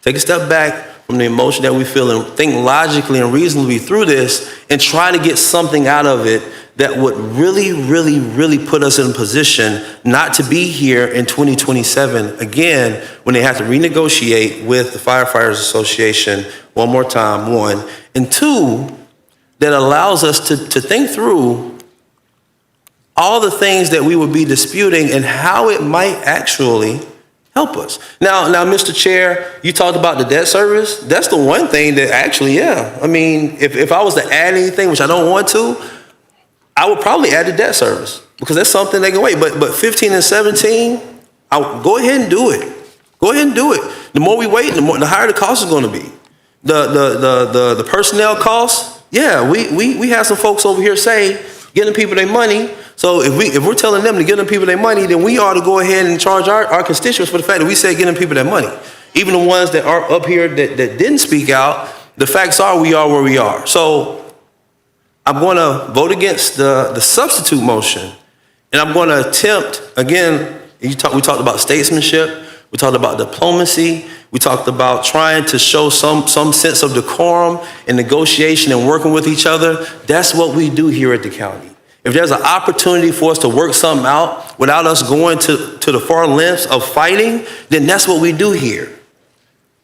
[SPEAKER 5] Take a step back from the emotion that we feel and think logically and reasonably through this and try to get something out of it that would really, really, really put us in a position not to be here in 2027 again when they have to renegotiate with the Firefighters Association one more time, one. And two, that allows us to think through all the things that we would be disputing and how it might actually help us. Now, Mr. Chair, you talked about the debt service. That's the one thing that actually, yeah. I mean, if I was to add anything, which I don't want to, I would probably add the debt service because that's something they can wait. But 15 and 17, go ahead and do it. Go ahead and do it. The more we wait, the higher the cost is going to be. The personnel costs, yeah, we have some folks over here say getting people their money. So if we're telling them to give them people their money, then we ought to go ahead and charge our constituents for the fact that we said getting people their money. Even the ones that are up here that didn't speak out, the facts are we are where we are. So I'm going to vote against the substitute motion, and I'm going to attempt, again, we talked about statesmanship, we talked about diplomacy, we talked about trying to show some sense of decorum and negotiation and working with each other. That's what we do here at the county. If there's an opportunity for us to work something out without us going to the far lengths of fighting, then that's what we do here.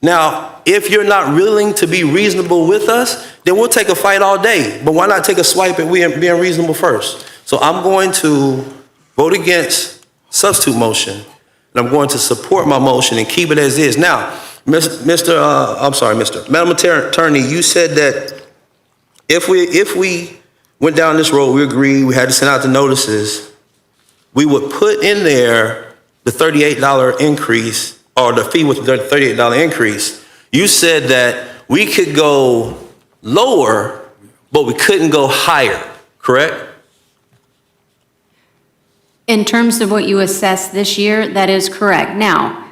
[SPEAKER 5] Now, if you're not willing to be reasonable with us, then we'll take a fight all day. But why not take a swipe at being reasonable first? So I'm going to vote against substitute motion, and I'm going to support my motion and keep it as is. Now, Madam Attorney, you said that if we went down this road, we agreed, we had to send out the notices, we would put in there the $38 increase, or the fee with the $38 increase. You said that we could go lower, but we couldn't go higher, correct?
[SPEAKER 12] In terms of what you assessed this year, that is correct. Now,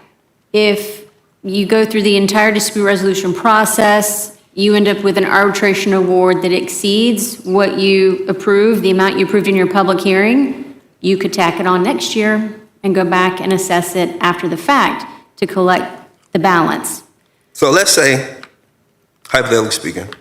[SPEAKER 12] if you go through the entire dispute resolution process, you end up with an arbitration award that exceeds what you approved, the amount you approved in your public hearing, you could tack it on next year and go back and assess it after the fact to collect the balance.
[SPEAKER 5] So let's say, hypothetically speaking,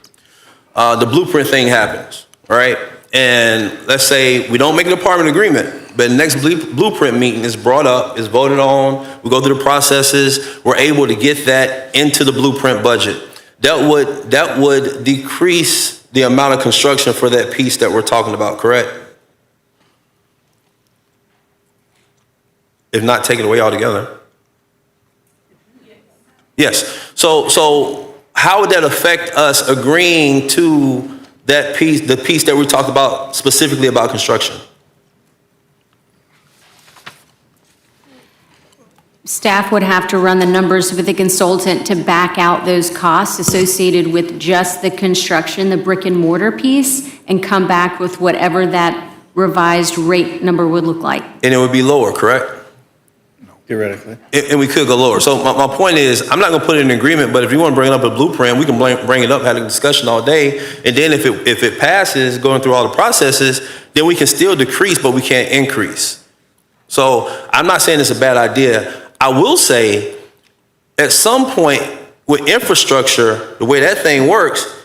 [SPEAKER 5] the blueprint thing happens, right? And let's say we don't make an department agreement, but the next blueprint meeting is brought up, is voted on, we go through the processes, we're able to get that into the blueprint budget. that would decrease the amount of construction for that piece that we're talking about, correct? If not, take it away altogether. Yes. So how would that affect us agreeing to that piece, the piece that we talked about specifically about construction?
[SPEAKER 12] Staff would have to run the numbers with the consultant to back out those costs associated with just the construction, the brick and mortar piece, and come back with whatever that revised rate number would look like.
[SPEAKER 5] And it would be lower, correct?
[SPEAKER 9] Theoretically.
[SPEAKER 5] And we could go lower. So my point is, I'm not gonna put it in agreement, but if you wanna bring up a blueprint, we can bring it up, have a discussion all day. And then if it passes, going through all the processes, then we can still decrease, but we can't increase. So I'm not saying it's a bad idea. I will say, at some point with infrastructure, the way that thing works,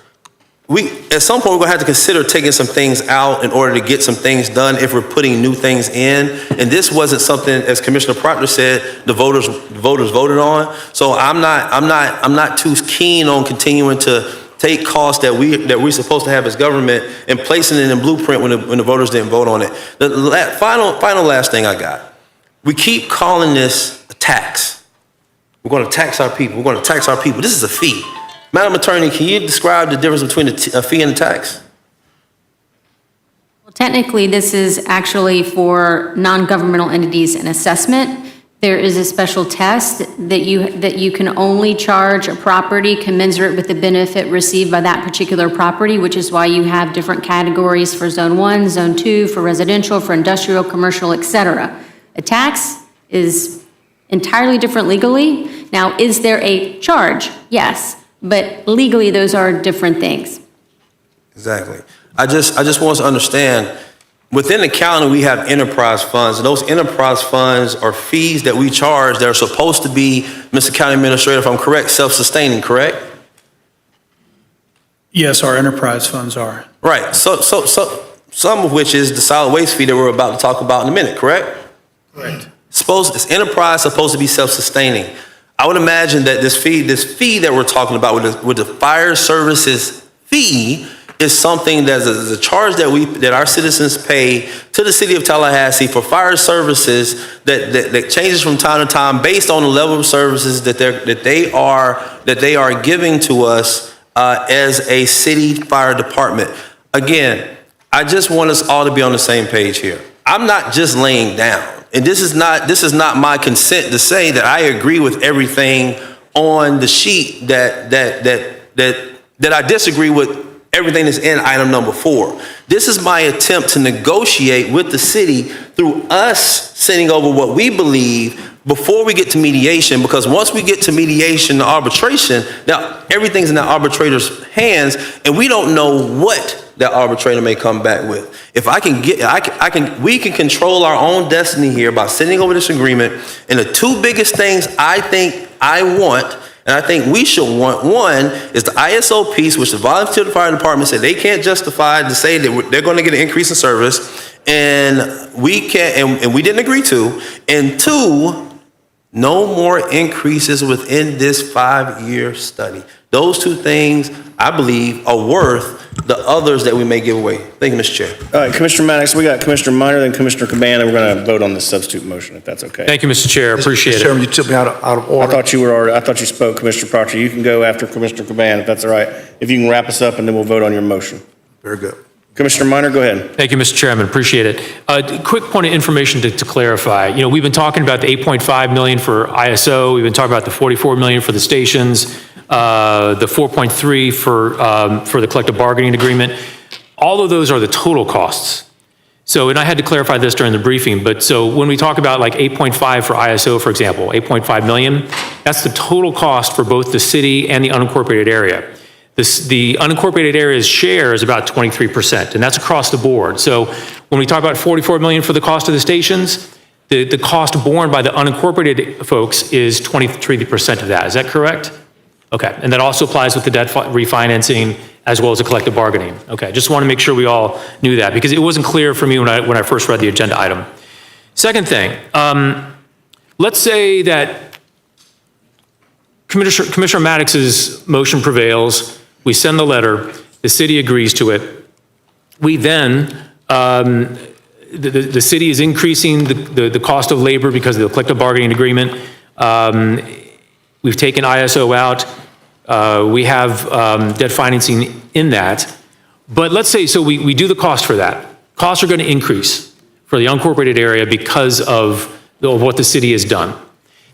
[SPEAKER 5] at some point, we're gonna have to consider taking some things out in order to get some things done if we're putting new things in. And this wasn't something, as Commissioner Proctor said, the voters voted on. So I'm not too keen on continuing to take costs that we're supposed to have as government and placing it in blueprint when the voters didn't vote on it. The last thing I got. We keep calling this a tax. We're gonna tax our people. We're gonna tax our people. This is a fee. Madam Attorney, can you describe the difference between a fee and a tax?
[SPEAKER 12] Well, technically, this is actually for non-governmental entities an assessment. There is a special test that you can only charge a property commensurate with the benefit received by that particular property, which is why you have different categories for Zone 1, Zone 2, for residential, for industrial, commercial, et cetera. A tax is entirely different legally. Now, is there a charge? Yes. But legally, those are different things.
[SPEAKER 5] Exactly. I just want us to understand, within the county, we have enterprise funds. And those enterprise funds are fees that we charge that are supposed to be, Mr. County Administrator, if I'm correct, self-sustaining, correct?
[SPEAKER 2] Yes, our enterprise funds are.
[SPEAKER 5] Right. So some of which is the solid waste fee that we're about to talk about in a minute, correct?
[SPEAKER 2] Correct.
[SPEAKER 5] This enterprise supposed to be self-sustaining. I would imagine that this fee that we're talking about with the fire services fee is something that is a charge that our citizens pay to the city of Tallahassee for fire services that changes from time to time based on the level of services that they are giving to us as a city fire department. Again, I just want us all to be on the same page here. I'm not just laying down. And this is not my consent to say that I agree with everything on the sheet that I disagree with everything that's in item number 4. This is my attempt to negotiate with the city through us sending over what we believe before we get to mediation, because once we get to mediation, the arbitration, now everything's in the arbitrator's hands, and we don't know what that arbitrator may come back with. If we can control our own destiny here by sending over this agreement. And the two biggest things I think I want, and I think we should want, one is the ISO piece, which the volunteer fire department said they can't justify to say that they're going to get an increase in service, and we can't, and we didn't agree to. And two, no more increases within this 5-year study. Those two things, I believe, are worth the others that we may give away. Thank you, Mr. Chair.
[SPEAKER 9] All right, Commissioner Maddox, we got Commissioner Minor, then Commissioner Cabana. We're going to vote on this substitute motion, if that's okay.
[SPEAKER 6] Thank you, Mr. Chair. Appreciate
[SPEAKER 7] Mr.
[SPEAKER 6] it.
[SPEAKER 7] Chairman, you took me out of
[SPEAKER 9] I
[SPEAKER 7] order.
[SPEAKER 9] thought you spoke, Commissioner Proctor. You can go after Commissioner Cabana, if that's all right. If you can wrap us up, and then we'll vote on your motion.
[SPEAKER 7] Very good.
[SPEAKER 9] Commissioner Minor, go ahead.
[SPEAKER 6] Thank you, Mr. Chairman. Appreciate it. Quick point of information to clarify. You know, we've been talking about the $8.5 million for ISO. We've been talking about the $44 million for the stations, the $4.3 for the collective bargaining agreement. All of those are the total costs. So, and I had to clarify this during the briefing, but so when we talk about like 8.5 for ISO, for example, 8.5 million, that's the total cost for both the city and the unincorporated area. The unincorporated area's share is about 23%, and that's across the board. So when we talk about 44 million for the cost of the stations, the cost borne by the unincorporated folks is 23% of that. Is that correct? Okay, and that also applies with the debt refinancing as well as the collective bargaining. Okay, just want to make sure we all knew that because it wasn't clear for me when I first read the agenda item. Second thing, let's say that Commissioner Maddox's motion prevails. We send the letter. The city agrees to it. We then, the city is increasing the cost of labor because of the collective bargaining agreement. We've taken ISO out. We have debt financing in that. But let's say, so we do the cost for that. Costs are going to increase for the unincorporated area because of what the city has done.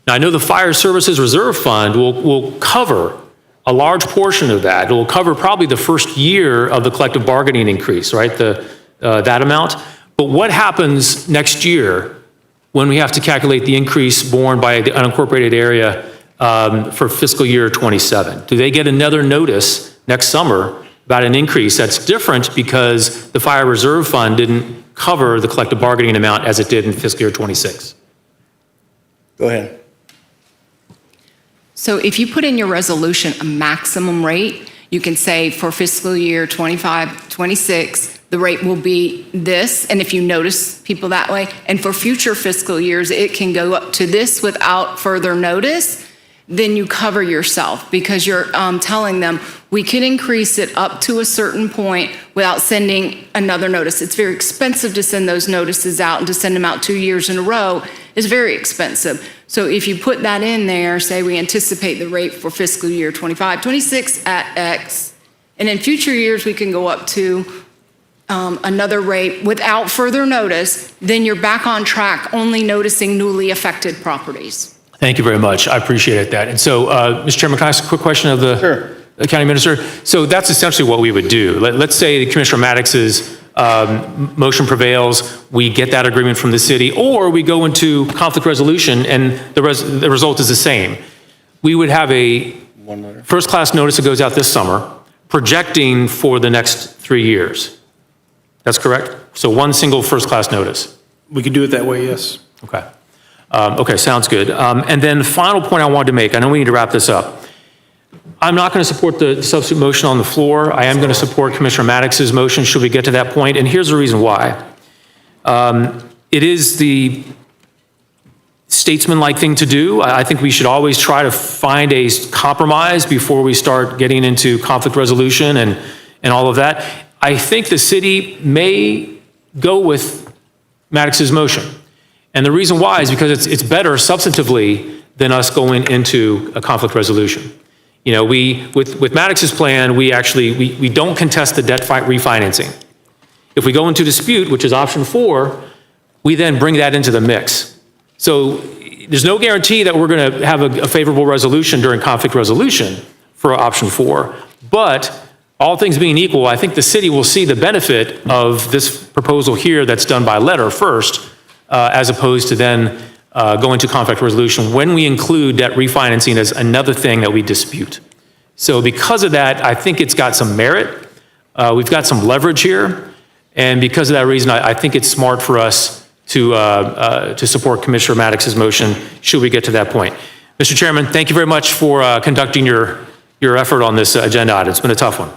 [SPEAKER 6] Now, I know the Fire Services Reserve Fund will cover a large portion of that. It will cover probably the first year of the collective bargaining increase, right? That amount. But what happens next year when we have to calculate the increase borne by the unincorporated area for fiscal year 27? Do they get another notice next summer about an increase that's different because the Fire Reserve Fund didn't cover the collective bargaining amount as it did in fiscal year 26?
[SPEAKER 9] Go ahead.
[SPEAKER 15] So if you put in your resolution a maximum rate, you can say for fiscal year 25, 26, the rate will be this, and if you notice people that way, and for future fiscal years, it can go up to this without further notice, then you cover yourself because you're telling them we could increase it up to a certain point without sending another notice. It's very expensive to send those notices out, and to send them out 2 years in a row is very expensive. So if you put that in there, say we anticipate the rate for fiscal year 25, 26 at X, and in future years we can go up to another rate without further notice, then you're back on track only noticing newly affected properties.
[SPEAKER 6] Thank you very much. I appreciate that. And so, Mr. Chairman, can I ask a quick question of the county minister? So that's essentially what we would do. Let's say Commissioner Maddox's motion prevails, we get that agreement from the city, or we go into conflict resolution and the result is the same. We would have a first-class notice that goes out this summer, projecting for the next 3 years. That's correct? So one single first-class notice.
[SPEAKER 2] We could do it that way, yes.
[SPEAKER 6] Okay. Okay, sounds good. And then the final point I wanted to make, I know we need to wrap this up. I'm not going to support the substitute motion on the floor. I am going to support Commissioner Maddox's motion should we get to that point, and here's the reason why. It is the statesman-like thing to do. I think we should always try to find a compromise before we start getting into conflict resolution and all of that. I think the city may go with Maddox's motion. And the reason why is because it's better substantively than us going into a conflict resolution. You know, with Maddox's plan, we don't contest the debt refinancing. If we go into dispute, which is option 4, we then bring that into the mix. So there's no guarantee that we're going to have a favorable resolution during conflict resolution for option 4. But all things being equal, I think the city will see the benefit of this proposal here that's done by letter first, as opposed to then going to conflict resolution when we include debt refinancing as another thing that we dispute. So because of that, I think it's got some merit. We've got some leverage here. And because of that reason, I think it's smart for us to support Commissioner Maddox's motion should we get to that point. Mr. Chairman, thank you very much for conducting your effort on this agenda item. It's been a tough one.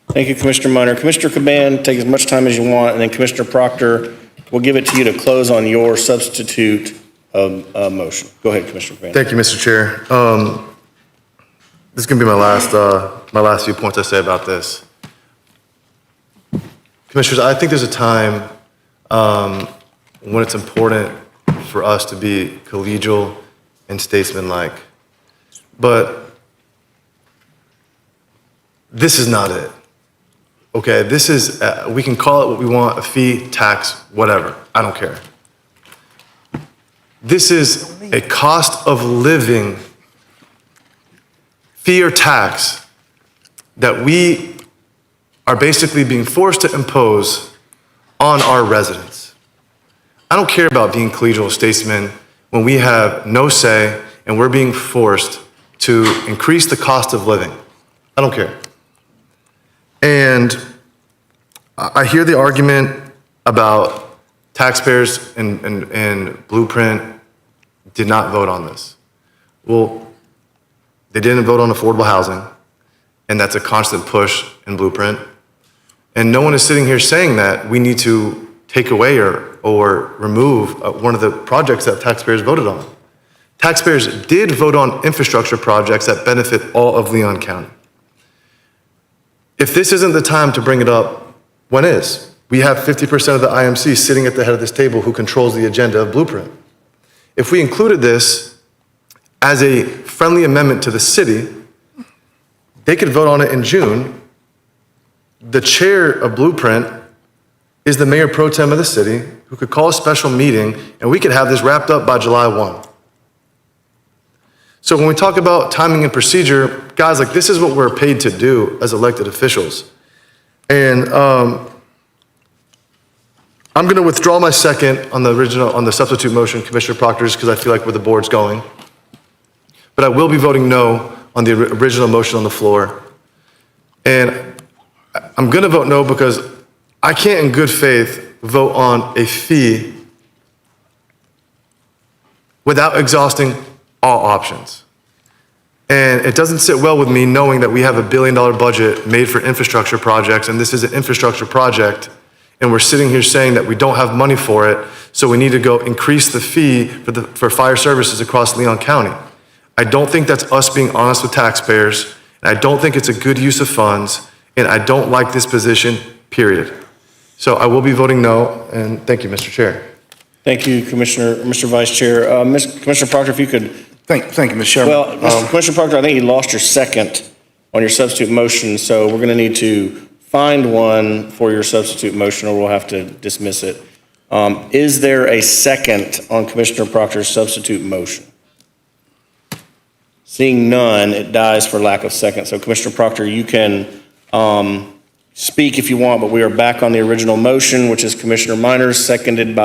[SPEAKER 9] Thank you, Commissioner Minor. Commissioner Caban, take as much time as you want, and then Commissioner Proctor, we'll give it to you to close on your substitute motion. Go ahead, Commissioner Caban.
[SPEAKER 14] Thank you, Mr. Chair. This is going to be my last few points I say about this. Commissioners, I think there's a time when it's important for us to be collegial and statesmanlike. But this is not it. Okay, this is, we can call it what we want, a fee, tax, whatever. I don't care. This is a cost of living fee or tax that we are basically being forced to impose on our residents. I don't care about being collegial statesmen when we have no say and we're being forced to increase the cost of living. I don't care. And I hear the argument about taxpayers and Blueprint did not vote on this. Well, they didn't vote on affordable housing, and that's a constant push in Blueprint. And no one is sitting here saying that we need to take away or remove one of the projects that taxpayers voted on. Taxpayers did vote on infrastructure projects that benefit all of Leon County. If this isn't the time to bring it up, when is? We have 50% of the IMC sitting at the head of this table who controls the agenda of Blueprint. If we included this as a friendly amendment to the city, they could vote on it in June. The chair of Blueprint is the mayor pro tem of the city who could call a special meeting and we could have this wrapped up by July 1. So when we talk about timing and procedure, guys, like this is what we're paid to do as elected officials. And I'm going to withdraw my second on the substitute motion, Commissioner Proctor, because I feel like where the board's going. But I will be voting no on the original motion on the floor. And I'm going to vote no because I can't in good faith vote on a fee without exhausting all options. And it doesn't sit well with me knowing that we have $1 billion budget made for infrastructure projects, and this is an infrastructure project, and we're sitting here saying that we don't have money for it, so we need to go increase the fee for fire services across Leon County. I don't think that's us being honest with taxpayers, and I don't think it's a good use of funds, and I don't like this position, period. So I will be voting no, and thank you, Mr. Chair.
[SPEAKER 9] Thank you, Mr. Vice Chair. Commissioner Proctor, if you could.
[SPEAKER 7] Thank you, Mr. Chairman.
[SPEAKER 9] Well, Commissioner Proctor, I think you lost your second on your substitute motion, so we're going to need to find one for your substitute motion, or we'll have to dismiss it. Is there a second on Commissioner Proctor's substitute motion? Seeing none, it dies for lack of second. So Commissioner Proctor, you can speak if you want, but we are back on the original motion, which is Commissioner Minor, Commissioner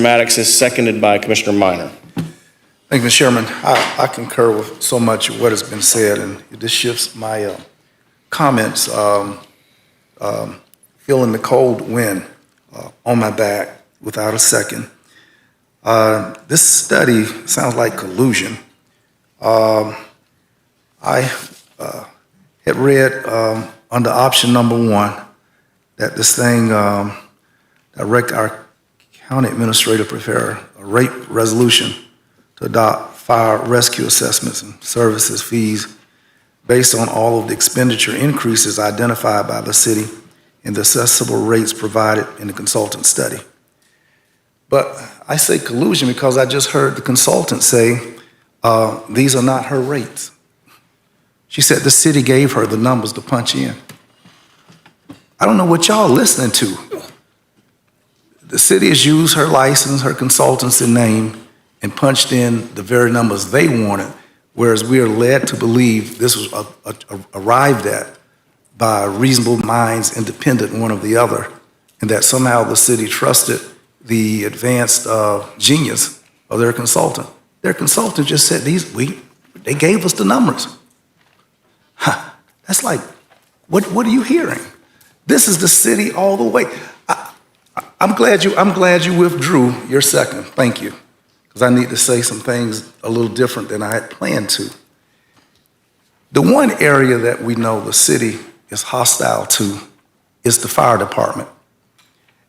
[SPEAKER 9] Maddox is seconded by Commissioner Minor.
[SPEAKER 7] Thank you, Mr. Chairman. I concur with so much of what has been said, and this shifts my comments. Feeling the cold wind on my back without a second. This study sounds like collusion. I had read under option number 1 that this thing direct our county administrator prepare a rate resolution to adopt fire rescue assessments and services fees based on all of the expenditure increases identified by the city and the accessible rates provided in the consultant study. But I say collusion because I just heard the consultant say these are not her rates. She said the city gave her the numbers to punch in. I don't know what y'all listening to. The city has used her license, her consultancy name, and punched in the very numbers they wanted, whereas we are led to believe this was arrived at by reasonable minds, independent one of the other, and that somehow the city trusted the advanced genius of their consultant. Their consultant just said they gave us the numbers. That's like, what are you hearing? This is the city all the way. I'm glad you withdrew your second. Thank you. Because I need to say some things a little different than I had planned to. The one area that we know the city is hostile to is the fire department.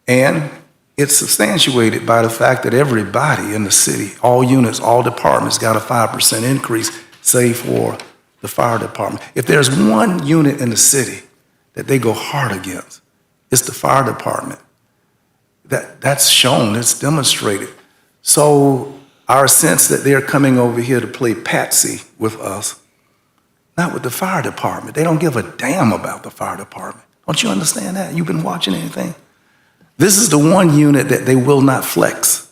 [SPEAKER 7] And it's substantiated by the fact that everybody in the city, all units, all departments got a 5% increase, save for the fire department. If there's one unit in the city that they go hard against, it's the fire department. That's shown, it's demonstrated. So our sense that they're coming over here to play patsy with us, not with the fire department. They don't give a damn about the fire department. Don't you understand that? You've been watching anything? This is the one unit that they will not flex.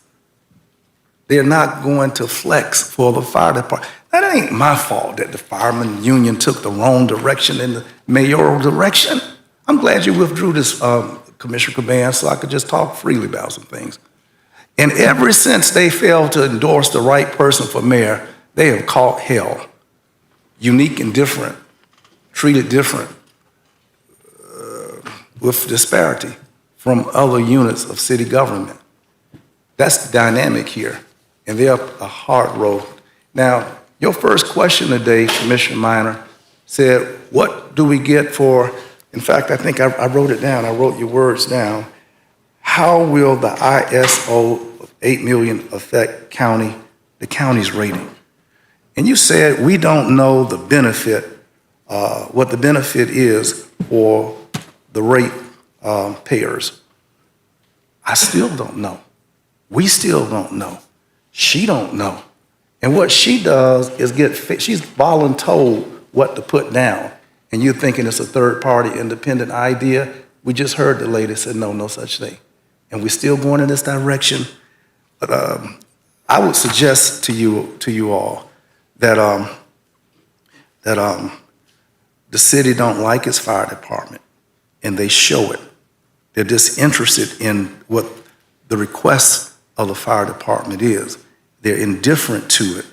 [SPEAKER 7] They're not going to flex for the fire department. That ain't my fault that the fireman union took the wrong direction in the mayoral direction. I'm glad you withdrew this, Commissioner Caban, so I could just talk freely about some things. And ever since they failed to endorse the right person for mayor, they have caught hell. Unique and different, treated different, with disparity from other units of city government. That's the dynamic here, and they're a hard road. Now, your first question today, Commissioner Minor, said, what do we get for, in fact, I think I wrote it down, I wrote your words down. How will the ISO of $8 million affect county the county's rating. And you said we don't know the benefit, what the benefit is for the rate payers. I still don't know. We still don't know. She don't know. And what she does is she's voluntold what to put down. And you're thinking it's a third-party independent idea. We just heard the lady said, no such thing. And we're still going in this direction. But I would suggest to you all that the city don't like its fire department, and they show it. They're disinterested in what the request of the fire department is. They're indifferent to it.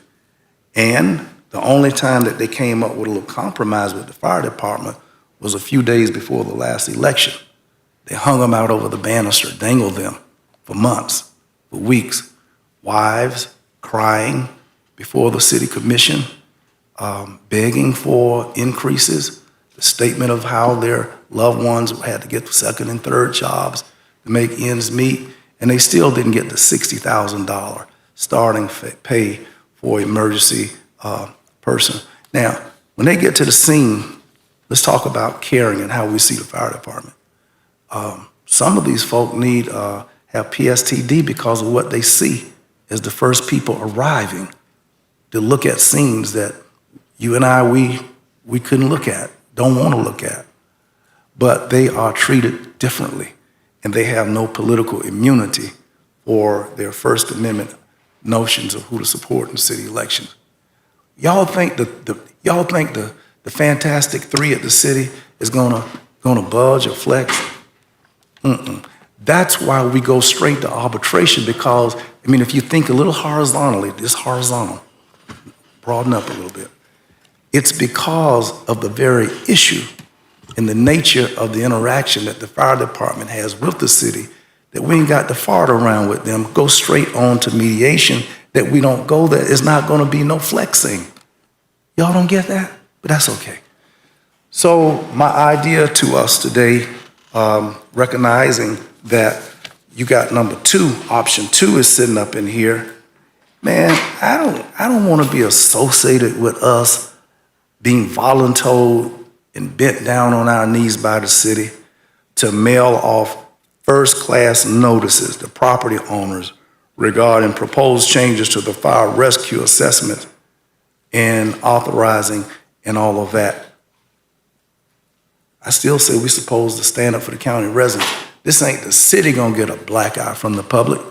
[SPEAKER 7] And the only time that they came up with a little compromise with the fire department was a few days before the last election. They hung them out over the banister, dangled them for months, for weeks. Wives crying before the city commission, begging for increases, the statement of how their loved ones had to get second and third jobs to make ends meet, and they still didn't get the $60,000 starting pay for emergency person. Now, when they get to the scene, let's talk about caring and how we see the fire department. Some of these folk have PSTD because of what they see as the first people arriving to look at scenes that you and I, we couldn't look at, don't want to look at. But they are treated differently, and they have no political immunity for their First Amendment notions of who to support in city elections. Y'all think the Fantastic Three at the city is gonna budge or flex? That's why we go straight to arbitration, because, I mean, if you think a little horizontally, this horizontal, broaden up a little bit, it's because of the very issue and the nature of the interaction that the fire department has with the city that we ain't got to fart around with them, go straight on to mediation, that we don't go there. It's not gonna be no flexing. Y'all don't get that? But that's okay. So my idea to us today, recognizing that you got number 2, option 2 is sitting up in here. Man, I don't want to be associated with us being voluntold and bent down on our knees by the city to mail off first-class notices to property owners regarding proposed changes to the fire rescue assessment and authorizing and all of that. I still say we're supposed to stand up for the county residents. This ain't the city gonna get a black eye from the public.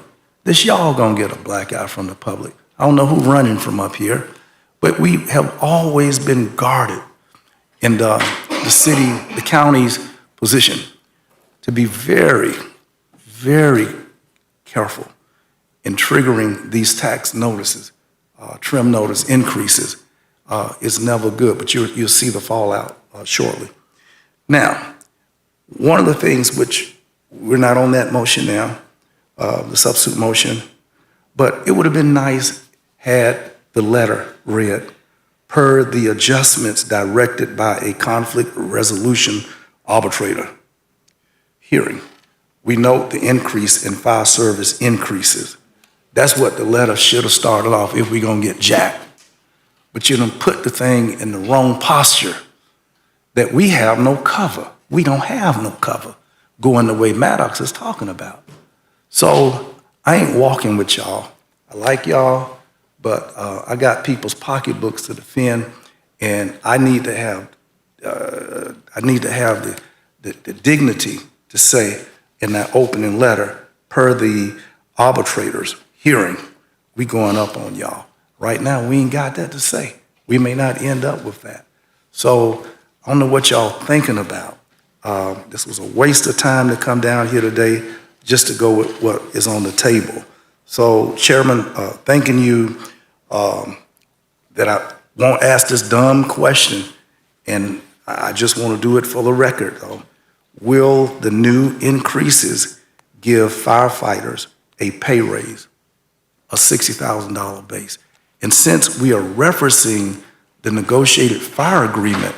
[SPEAKER 7] This y'all gonna get a black eye from the public. I don't know who's running from up here, but we have always been guarded in the city, the county's position to be very, very careful in triggering these tax notices, trim notice increases. Is never good, but you'll see the fallout shortly. Now, one of the things which we're not on that motion now, the substitute motion, but it would have been nice had the letter read, per the adjustments directed by a conflict resolution arbitrator. Hearing, we note the increase in fire service increases. That's what the letter should have started off if we're gonna get jacked. But you done put the thing in the wrong posture, that we have no cover. We don't have no cover going the way Maddox is talking about. So I ain't walking with y'all. I like y'all, but I got people's pocketbooks to defend, and I need to have the dignity to say in that opening letter, per the arbitrator's hearing, we going up on y'all. Right now, we ain't got that to say. We may not end up with that. So I don't know what y'all thinking about. This was a waste of time to come down here today just to go with what is on the table. So Chairman, thanking you that I won't ask this dumb question, and I just want to do it for the record though. Will the new increases give firefighters a pay raise, a $60,000 base? And since we are referencing the negotiated fire agreement,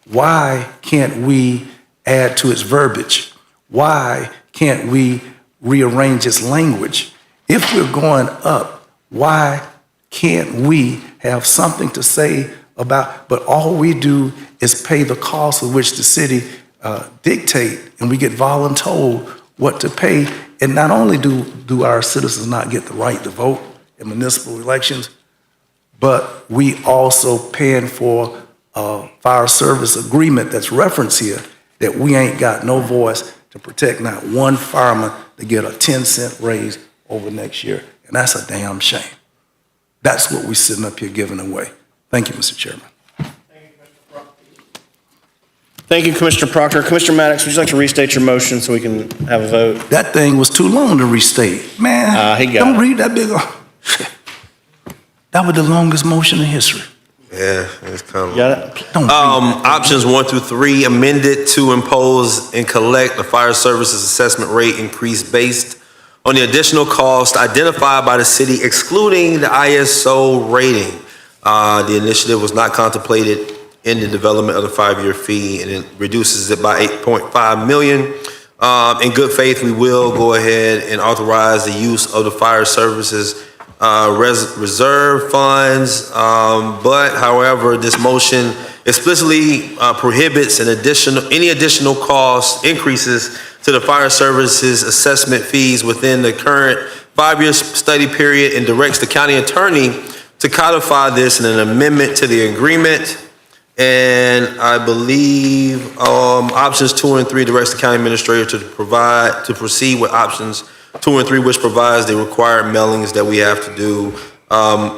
[SPEAKER 7] why can't we add to its verbiage? Why can't we rearrange its language? If we're going up, why can't we have something to say about, but all we do is pay the cost of which the city dictate, and we get voluntold what to pay. And not only do our citizens not get the right to vote in municipal elections, but we also paying for a fire service agreement that's referenced here that we ain't got no voice to protect not one fireman to get a 10-cent raise over next year. And that's a damn shame. That's what we're sitting up here giving away. Thank you, Mr. Chairman.
[SPEAKER 9] Thank you, Commissioner Proctor. Commissioner Maddox, would you like to restate your motion so we can have a vote?
[SPEAKER 7] That thing was too long to restate. Man,
[SPEAKER 9] he got
[SPEAKER 7] don't
[SPEAKER 9] it.
[SPEAKER 7] read that big. That was the longest motion in history.
[SPEAKER 5] Yeah, it's kind of.
[SPEAKER 9] Got it?
[SPEAKER 7] Don't read that.
[SPEAKER 5] Options 1 through 3, amended to impose and collect the fire services assessment rate increase based on the additional cost identified by the city, excluding the ISO rating. The initiative was not contemplated in the development of the 5-year fee, and it reduces it by $8.5 million. In good faith, we will go ahead and authorize the use of the fire services reserve funds, but however, this motion explicitly prohibits any additional cost increases to the fire services assessment fees within the current 5-year study period, and directs the county attorney to codify this in an amendment to the agreement. And I believe options 2 and 3 directs the county administrator to proceed with options 2 and 3, which provides the required mailings that we have to do,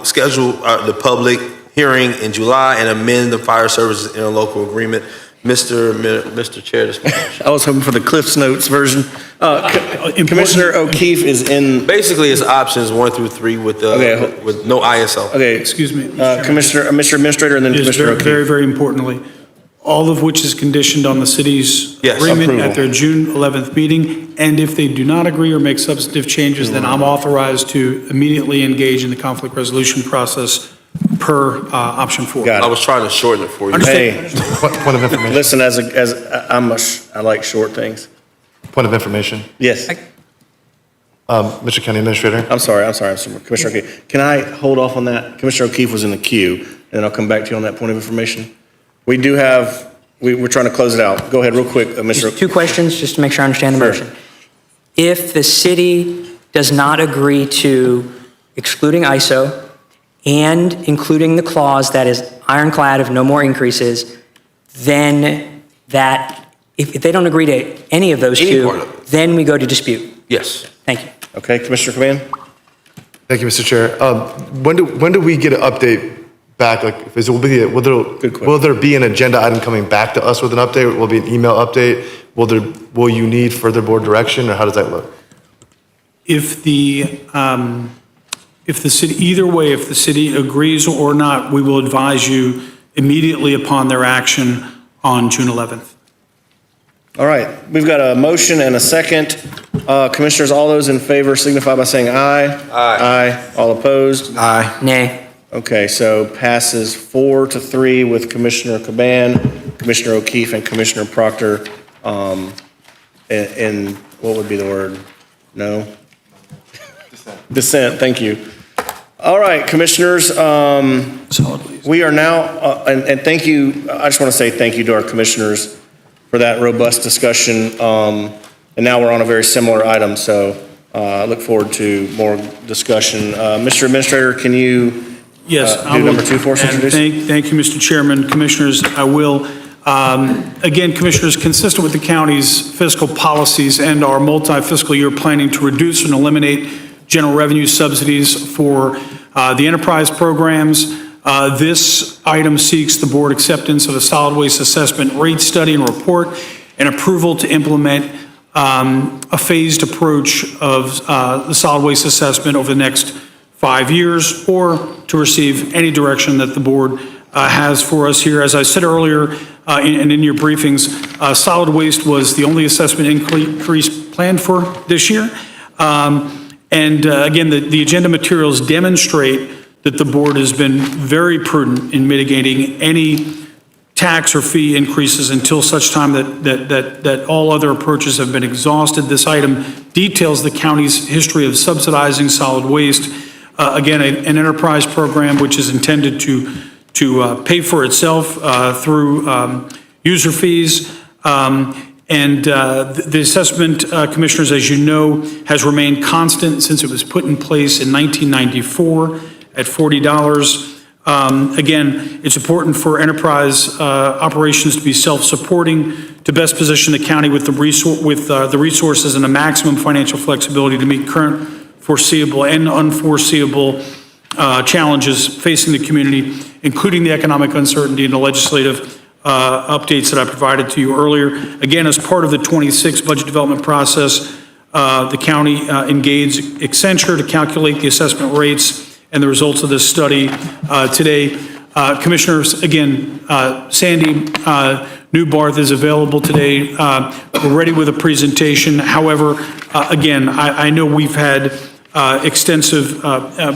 [SPEAKER 5] schedule the public hearing in July, and amend the fire services interlocal agreement. Mr. Chair, this
[SPEAKER 9] I was hoping for the Cliff's Notes version. Commissioner O'Keefe is in.
[SPEAKER 5] Basically, it's options 1 through 3 with no ISO.
[SPEAKER 9] Okay.
[SPEAKER 2] Excuse me.
[SPEAKER 9] Mr. Administrator, and then
[SPEAKER 2] Yes,
[SPEAKER 9] Commissioner O'Keefe.
[SPEAKER 2] very, very importantly, all of which is conditioned on the city's agreement
[SPEAKER 9] Approval.
[SPEAKER 2] at their June 11th meeting. And if they do not agree or make substantive changes, then I'm authorized to immediately engage in the conflict resolution process per option 4.
[SPEAKER 9] Got
[SPEAKER 5] I was trying to shorten it for you.
[SPEAKER 9] Hey,
[SPEAKER 14] Point of information.
[SPEAKER 9] listen, I like short things.
[SPEAKER 14] Point of information.
[SPEAKER 9] Yes.
[SPEAKER 14] Mr. County Administrator.
[SPEAKER 9] I'm sorry, Commissioner O'Keefe. Can I hold off on that? Commissioner O'Keefe was in the queue, and then I'll come back to you on that point of information. We do have, we're trying to close it out. Go ahead real quick, Mr.
[SPEAKER 13] Just 2 questions, just to make sure I understand the motion. If the city does not agree to excluding ISO and including the clause that is ironclad of no more increases, then if they don't agree to any of those
[SPEAKER 5] Any part of
[SPEAKER 13] two, then we go to dispute.
[SPEAKER 5] Yes.
[SPEAKER 13] Thank you.
[SPEAKER 9] Okay, Commissioner Caban?
[SPEAKER 14] Thank you, Mr. Chair. When do we get an update back? Like, will there be an agenda item coming back to us with an update? Will it be an email update? Will you need further board direction, or how does that look?
[SPEAKER 2] If the city, either way, if the city agrees or not, we will advise you immediately upon their action on June 11th.
[SPEAKER 9] All right, we've got a motion and a second. Commissioners, all those in favor signify by saying aye. Aye. All opposed?
[SPEAKER 7] Aye.
[SPEAKER 13] Nay.
[SPEAKER 9] Okay, so passes 4-3 with Commissioner Caban, Commissioner O'Keefe, and Commissioner Proctor. And what would be the word? No? Dissent, thank you. All right, Commissioners, we are now, and thank you, I just want to say thank you to our Commissioners for that robust discussion. And now we're on a very similar item, so I look forward to more discussion. Mr. Administrator, can you
[SPEAKER 2] Yes. I
[SPEAKER 9] do
[SPEAKER 2] will.
[SPEAKER 9] number 2 for us,
[SPEAKER 2] And
[SPEAKER 9] introduce?
[SPEAKER 2] Thank you, Mr. Chairman. Commissioners, I will. Again, Commissioners, consistent with the county's fiscal policies and our multi-fiscal year planning to reduce and eliminate general revenue subsidies for the enterprise programs, this item seeks the board acceptance of a solid waste assessment rate study and report and approval to implement a phased approach of the solid waste assessment over the next 5 years, or to receive any direction that the board has for us here. As I said earlier, and in your briefings, solid waste was the only assessment increase planned for this year. And again, the agenda materials demonstrate that the board has been very prudent in mitigating any tax or fee increases until such time that all other approaches have been exhausted. This item details the county's history of subsidizing solid waste again, an enterprise program which is intended to pay for itself through user fees. And the assessment, Commissioners, as you know, has remained constant since it was put in place in 1994 at $40. Again, it's important for enterprise operations to be self-supporting, to best position the county with the resources and the maximum financial flexibility to meet current foreseeable and unforeseeable challenges facing the community, including the economic uncertainty and the legislative updates that I provided to you earlier. Again, as part of the 26 budget development process, the county engaged Accenture to calculate the assessment rates and the results of this study today. Commissioners, again, Sandy Newbarth is available today. We're ready with a presentation. However, again, I know we've had extensive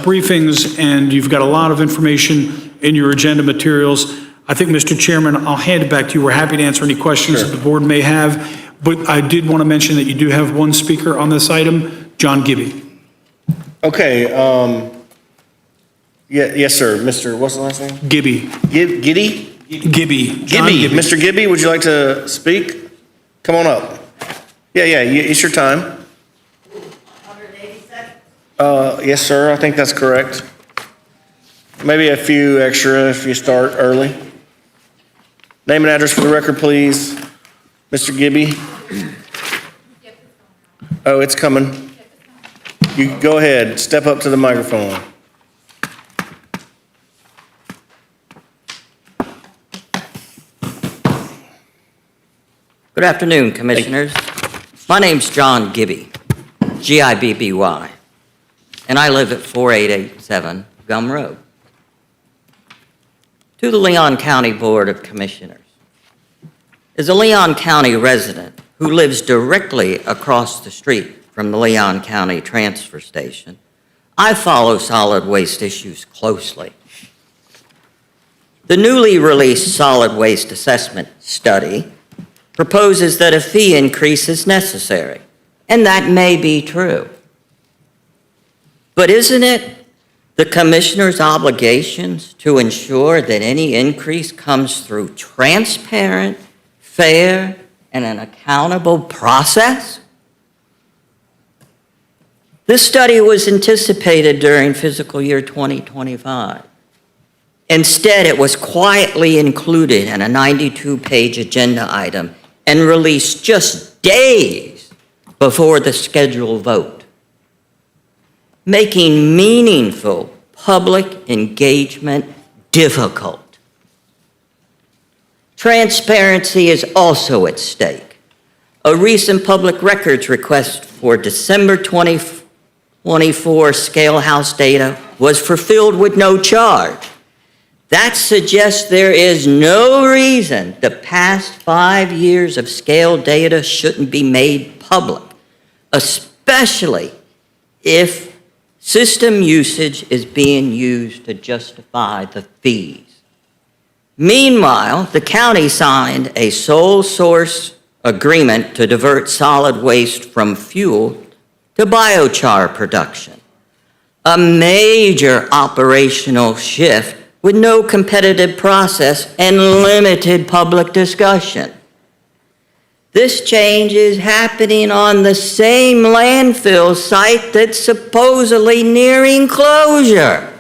[SPEAKER 2] briefings and you've got a lot of information in your agenda materials. I think, Mr. Chairman, I'll hand it back to you. We're happy to answer any questions that the board may have. But I did want to mention that you do have one speaker on this item, John Gibby.
[SPEAKER 9] Okay, yes, sir. Mr., what's the last name?
[SPEAKER 2] Gibby.
[SPEAKER 9] Giddy?
[SPEAKER 2] Gibby. John
[SPEAKER 9] Gibby. Mr. Gibby, would you like to speak? Come on up. Yeah, it's your time. 180 seconds? Yes, sir, I think that's correct. Maybe a few extra if you start early. Name and address for the record, please. Mr. Gibby? Oh, it's coming. You go ahead, step up to the microphone.
[SPEAKER 3] Good afternoon, Commissioners. My name's John Gibby, G-I-B-B-Y, and I live at 4887 Gum Road. To the Leon County Board of Commissioners. As a Leon County resident who lives directly across the street from the Leon County Transfer Station, I follow solid waste issues closely. The newly released Solid Waste Assessment Study proposes that a fee increase is necessary, and that may be true. But isn't it the Commissioner's obligations to ensure that any increase comes through transparent, fair, and an accountable process? This study was anticipated during fiscal year 2025. Instead, it was quietly included in a 92-page agenda item and released just days before the scheduled vote, making meaningful public engagement difficult. Transparency is also at stake. A recent public records request for December 2024 scale house data was fulfilled with no charge. That suggests there is no reason the past 5 years of scale data shouldn't be made public, especially if system usage is being used to justify the fees. Meanwhile, the county signed a sole source agreement to divert solid waste from fuel to biochar production, a major operational shift with no competitive process and limited public discussion. This change is happening on the same landfill site that's supposedly nearing closure.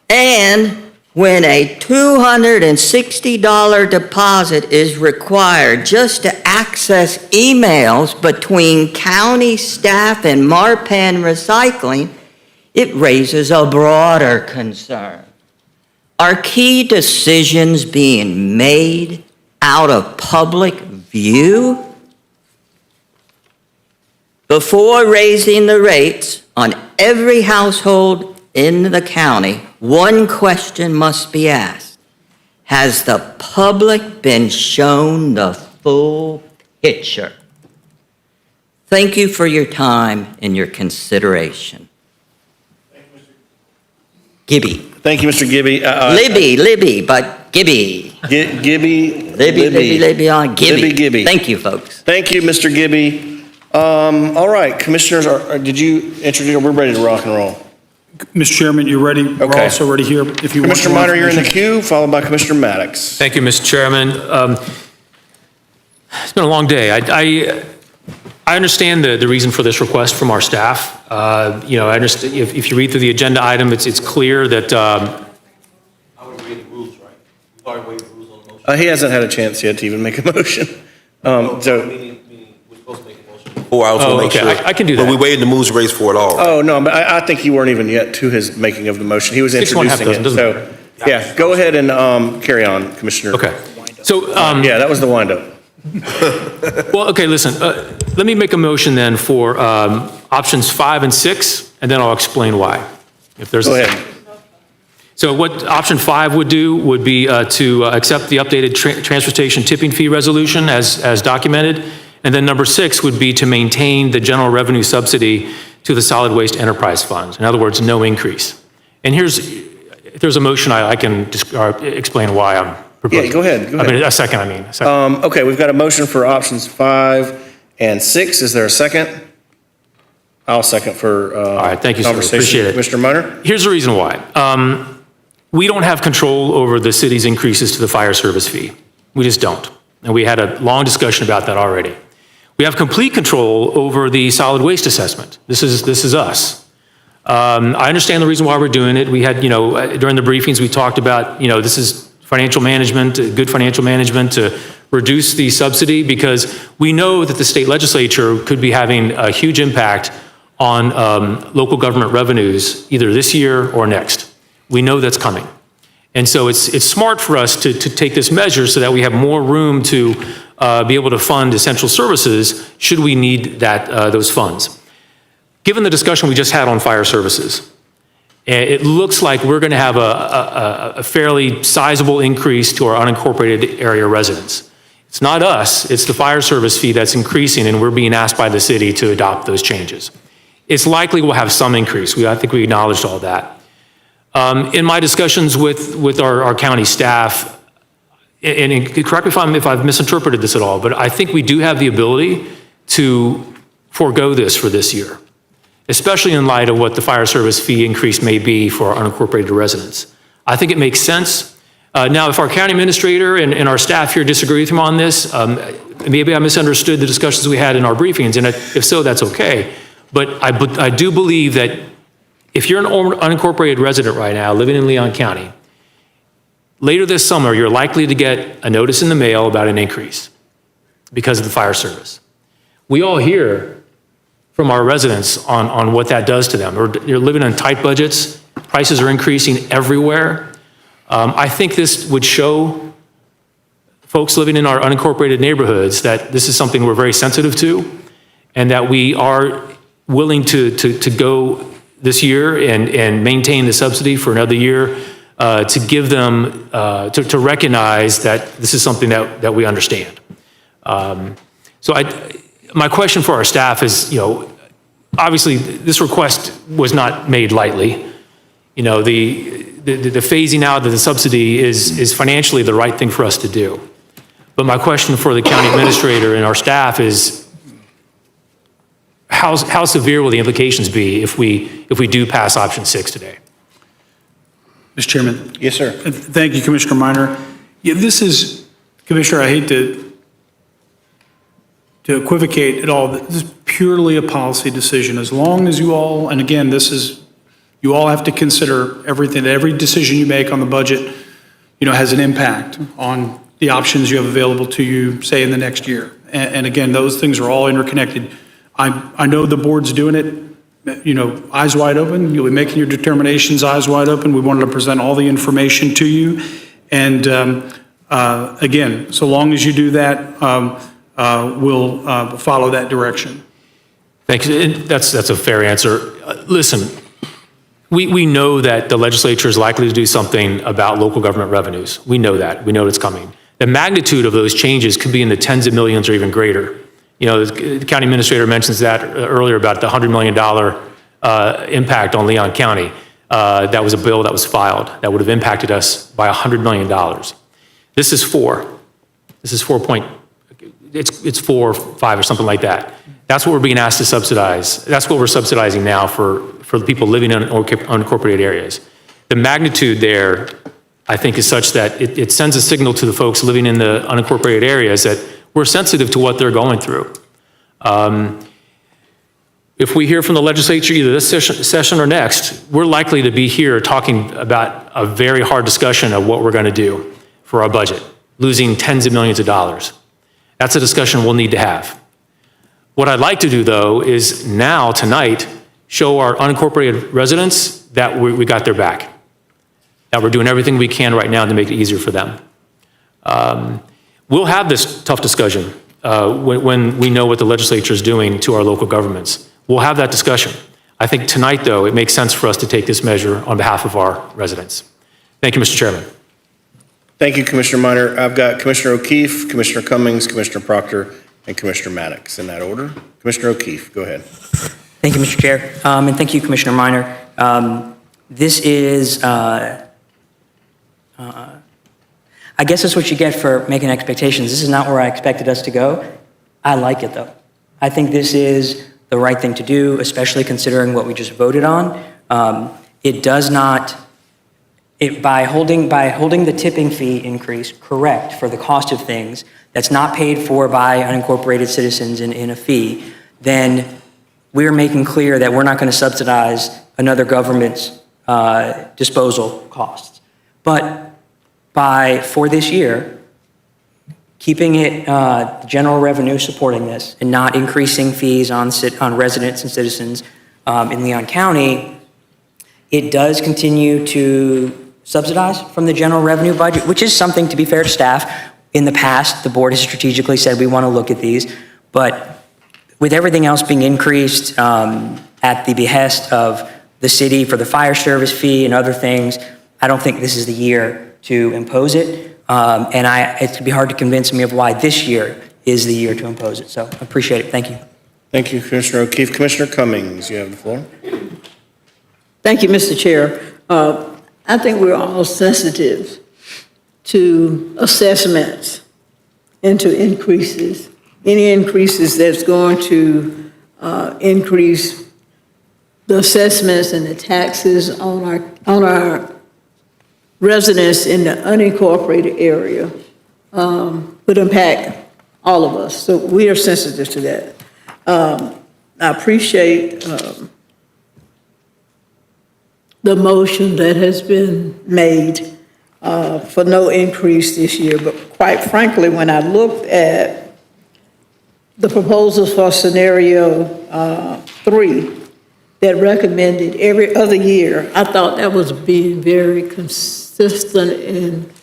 [SPEAKER 3] And when a $260 deposit is required just to access emails between county staff and Marpan Recycling, it raises a broader concern. Are key decisions being made out of public view? Before raising the rates on every household in the county, one question must be asked. Has the public been shown the full picture? Thank you for your time and your consideration. Gibby.
[SPEAKER 9] Thank you, Mr. Gibby.
[SPEAKER 3] Libby, but Gibby.
[SPEAKER 9] Gibby.
[SPEAKER 3] Libby, Gibby.
[SPEAKER 9] Gibby.
[SPEAKER 3] Thank you, folks.
[SPEAKER 9] Thank you, Mr. Gibby. All right, commissioners, did you introduce, we're ready to rock and roll.
[SPEAKER 2] Mr. Chairman, you ready? We're
[SPEAKER 9] Okay.
[SPEAKER 2] also ready here if you want.
[SPEAKER 9] Commissioner
[SPEAKER 2] more
[SPEAKER 9] Minor, you're in the
[SPEAKER 2] information.
[SPEAKER 9] queue, followed by Commissioner Maddox.
[SPEAKER 6] Thank you, Mr. Chairman. It's been a long day. I understand the reason for this request from our staff. You know, I understand, if you read through the agenda item, it's clear that,
[SPEAKER 5] I would read the rules, right? We've already waived the rules on the motion.
[SPEAKER 9] He hasn't had a chance yet to even make a motion.
[SPEAKER 5] Meaning we're supposed to make a motion before, I was
[SPEAKER 6] Oh,
[SPEAKER 5] gonna make
[SPEAKER 6] okay,
[SPEAKER 5] sure.
[SPEAKER 6] I can do
[SPEAKER 5] But
[SPEAKER 6] that.
[SPEAKER 5] we waived the moves raised for it all.
[SPEAKER 9] Oh, no, but I think you weren't even yet to his making of the motion. He was
[SPEAKER 6] 6 1/2
[SPEAKER 9] introducing it.
[SPEAKER 6] dozen,
[SPEAKER 9] So, yeah, go ahead and carry on, Commissioner.
[SPEAKER 6] okay. So,
[SPEAKER 9] Yeah, that was the windup.
[SPEAKER 6] well, okay, listen, let me make a motion then for options 5 and 6, and then I'll explain why. If there's
[SPEAKER 9] Go
[SPEAKER 6] a
[SPEAKER 9] ahead.
[SPEAKER 6] So what option 5 would do would be to accept the updated transportation tipping fee resolution as documented. And then number 6 would be to maintain the general revenue subsidy to the solid waste enterprise funds. In other words, no increase. And if there's a motion, I can explain why I'm proposing.
[SPEAKER 9] Yeah, go ahead, go
[SPEAKER 6] I mean,
[SPEAKER 9] ahead.
[SPEAKER 6] a second.
[SPEAKER 9] Okay, we've got a motion for options 5 and 6. Is there a second? I'll second for
[SPEAKER 6] All right, thank you, sir.
[SPEAKER 9] conversation.
[SPEAKER 6] Appreciate it.
[SPEAKER 9] Commissioner Minor?
[SPEAKER 6] Here's the reason why. We don't have control over the city's increases to the fire service fee. We just don't. And we had a long discussion about that already. We have complete control over the solid waste assessment. This is us. I understand the reason why we're doing it. We had, during the briefings, we talked about, this is financial management, good financial management to reduce the subsidy because we know that the state legislature could be having a huge impact on local government revenues either this year or next. We know that's coming. And so it's smart for us to take this measure so that we have more room to be able to fund essential services should we need those funds. Given the discussion we just had on fire services, it looks like we're going to have a fairly sizable increase to our unincorporated area residents. It's not us, it's the fire service fee that's increasing, and we're being asked by the city to adopt those changes. It's likely we'll have some increase. I think we acknowledged all that. In my discussions with our county staff, and correct me if I've misinterpreted this at all, but I think we do have the ability to forego this for this year, especially in light of what the fire service fee increase may be for our unincorporated residents. I think it makes sense. Now, if our county administrator and our staff here disagree with him on this, maybe I misunderstood the discussions we had in our briefings, and if so, that's okay. But I do believe that if you're an unincorporated resident right now living in Leon County, later this summer, you're likely to get a notice in the mail about an increase because of the fire service. We all hear from our residents on what that does to them. They're living on tight budgets, prices are increasing everywhere. I think this would show folks living in our unincorporated neighborhoods that this is something we're very sensitive to and that we are willing to go this year and maintain the subsidy for another year to give them, to recognize that this is something that we understand. So my question for our staff is, obviously this request was not made lightly. The phasing out of the subsidy is financially the right thing for us to do. But my question for the county administrator and our staff is, how severe will the implications be if we do pass option 6 today?
[SPEAKER 2] Mr. Chairman.
[SPEAKER 9] Yes, sir.
[SPEAKER 2] Thank you, Commissioner Minor. Yeah, this is, Commissioner, I hate to equivocate at all. This is purely a policy decision. As long as you all, and again, you all have to consider everything, every decision you make on the budget, has an impact on the options you have available to you, say, in the next year. And again, those things are all interconnected. I know the board's doing it, eyes wide open. You'll be making your determinations eyes wide open. We wanted to present all the information to you. And again, so long as you do that, we'll follow that direction.
[SPEAKER 6] Thank you. And that's a fair answer. Listen, we know that the legislature is likely to do something about local government revenues. We know that. We know it's coming. The magnitude of those changes could be in the tens of millions or even greater. The county administrator mentions that earlier about the $100 million impact on Leon County. That was a bill that was filed that would have impacted us by $100 million. This is 4. This is 4 point, it's 4 or 5 or something like that. That's what we're being asked to subsidize. That's what we're subsidizing now for the people living in unincorporated areas. The magnitude there, I think, is such that it sends a signal to the folks living in the unincorporated areas that we're sensitive to what they're going through. If we hear from the legislature either this session or next, we're likely to be here talking about a very hard discussion of what we're going to do for our budget, losing tens of millions of dollars. That's a discussion we'll need to have. What I'd like to do, though, is now, tonight, show our unincorporated residents that we got their back, that we're doing everything we can right now to make it easier for them. We'll have this tough discussion when we know what the legislature is doing to our local governments. We'll have that discussion. I think tonight, though, it makes sense for us to take this measure on behalf of our residents. Thank you, Mr. Chairman.
[SPEAKER 9] Thank you, Commissioner Minor. I've got Commissioner O'Keefe, Commissioner Cummings, Commissioner Proctor, and Commissioner Maddox in that order. Commissioner O'Keefe, go ahead.
[SPEAKER 13] Thank you, Mr. Chair, and thank you, Commissioner Minor. This is, I guess that's what you get for making expectations. This is not where I expected us to go. I like it, though. I think this is the right thing to do, especially considering what we just voted on. It does not, by holding the tipping fee increase correct for the cost of things that's not paid for by unincorporated citizens in a fee, then we're making clear that we're not going to subsidize another government's disposal costs. But for this year, keeping it general revenue supporting this and not increasing fees on residents and citizens in Leon County, it does continue to subsidize from the general revenue budget, which is something, to be fair to staff. In the past, the board has strategically said we want to look at these, but with everything else being increased at the behest of the city for the fire service fee and other things, I don't think this is the year to impose it. And it could be hard to convince me of why this year is the year to impose it. So I appreciate it. Thank you.
[SPEAKER 9] Thank you, Commissioner O'Keefe. Commissioner Cummings, you have the floor.
[SPEAKER 11] Thank you, Mr. Chair. I think we're all sensitive to assessments and to increases. Any increases that's going to increase the assessments and the taxes on our residents in the unincorporated area would impact all of us. So we are sensitive to that. I appreciate the motion that has been made for no increase this year. But quite frankly, when I looked at the proposals for scenario 3 that recommended every other year, I thought that was being very consistent and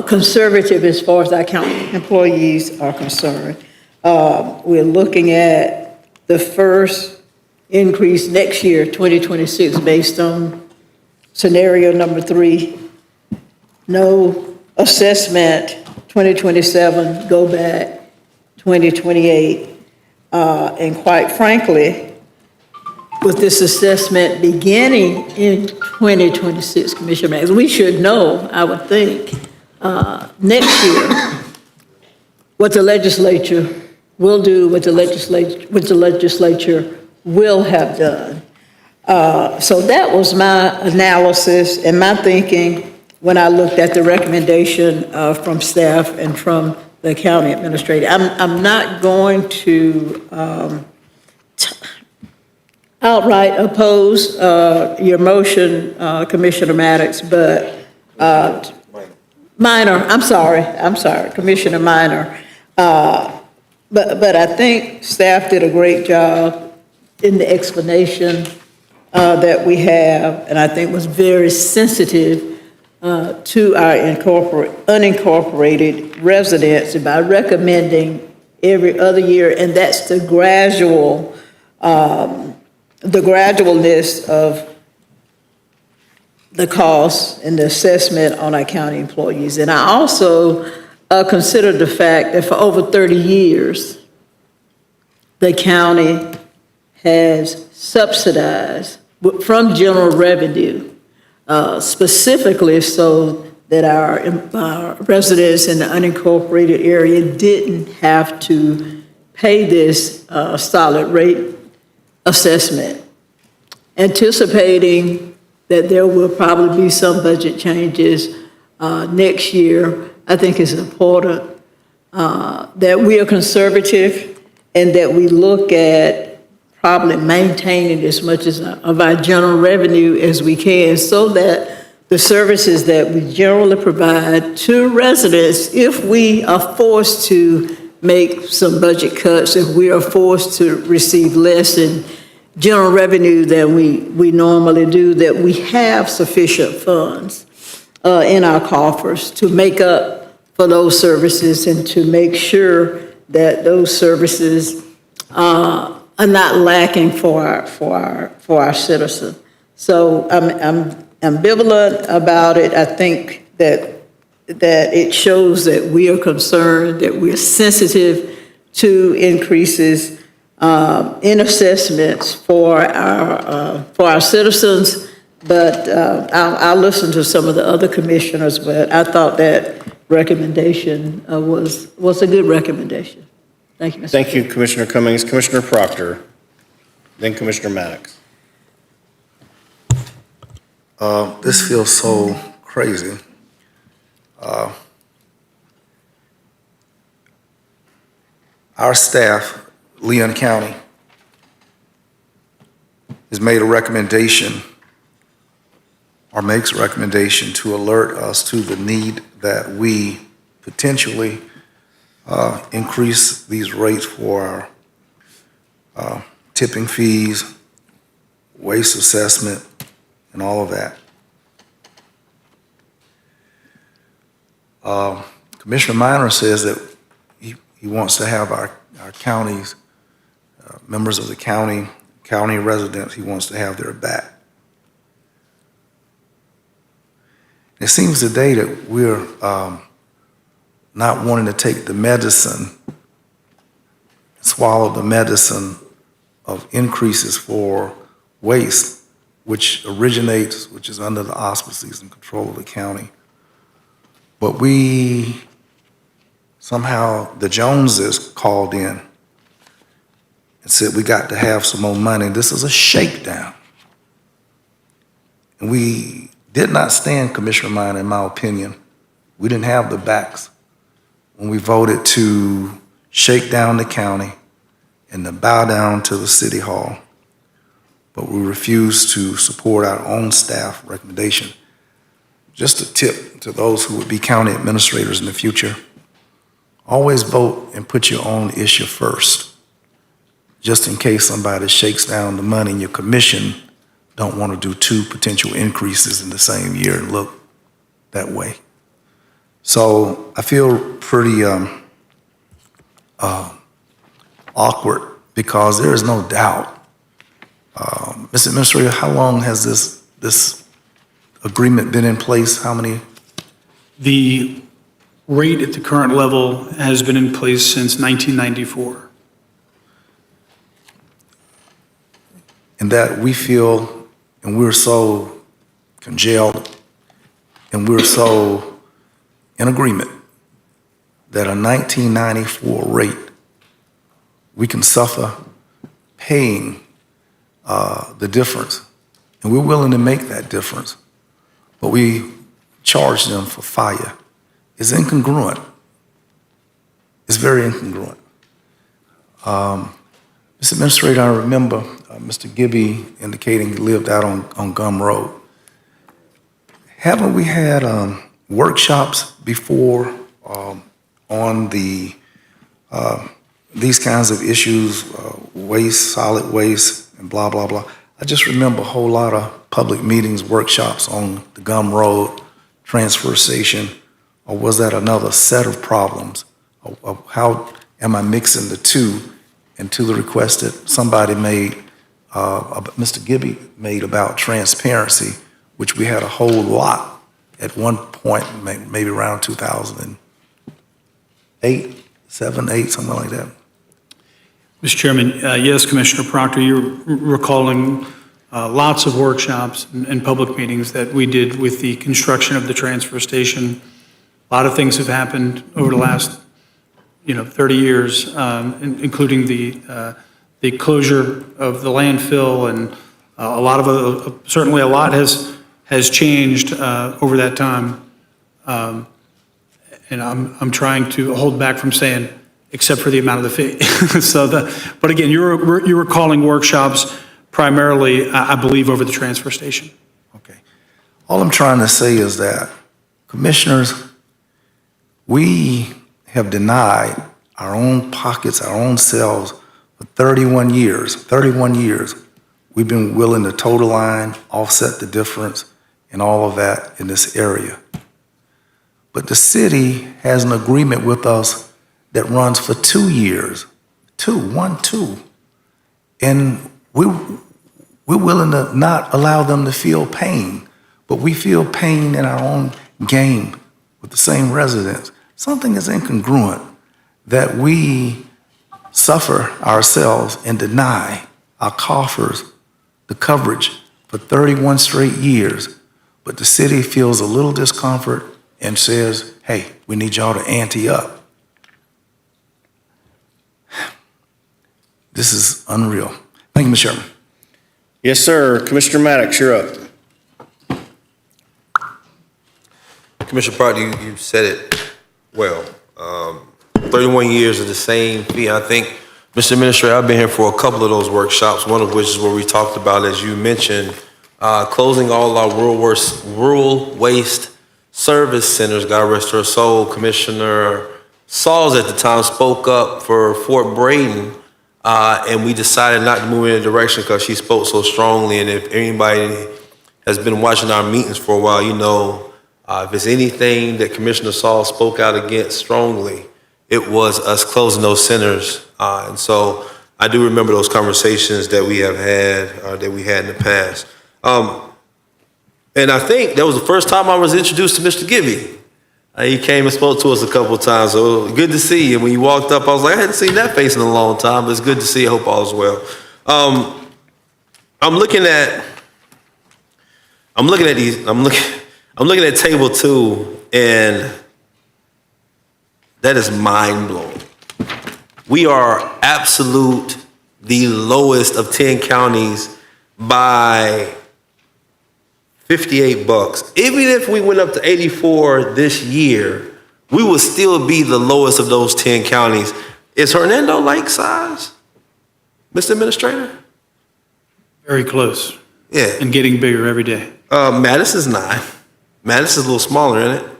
[SPEAKER 11] conservative as far as our county employees are concerned. We're looking at the first increase next year, 2026, based on scenario number 3. No assessment, 2027, go back, 2028. And quite frankly, with this assessment beginning in 2026, Commissioner Maddox, we should know, I would think, next year, what the legislature will do, what the legislature will have done. So that was my analysis and my thinking when I looked at the recommendation from staff and from the county administrator. I'm not going to outright oppose your motion, Commissioner Maddox, but Commissioner Minor. But I think staff did a great job in the explanation that we have, and I think was very sensitive to our unincorporated residents by recommending every other year, and that's the gradualness of the cost and the assessment on our county employees. And I also consider the fact that for over 30 years, the county has subsidized from general revenue, specifically so that our residents in the unincorporated area didn't have to pay this solid rate assessment, anticipating that there will probably be some budget changes next year. I think it's important that we are conservative and that we look at probably maintaining as much of our general revenue as we can so that the services that we generally provide to residents, if we are forced to make some budget cuts, if we are forced to receive less in general revenue than we normally do, that we have sufficient funds in our coffers to make up for those services and to make sure that those services are not lacking for our citizens. So I'm ambivalent about it. I think that it shows that we are concerned, that we're sensitive to increases in assessments for our citizens. But I'll listen to some of the other commissioners, but I thought that recommendation was a good recommendation. Thank you, Mr.
[SPEAKER 9] Thank you, Commissioner Cummings. Commissioner Proctor, then Commissioner Maddox.
[SPEAKER 7] This feels so crazy. Our staff, Leon County, has made a recommendation or makes a recommendation to alert us to the need that we potentially increase these rates for our tipping fees, waste assessment, and all of that. Commissioner Minor says that he wants to have our counties, members of the county residents, he wants to have their back. It seems today that we're not wanting to take the medicine, swallow the medicine of increases for waste, which is under the auspices and control of the county. But somehow the Joneses called in and said we got to have some more money. This is a shakedown. And we did not stand, Commissioner Minor, in my opinion. We didn't have the backs when we voted to shake down the county and to bow down to the city hall. But we refused to support our own staff recommendation. Just a tip to those who would be county administrators in the future, always vote and put your own issue first, just in case somebody shakes down the money and your commission don't want to do two potential increases in the same year and look that way. So I feel pretty awkward because there is no doubt. Mr. Administrator, how long has this agreement been in place? How many?
[SPEAKER 2] The rate at the current level has been in place since 1994.
[SPEAKER 7] And that we feel, and we're so congealed, and we're so in agreement that a 1994 rate, we can suffer paying the difference. And we're willing to make that difference. But we charge them for fire. It's incongruent. It's very incongruent. Mr. Administrator, I remember Mr. Gibby indicating he lived out on Gum Road. Haven't we had workshops before on these kinds of issues, waste, solid waste, and blah, blah, blah? I just remember a whole lot of public meetings, workshops on the Gum Road transfer station, or was that another set of problems? Or how am I mixing the two? And to the request that somebody made, Mr. Gibby made about transparency, which we had a whole lot at one point, maybe around 2008, 7, 8, something like that.
[SPEAKER 2] Mr. Chairman, yes, Commissioner Proctor, you're recalling lots of workshops and public meetings that we did with the construction of the transfer station. A lot of things have happened over the last 30 years, including the closure of the landfill, and certainly a lot has changed over that time. And I'm trying to hold back from saying, except for the amount of the fee. But again, you were calling workshops primarily, I believe, over the transfer station.
[SPEAKER 7] Okay. All I'm trying to say is that, commissioners, we have denied our own pockets, our own selves for 31 years. 31 years. We've been willing to toe the line, offset the difference, and all of that in this area. But the city has an agreement with us that runs for 2 years. 2. And we're willing to not allow them to feel pain, but we feel pain in our own game with the same residents. Something is incongruent that we suffer ourselves and deny our coffers the coverage for 31 straight years, but the city feels a little discomfort and says, hey, we need y'all to ante up. This is unreal. Thank you, Mr. Chairman.
[SPEAKER 9] Yes, sir. Commissioner Maddox, you're up.
[SPEAKER 5] Commissioner Proctor, you said it well. 31 years of the same fee. I think, Mr. Administrator, I've been here for a couple of those workshops, one of which is where we talked about, as you mentioned, closing all our rural waste service centers. God rest her soul. Commissioner Sauls at the time spoke up for Fort Braden, and we decided not to move in a direction because she spoke so strongly. And if anybody has been watching our meetings for a while, you know, if it's anything that Commissioner Sauls spoke out against strongly, it was us closing those centers. And so I do remember those conversations that we have had, that we had in the past. And I think that was the first time I was introduced to Mr. Gibby. He came and spoke to us a couple of times. So good to see you. When you walked up, I was like, I hadn't seen that face in a long time, but it's good to see you. I hope all is well. I'm looking at table 2, and that is mind blowing. We are absolute the lowest of 10 counties by $58. Even if we went up to 84 this year, we would still be the lowest of those 10 counties. Is Hernando like size, Mr. Administrator?
[SPEAKER 2] Very close.
[SPEAKER 5] Yeah.
[SPEAKER 2] And getting bigger every day.
[SPEAKER 5] Madison's not. Madison's a little smaller, isn't it?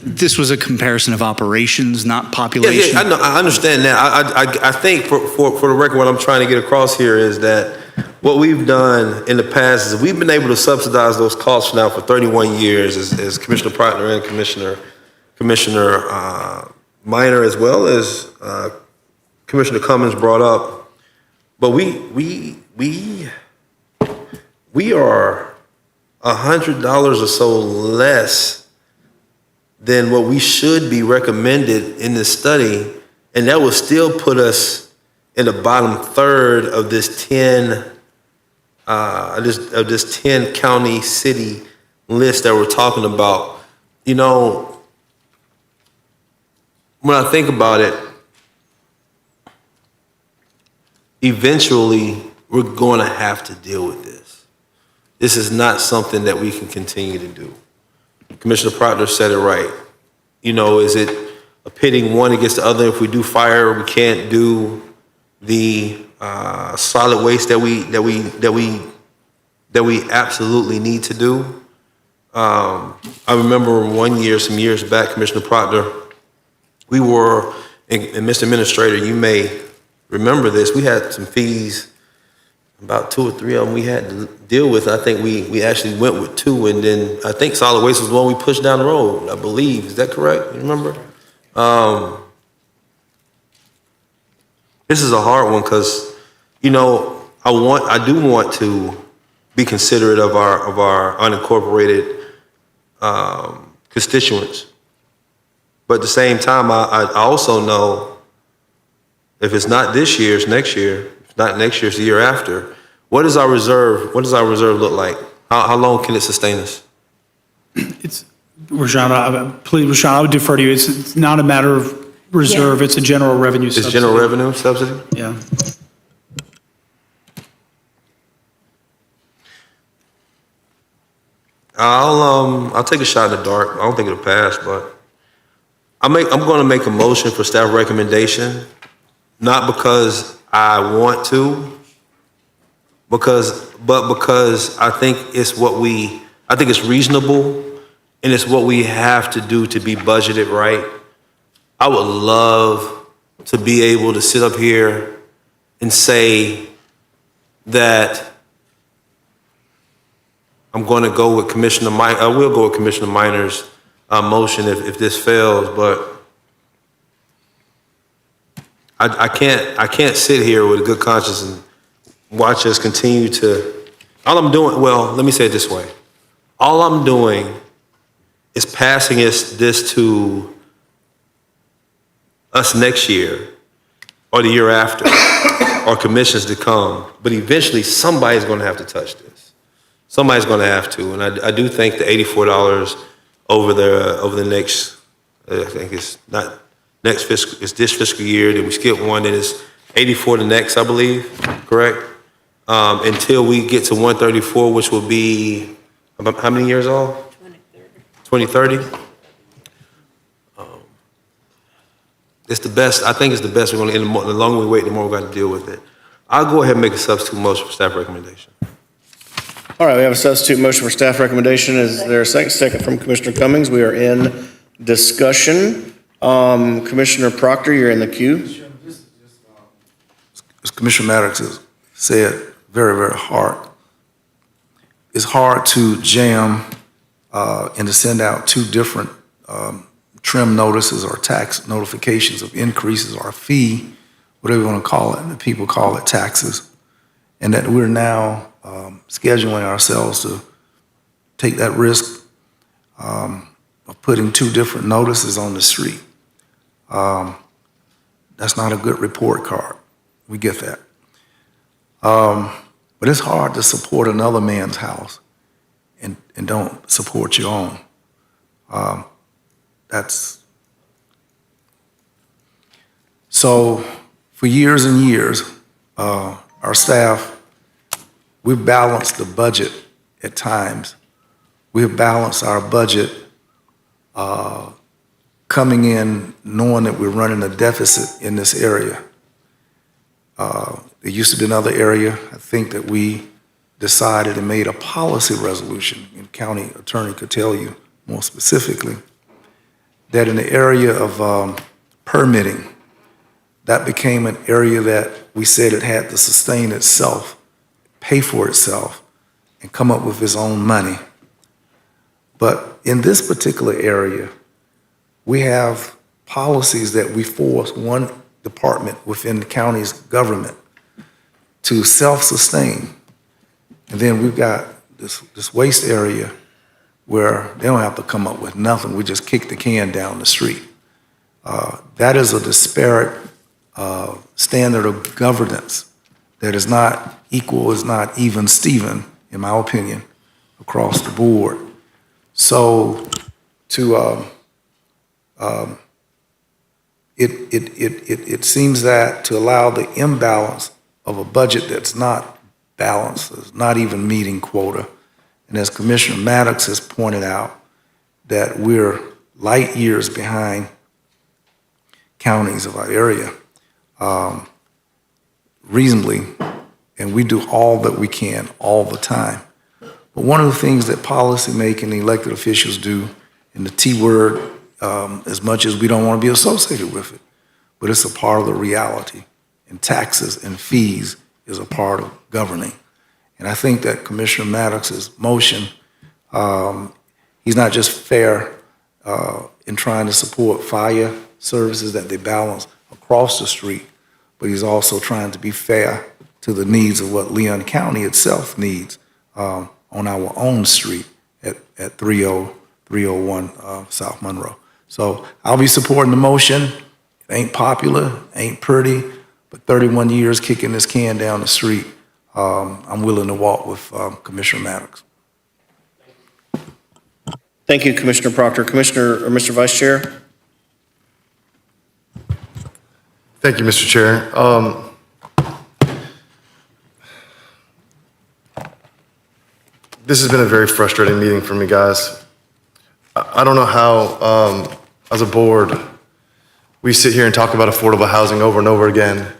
[SPEAKER 10] This was a comparison of operations, not population.
[SPEAKER 5] Yeah, I know, I understand that. I think for the record, what I'm trying to get across here is that what we've done in the past is we've been able to subsidize those costs now for 31 years, as Commissioner Proctor and Commissioner Minor, as well as Commissioner Cummings brought up. But we are $100 or so less than what we should be recommended in this study, and that would still put us in the bottom third of this 10 county city list that we're talking about. You know, when I think about it, eventually we're going to have to deal with this. This is not something that we can continue to do. Commissioner Proctor said it right. You know, is it a pitting one against the other? If we do fire, we can't do the solid waste that we absolutely need to do. I remember one year, some years back, Commissioner Proctor, we were, and Mr. Administrator, you may remember this, we had some fees, about 2 or 3 of them we had to deal with. I think we actually went with 2, and then I think solid waste was the one we pushed down the road, I believe. Is that correct? You remember? This is a hard one because, you know, I do want to be considerate of our unincorporated constituents. But at the same time, I also know if it's not this year, it's next year. Not next year, it's the year after. What does our reserve look like? How long can it sustain us?
[SPEAKER 2] Rashad, I would defer to you. It's not a matter of reserve, it's a general revenue
[SPEAKER 5] It's
[SPEAKER 2] subsidy.
[SPEAKER 5] general revenue subsidy?
[SPEAKER 2] Yeah.
[SPEAKER 5] I'll take a shot in the dark. I don't think it'll pass, but I'm going to make a motion for staff recommendation, not because I want to, but because I think it's reasonable and it's what we have to do to be budgeted right. I would love to be able to sit up here and say that I'm going to go with Commissioner Minor. I will go with Commissioner Minor's motion if this fails, but I can't sit here with a good conscience and watch us continue to. All I'm doing, well, let me say it this way. All I'm doing is passing this to us next year or the year after or commissions to come. But eventually somebody's going to have to touch this. Somebody's going to have to. And I do think the $84 over the next, I think it's not next fiscal, it's this fiscal year, then we skip one, then it's 84 the next, I believe, correct? Until we get to 134, which will be, how many years old? 2030. It's the best, I think it's the best we're going to, the longer we wait, the more we're going to deal with it. I'll go ahead and make a substitute motion for staff recommendation.
[SPEAKER 9] All right, we have a substitute motion for staff recommendation. Is there a second? Second from Commissioner Cummings. We are in discussion. Commissioner Proctor, you're in the queue.
[SPEAKER 7] As Commissioner Maddox has said, very, very hard. It's hard to jam and to send out two different trim notices or tax notifications of increases or fee, whatever you want to call it, and the people call it taxes, and that we're now scheduling ourselves to take that risk of putting two different notices on the street. That's not a good report card. We get that. But it's hard to support another man's house and don't support your own. So for years and years, our staff, we've balanced the budget at times. We've balanced our budget coming in knowing that we're running a deficit in this area. There used to be another area, I think, that we decided and made a policy resolution, and county attorney could tell you more specifically, that in the area of permitting, that became an area that we said it had to sustain itself, pay for itself, and come up with its own money. But in this particular area, we have policies that we force one department within the county's government to self-sustain. And then we've got this waste area where they don't have to come up with nothing. We just kick the can down the street. That is a disparate standard of governance that is not equal, is not even Steven, in my opinion, across the board. So it seems that to allow the imbalance of a budget that's not balanced, is not even meeting quota, and as Commissioner Maddox has pointed out, that we're light years behind counties of our area, reasonably, and we do all that we can all the time. But one of the things that policymaking and elected officials do, and the T word, as much as we don't want to be associated with it, but it's a part of the reality. And taxes and fees is a part of governing. And I think that Commissioner Maddox's motion, he's not just fair in trying to support fire services that they balance across the street, but he's also trying to be fair to the needs of what Leon County itself needs on our own street at 301 South Monroe. So I'll be supporting the motion. It ain't popular, ain't pretty, but 31 years kicking this can down the street, I'm willing to walk with Commissioner Maddox.
[SPEAKER 9] Thank you, Commissioner Proctor. Commissioner, or Mr. Vice Chair?
[SPEAKER 14] Thank you, Mr. Chair. This has been a very frustrating meeting for me, guys. I don't know how, as a board, we sit here and talk about affordable housing over and over again,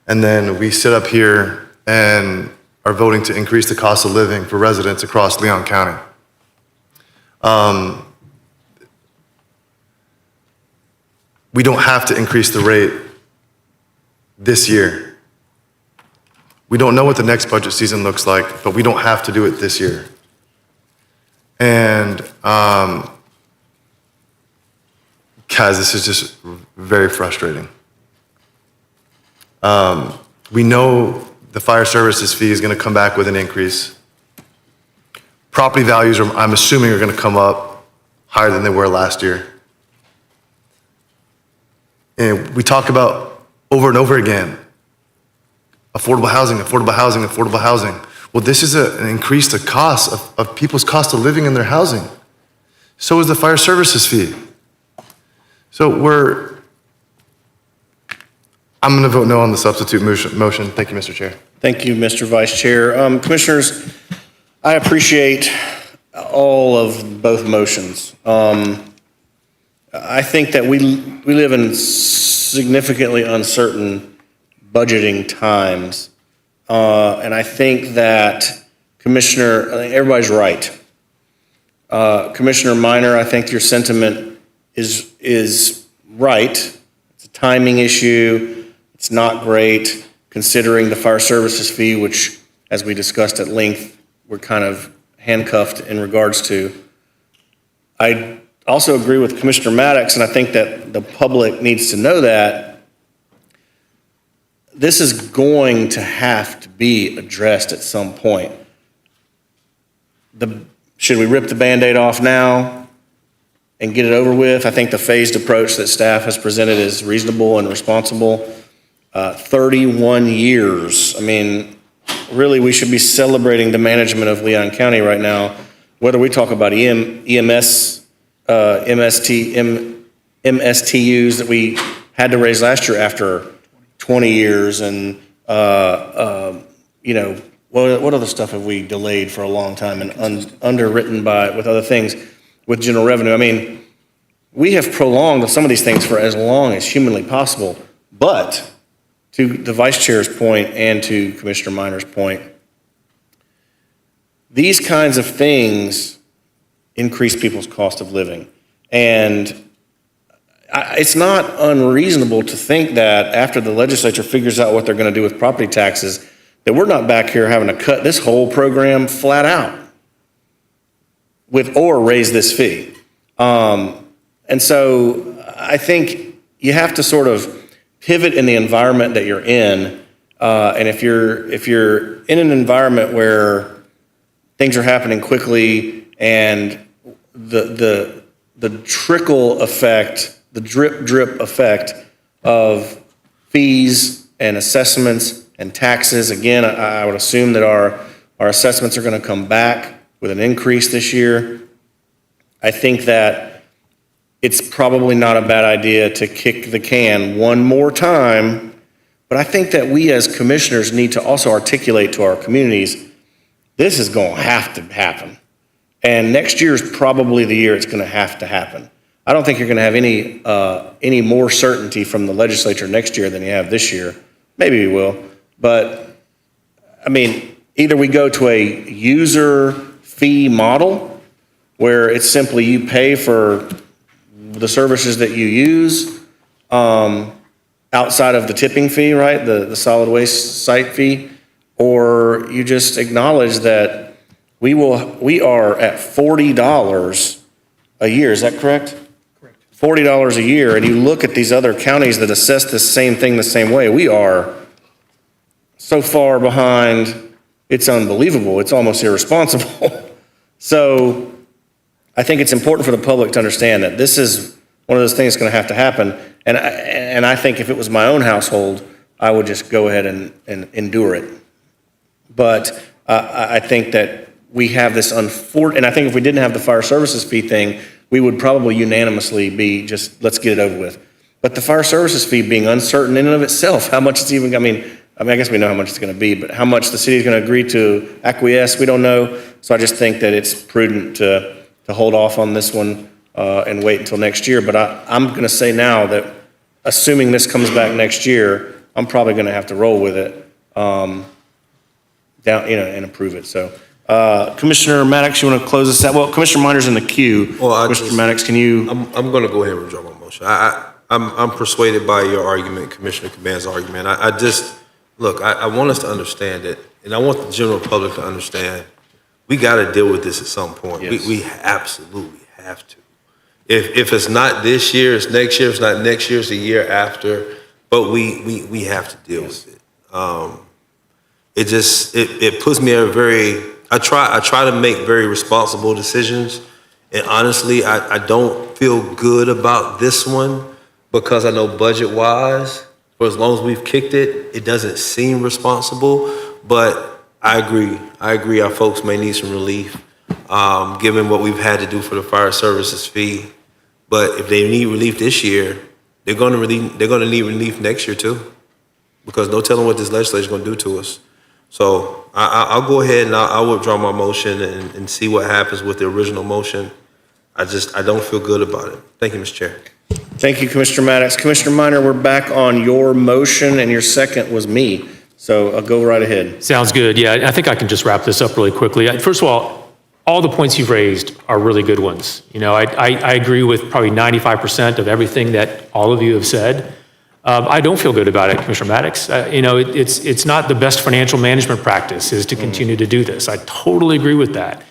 [SPEAKER 14] and then we sit up here and are voting to increase the cost of living for residents across Leon County. We don't have to increase the rate this year. We don't know what the next budget season looks like, but we don't have to do it this year. And guys, this is just very frustrating. We know the fire services fee is going to come back with an increase. Property values, I'm assuming, are going to come up higher than they were last year. And we talk about over and over again, affordable housing, affordable housing, affordable housing. Well, this is an increase the cost of people's cost of living in their housing. So is the fire services fee. So I'm going to vote no on the substitute motion. Thank you, Mr. Chair.
[SPEAKER 9] Thank you, Mr. Vice Chair. Commissioners, I appreciate all of both motions. I think that we live in significantly uncertain budgeting times. And I think that I think everybody's right. Commissioner Minor, I think your sentiment is right. It's a timing issue. It's not great considering the fire services fee, which, as we discussed at length, we're kind of handcuffed in regards to. I also agree with Commissioner Maddox, and I think that the public needs to know that this is going to have to be addressed at some point. Should we rip the Band-Aid off now and get it over with? I think the phased approach that staff has presented is reasonable and responsible. 31 years. I mean, really, we should be celebrating the management of Leon County right now, whether we talk about MSTUs that we had to raise last year after 20 years, and what other stuff have we delayed for a long time and underwritten with other things with general revenue? I mean, we have prolonged some of these things for as long as humanly possible, but to the Vice Chair's point and to Commissioner Minor's point, these kinds of things increase people's cost of living. And it's not unreasonable to think that after the legislature figures out what they're going to do with property taxes, that we're not back here having to cut this whole program flat out or raise this fee. And so I think you have to sort of pivot in the environment that you're in. And if you're in an environment where things are happening quickly and the trickle effect, the drip effect of fees and assessments and taxes, again, I would assume that our assessments are going to come back with an increase this year. I think that it's probably not a bad idea to kick the can one more time, but I think that we as commissioners need to also articulate to our communities, this is going to have to happen. And next year is probably the year it's going to have to happen. I don't think you're going to have any more certainty from the legislature next year than you have this year. Maybe you will. But, I mean, either we go to a user fee model where it's simply you pay for the services that you use outside of the tipping fee, right? The solid waste site fee, or you just acknowledge that we are at $40 a year. Is that correct? Correct. $40 a year, and you look at these other counties that assess the same thing the same way. We are so far behind, it's unbelievable. It's almost irresponsible. So I think it's important for the public to understand that this is one of those things that's going to have to happen. And I think if it was my own household, I would just go ahead and endure it. But I think that we have this and I think if we didn't have the fire services fee thing, we would probably unanimously be just, let's get it over with. But the fire services fee being uncertain in and of itself, how much it's even, I mean, I guess we know how much it's going to be, but how much the city is going to agree to acquiesce, we don't know. So I just think that it's prudent to hold off on this one and wait until next year. But I'm going to say now that assuming this comes back next year, I'm probably going to have to roll with it and approve it. So Commissioner Maddox, you want to close this out? Well, Commissioner Miner's in the queue.
[SPEAKER 5] Well,
[SPEAKER 9] Mr. Maddox, can you?
[SPEAKER 5] I'm going to go ahead and withdraw my motion. I'm persuaded by your argument, Commissioner Caban's argument. I want us to understand it, and I want the general public to understand, we got to deal with this at some point.
[SPEAKER 9] Yes.
[SPEAKER 5] We absolutely have to. If it's not this year, it's next year. If it's not next year, it's the year after. But we have to deal with it. It puts me at a very. I try to make very responsible decisions, and honestly, I don't feel good about this one because I know budget-wise, for as long as we've kicked it, it doesn't seem responsible. But I agree. Our folks may need some relief, given what we've had to do for the fire services fee. But if they need relief this year, they're going to need relief next year too, because no telling what this legislature is going to do to us. So I'll go ahead and I'll withdraw my motion and see what happens with the original motion. I don't feel good about it. Thank you, Mr. Chair.
[SPEAKER 9] Thank you, Commissioner Maddox. Commissioner Miner, we're back on your motion, and your second was me. So I'll go right ahead.
[SPEAKER 6] Sounds good. Yeah, I think I can just wrap this up really quickly. First of all the points you've raised are really good ones. You know, I agree with probably 95% of everything that all of you have said. I don't feel good about it, Commissioner Maddox. It's not the best financial management practice is to continue to do this. I totally agree with that.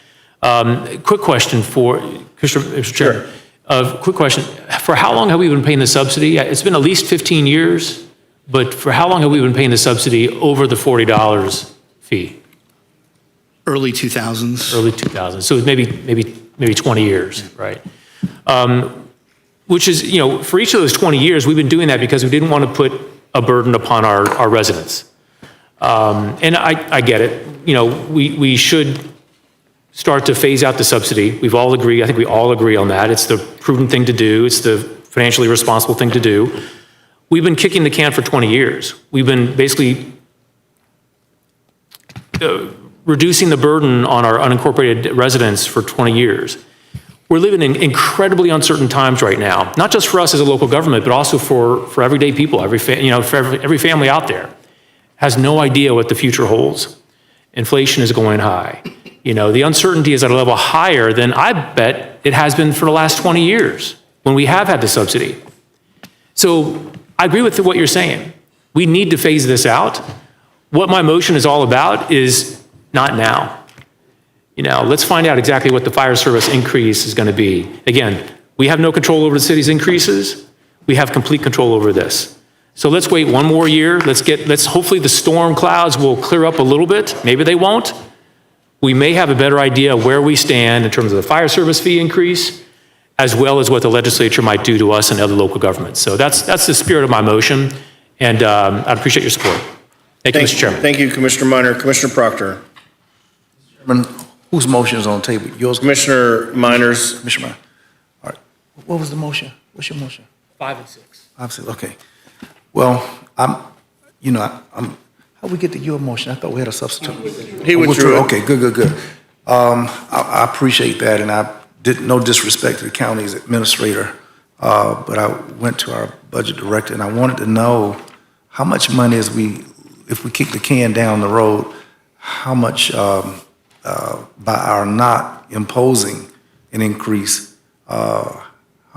[SPEAKER 6] Quick question for Mr. Chairman. Quick question. For how long have we been paying the subsidy? It's been at least 15 years, but for how long have we been paying the subsidy over the $40 fee?
[SPEAKER 10] Early 2000s.
[SPEAKER 6] Early 2000s. So maybe 20 years, right? Which is, for each of those 20 years, we've been doing that because we didn't want to put a burden upon our residents. And I get it. We should start to phase out the subsidy. I think we all agree on that. It's the prudent thing to do. It's the financially responsible thing to do. We've been kicking the can for 20 years. We've been basically reducing the burden on our unincorporated residents for 20 years. We're living in incredibly uncertain times right now, not just for us as a local government, but also for everyday people. For every family out there has no idea what the future holds. Inflation is going high. The uncertainty is at a level higher than I bet it has been for the last 20 years when we have had the subsidy. So I agree with what you're saying. We need to phase this out. What my motion is all about is not now. Let's find out exactly what the fire service increase is going to be. Again, we have no control over the city's increases. We have complete control over this. So let's wait one more year. Hopefully the storm clouds will clear up a little bit. Maybe they won't. We may have a better idea of where we stand in terms of the fire service fee increase, as well as what the legislature might do to us and other local governments. So that's the spirit of my motion, and I appreciate your support. Thank you, Mr. Chairman.
[SPEAKER 9] Thank you, Commissioner Miner. Commissioner Proctor.
[SPEAKER 7] Chairman, whose motion is on the table? Yours?
[SPEAKER 9] Commissioner Miner's.
[SPEAKER 7] Commissioner Miner. All right. What was the motion? What's your motion?
[SPEAKER 6] 5 and 6.
[SPEAKER 7] 5 and 6, okay. Well, how we get to your motion? I thought we had a substitute.
[SPEAKER 9] He withdrew it.
[SPEAKER 7] Okay, good. I appreciate that, and no disrespect to the county's administrator, but I went to our budget director, and I wanted to know how much money if we kick the can down the road, how much by our not imposing an increase, how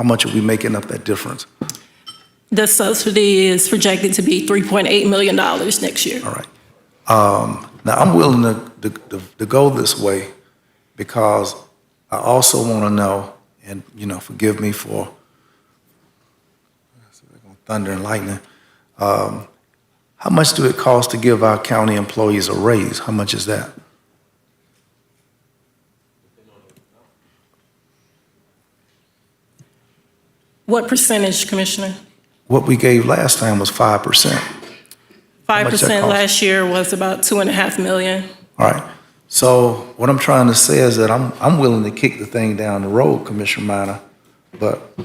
[SPEAKER 7] much are we making up that difference?
[SPEAKER 8] The subsidy is projected to be $3.8 million next year.
[SPEAKER 7] All right. Now, I'm willing to go this way because I also want to know, and, forgive me for thunder and lightning, how much do it cost to give our county employees a raise? How much is that?
[SPEAKER 8] What percentage, Commissioner?
[SPEAKER 7] What we gave last time was 5%.
[SPEAKER 8] 5% last year was about $2.5 million.
[SPEAKER 7] All right. So what I'm trying to say is that I'm willing to kick the thing down the road, Commissioner Minor, but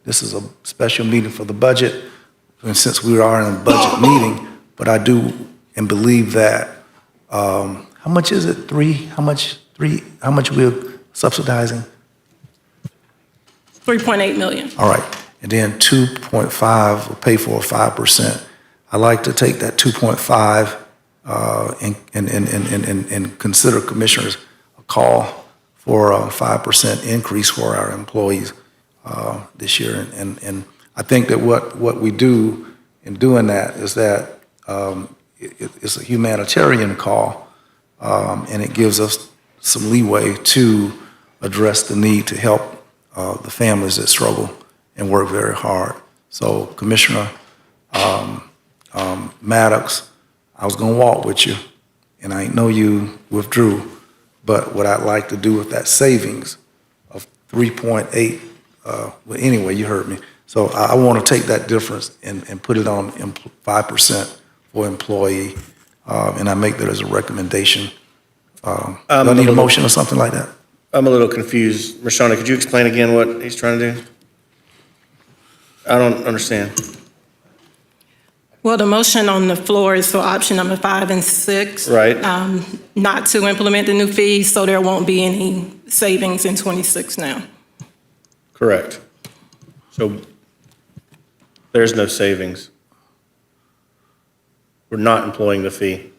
[SPEAKER 7] this is a special meeting for the budget, and since we are in a budget meeting, but I do and believe that, how much is it? How much we're subsidizing?
[SPEAKER 8] 3.8 million.
[SPEAKER 7] All right, and then 2.5 will pay for 5%. I like to take that 2.5 and consider commissioners a call for a 5% increase for our employees this year. And I think that what we do in doing that is that it's a humanitarian call, and it gives us some leeway to address the need to help the families that struggle and work very hard. So Commissioner Maddox, I was gonna walk with you, and I know you withdrew, but what I'd like to do with that savings of 3.8, well, anyway, you heard me. So I want to take that difference and put it on 5% for employee, and I make that as a recommendation. Do I need a motion or something like that?
[SPEAKER 9] I'm a little confused. Rashonda, could you explain again what he's trying to do? I don't understand.
[SPEAKER 8] Well, the motion on the floor is for option number 5 and 6.
[SPEAKER 9] Right.
[SPEAKER 8] Not to implement the new fees, so there won't be any savings in 26 now.
[SPEAKER 9] Correct. So there's no savings. We're not employing the fee.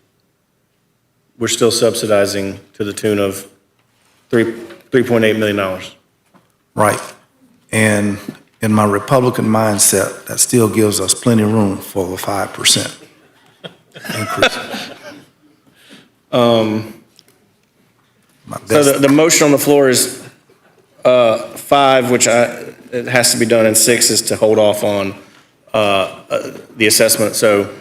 [SPEAKER 9] We're still subsidizing to the tune of $3.8 million.
[SPEAKER 7] Right. And in my Republican mindset, that still gives us plenty of room for a 5% increase.
[SPEAKER 9] So the motion on the floor is 5, which it has to be done, and 6 is to hold off on the assessment. So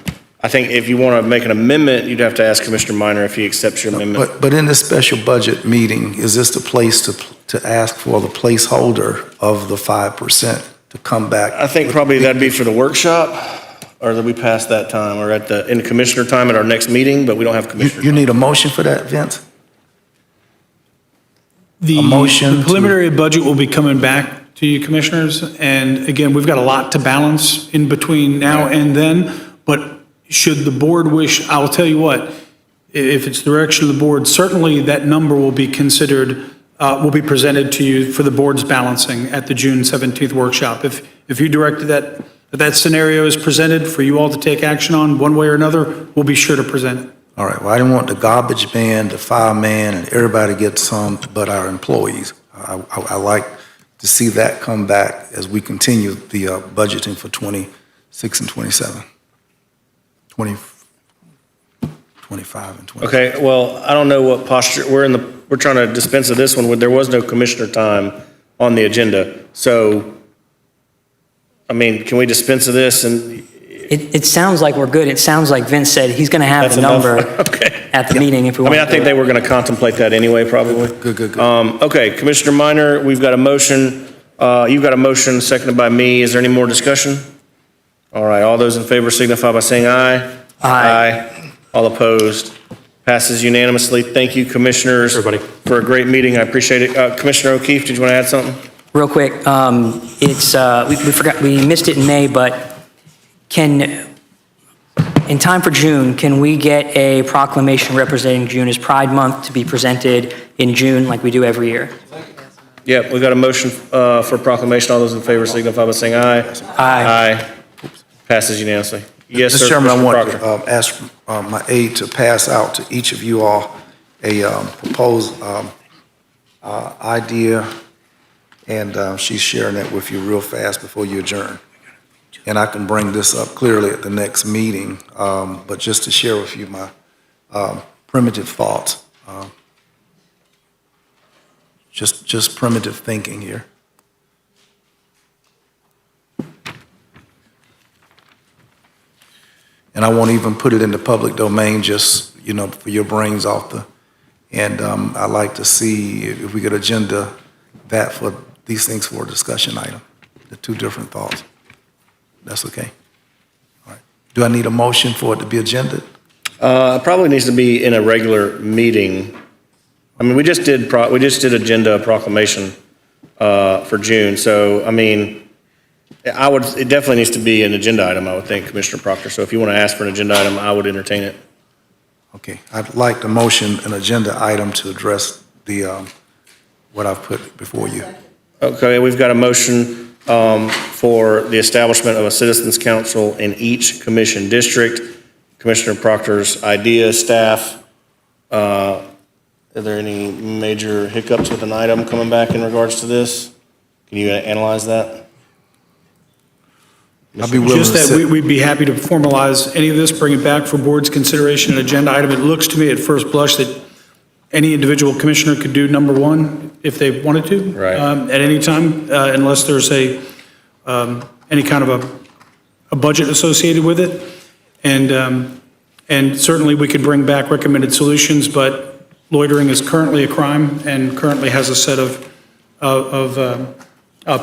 [SPEAKER 9] I think if you want to make an amendment, you'd have to ask Commissioner Minor if he accepts your amendment.
[SPEAKER 7] But in this special budget meeting, is this the place to ask for the placeholder of the 5% to come back?
[SPEAKER 9] I think probably that'd be for the workshop, or that we pass that time, or in commissioner time at our next meeting, but we don't have commissioner.
[SPEAKER 7] You need a motion for that, Vince?
[SPEAKER 2] The
[SPEAKER 7] motion to-
[SPEAKER 2] preliminary budget will be coming back to you, commissioners, and again, we've got a lot to balance in between now and then, but should the board wish, I'll tell you what, if it's the direction of the board, certainly that number will be considered, will be presented to you for the board's balancing at the June 17th workshop. If you directed that scenario is presented for you all to take action on one way or another, we'll be sure to present it.
[SPEAKER 7] All right, well, I didn't want the garbage man, the fireman, and everybody get some but our employees. I like to see that come back as we continue the budgeting for 26 and 27. 25 and 26.
[SPEAKER 9] Okay, well, I don't know what posture, we're trying to dispense of this one, there was no commissioner time on the agenda. So, I mean, can we dispense of this and?
[SPEAKER 13] It sounds like we're good. It sounds like Vince said he's going to have
[SPEAKER 9] That's
[SPEAKER 13] the
[SPEAKER 9] enough?
[SPEAKER 13] number
[SPEAKER 9] Okay.
[SPEAKER 13] at the meeting if we
[SPEAKER 9] I
[SPEAKER 13] want
[SPEAKER 9] mean, I think they were going to contemplate that anyway, probably.
[SPEAKER 7] Good.
[SPEAKER 9] Okay, Commissioner Minor, we've got a motion, you've got a motion seconded by me. Is there any more discussion? All right, all those in favor signify by saying aye.
[SPEAKER 13] Aye.
[SPEAKER 9] All opposed? Passes unanimously. Thank you, commissioners.
[SPEAKER 6] Everybody.
[SPEAKER 9] For a great meeting. I appreciate it. Commissioner O'Keefe, did you want to add something?
[SPEAKER 13] Real quick, we missed it in May, but in time for June, can we get a proclamation representing June as Pride Month to be presented in June like we do every year?
[SPEAKER 9] Yep, we got a motion for proclamation. All those in favor signify by saying aye.
[SPEAKER 13] Aye.
[SPEAKER 9] Passes unanimously. Yes, sir.
[SPEAKER 7] Mr. Chairman, I
[SPEAKER 9] Commissioner
[SPEAKER 7] want
[SPEAKER 9] Proctor.
[SPEAKER 7] to ask my aide to pass out to each of you all a proposed idea, and she's sharing that with you real fast before you adjourn. And I can bring this up clearly at the next meeting, but just to share with you my primitive thoughts, just primitive thinking here. And I won't even put it in the public domain, just, for your brains off the, and I'd like to see if we could agenda that for these things for a discussion item, the two different thoughts. That's okay? All right. Do I need a motion for it to be agended?
[SPEAKER 9] It probably needs to be in a regular meeting. I mean, we just did agenda proclamation for June, so, I mean, it definitely needs to be an agenda item, I would think, Commissioner Proctor. So if you want to ask for an agenda item, I would entertain it.
[SPEAKER 7] Okay, I'd like to motion an agenda item to address the, what I've put before you.
[SPEAKER 9] Okay, we've got a motion for the establishment of a citizens council in each commission district. Commissioner Proctor's idea, staff. Are there any major hiccups with an item coming back in regards to this? Can you analyze that?
[SPEAKER 7] I'd be willing
[SPEAKER 2] Just
[SPEAKER 7] to
[SPEAKER 2] that
[SPEAKER 7] sit.
[SPEAKER 2] we'd be happy to formalize any of this, bring it back for board's consideration, an agenda item. It looks to me at first blush that any individual commissioner could do number one if they wanted to.
[SPEAKER 9] Right.
[SPEAKER 2] At any time, unless there's any kind of a budget associated with it. And certainly we could bring back recommended solutions, but loitering is currently a crime and currently has a set of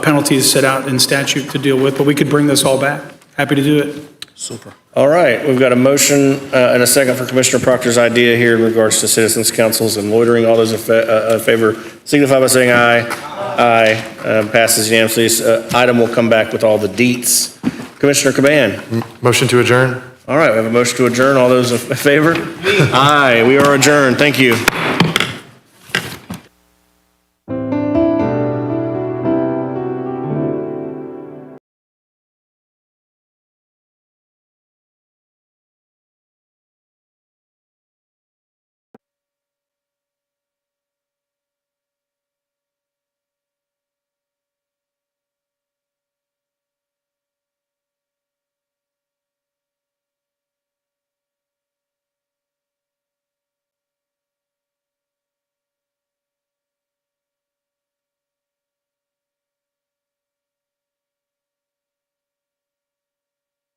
[SPEAKER 2] penalties set out in statute to deal with, but we could bring this all back. Happy to do it.
[SPEAKER 7] Super.
[SPEAKER 9] All right, we've got a motion and a second for Commissioner Proctor's idea here in regards to citizens councils and loitering. All those in favor signify by saying aye. Aye. Passes unanimously. This item will come back with all the deets. Commissioner Caban.
[SPEAKER 14] Motion to adjourn?
[SPEAKER 9] All right, we have a motion to adjourn. All those in favor? Aye, we are adjourned. Thank you.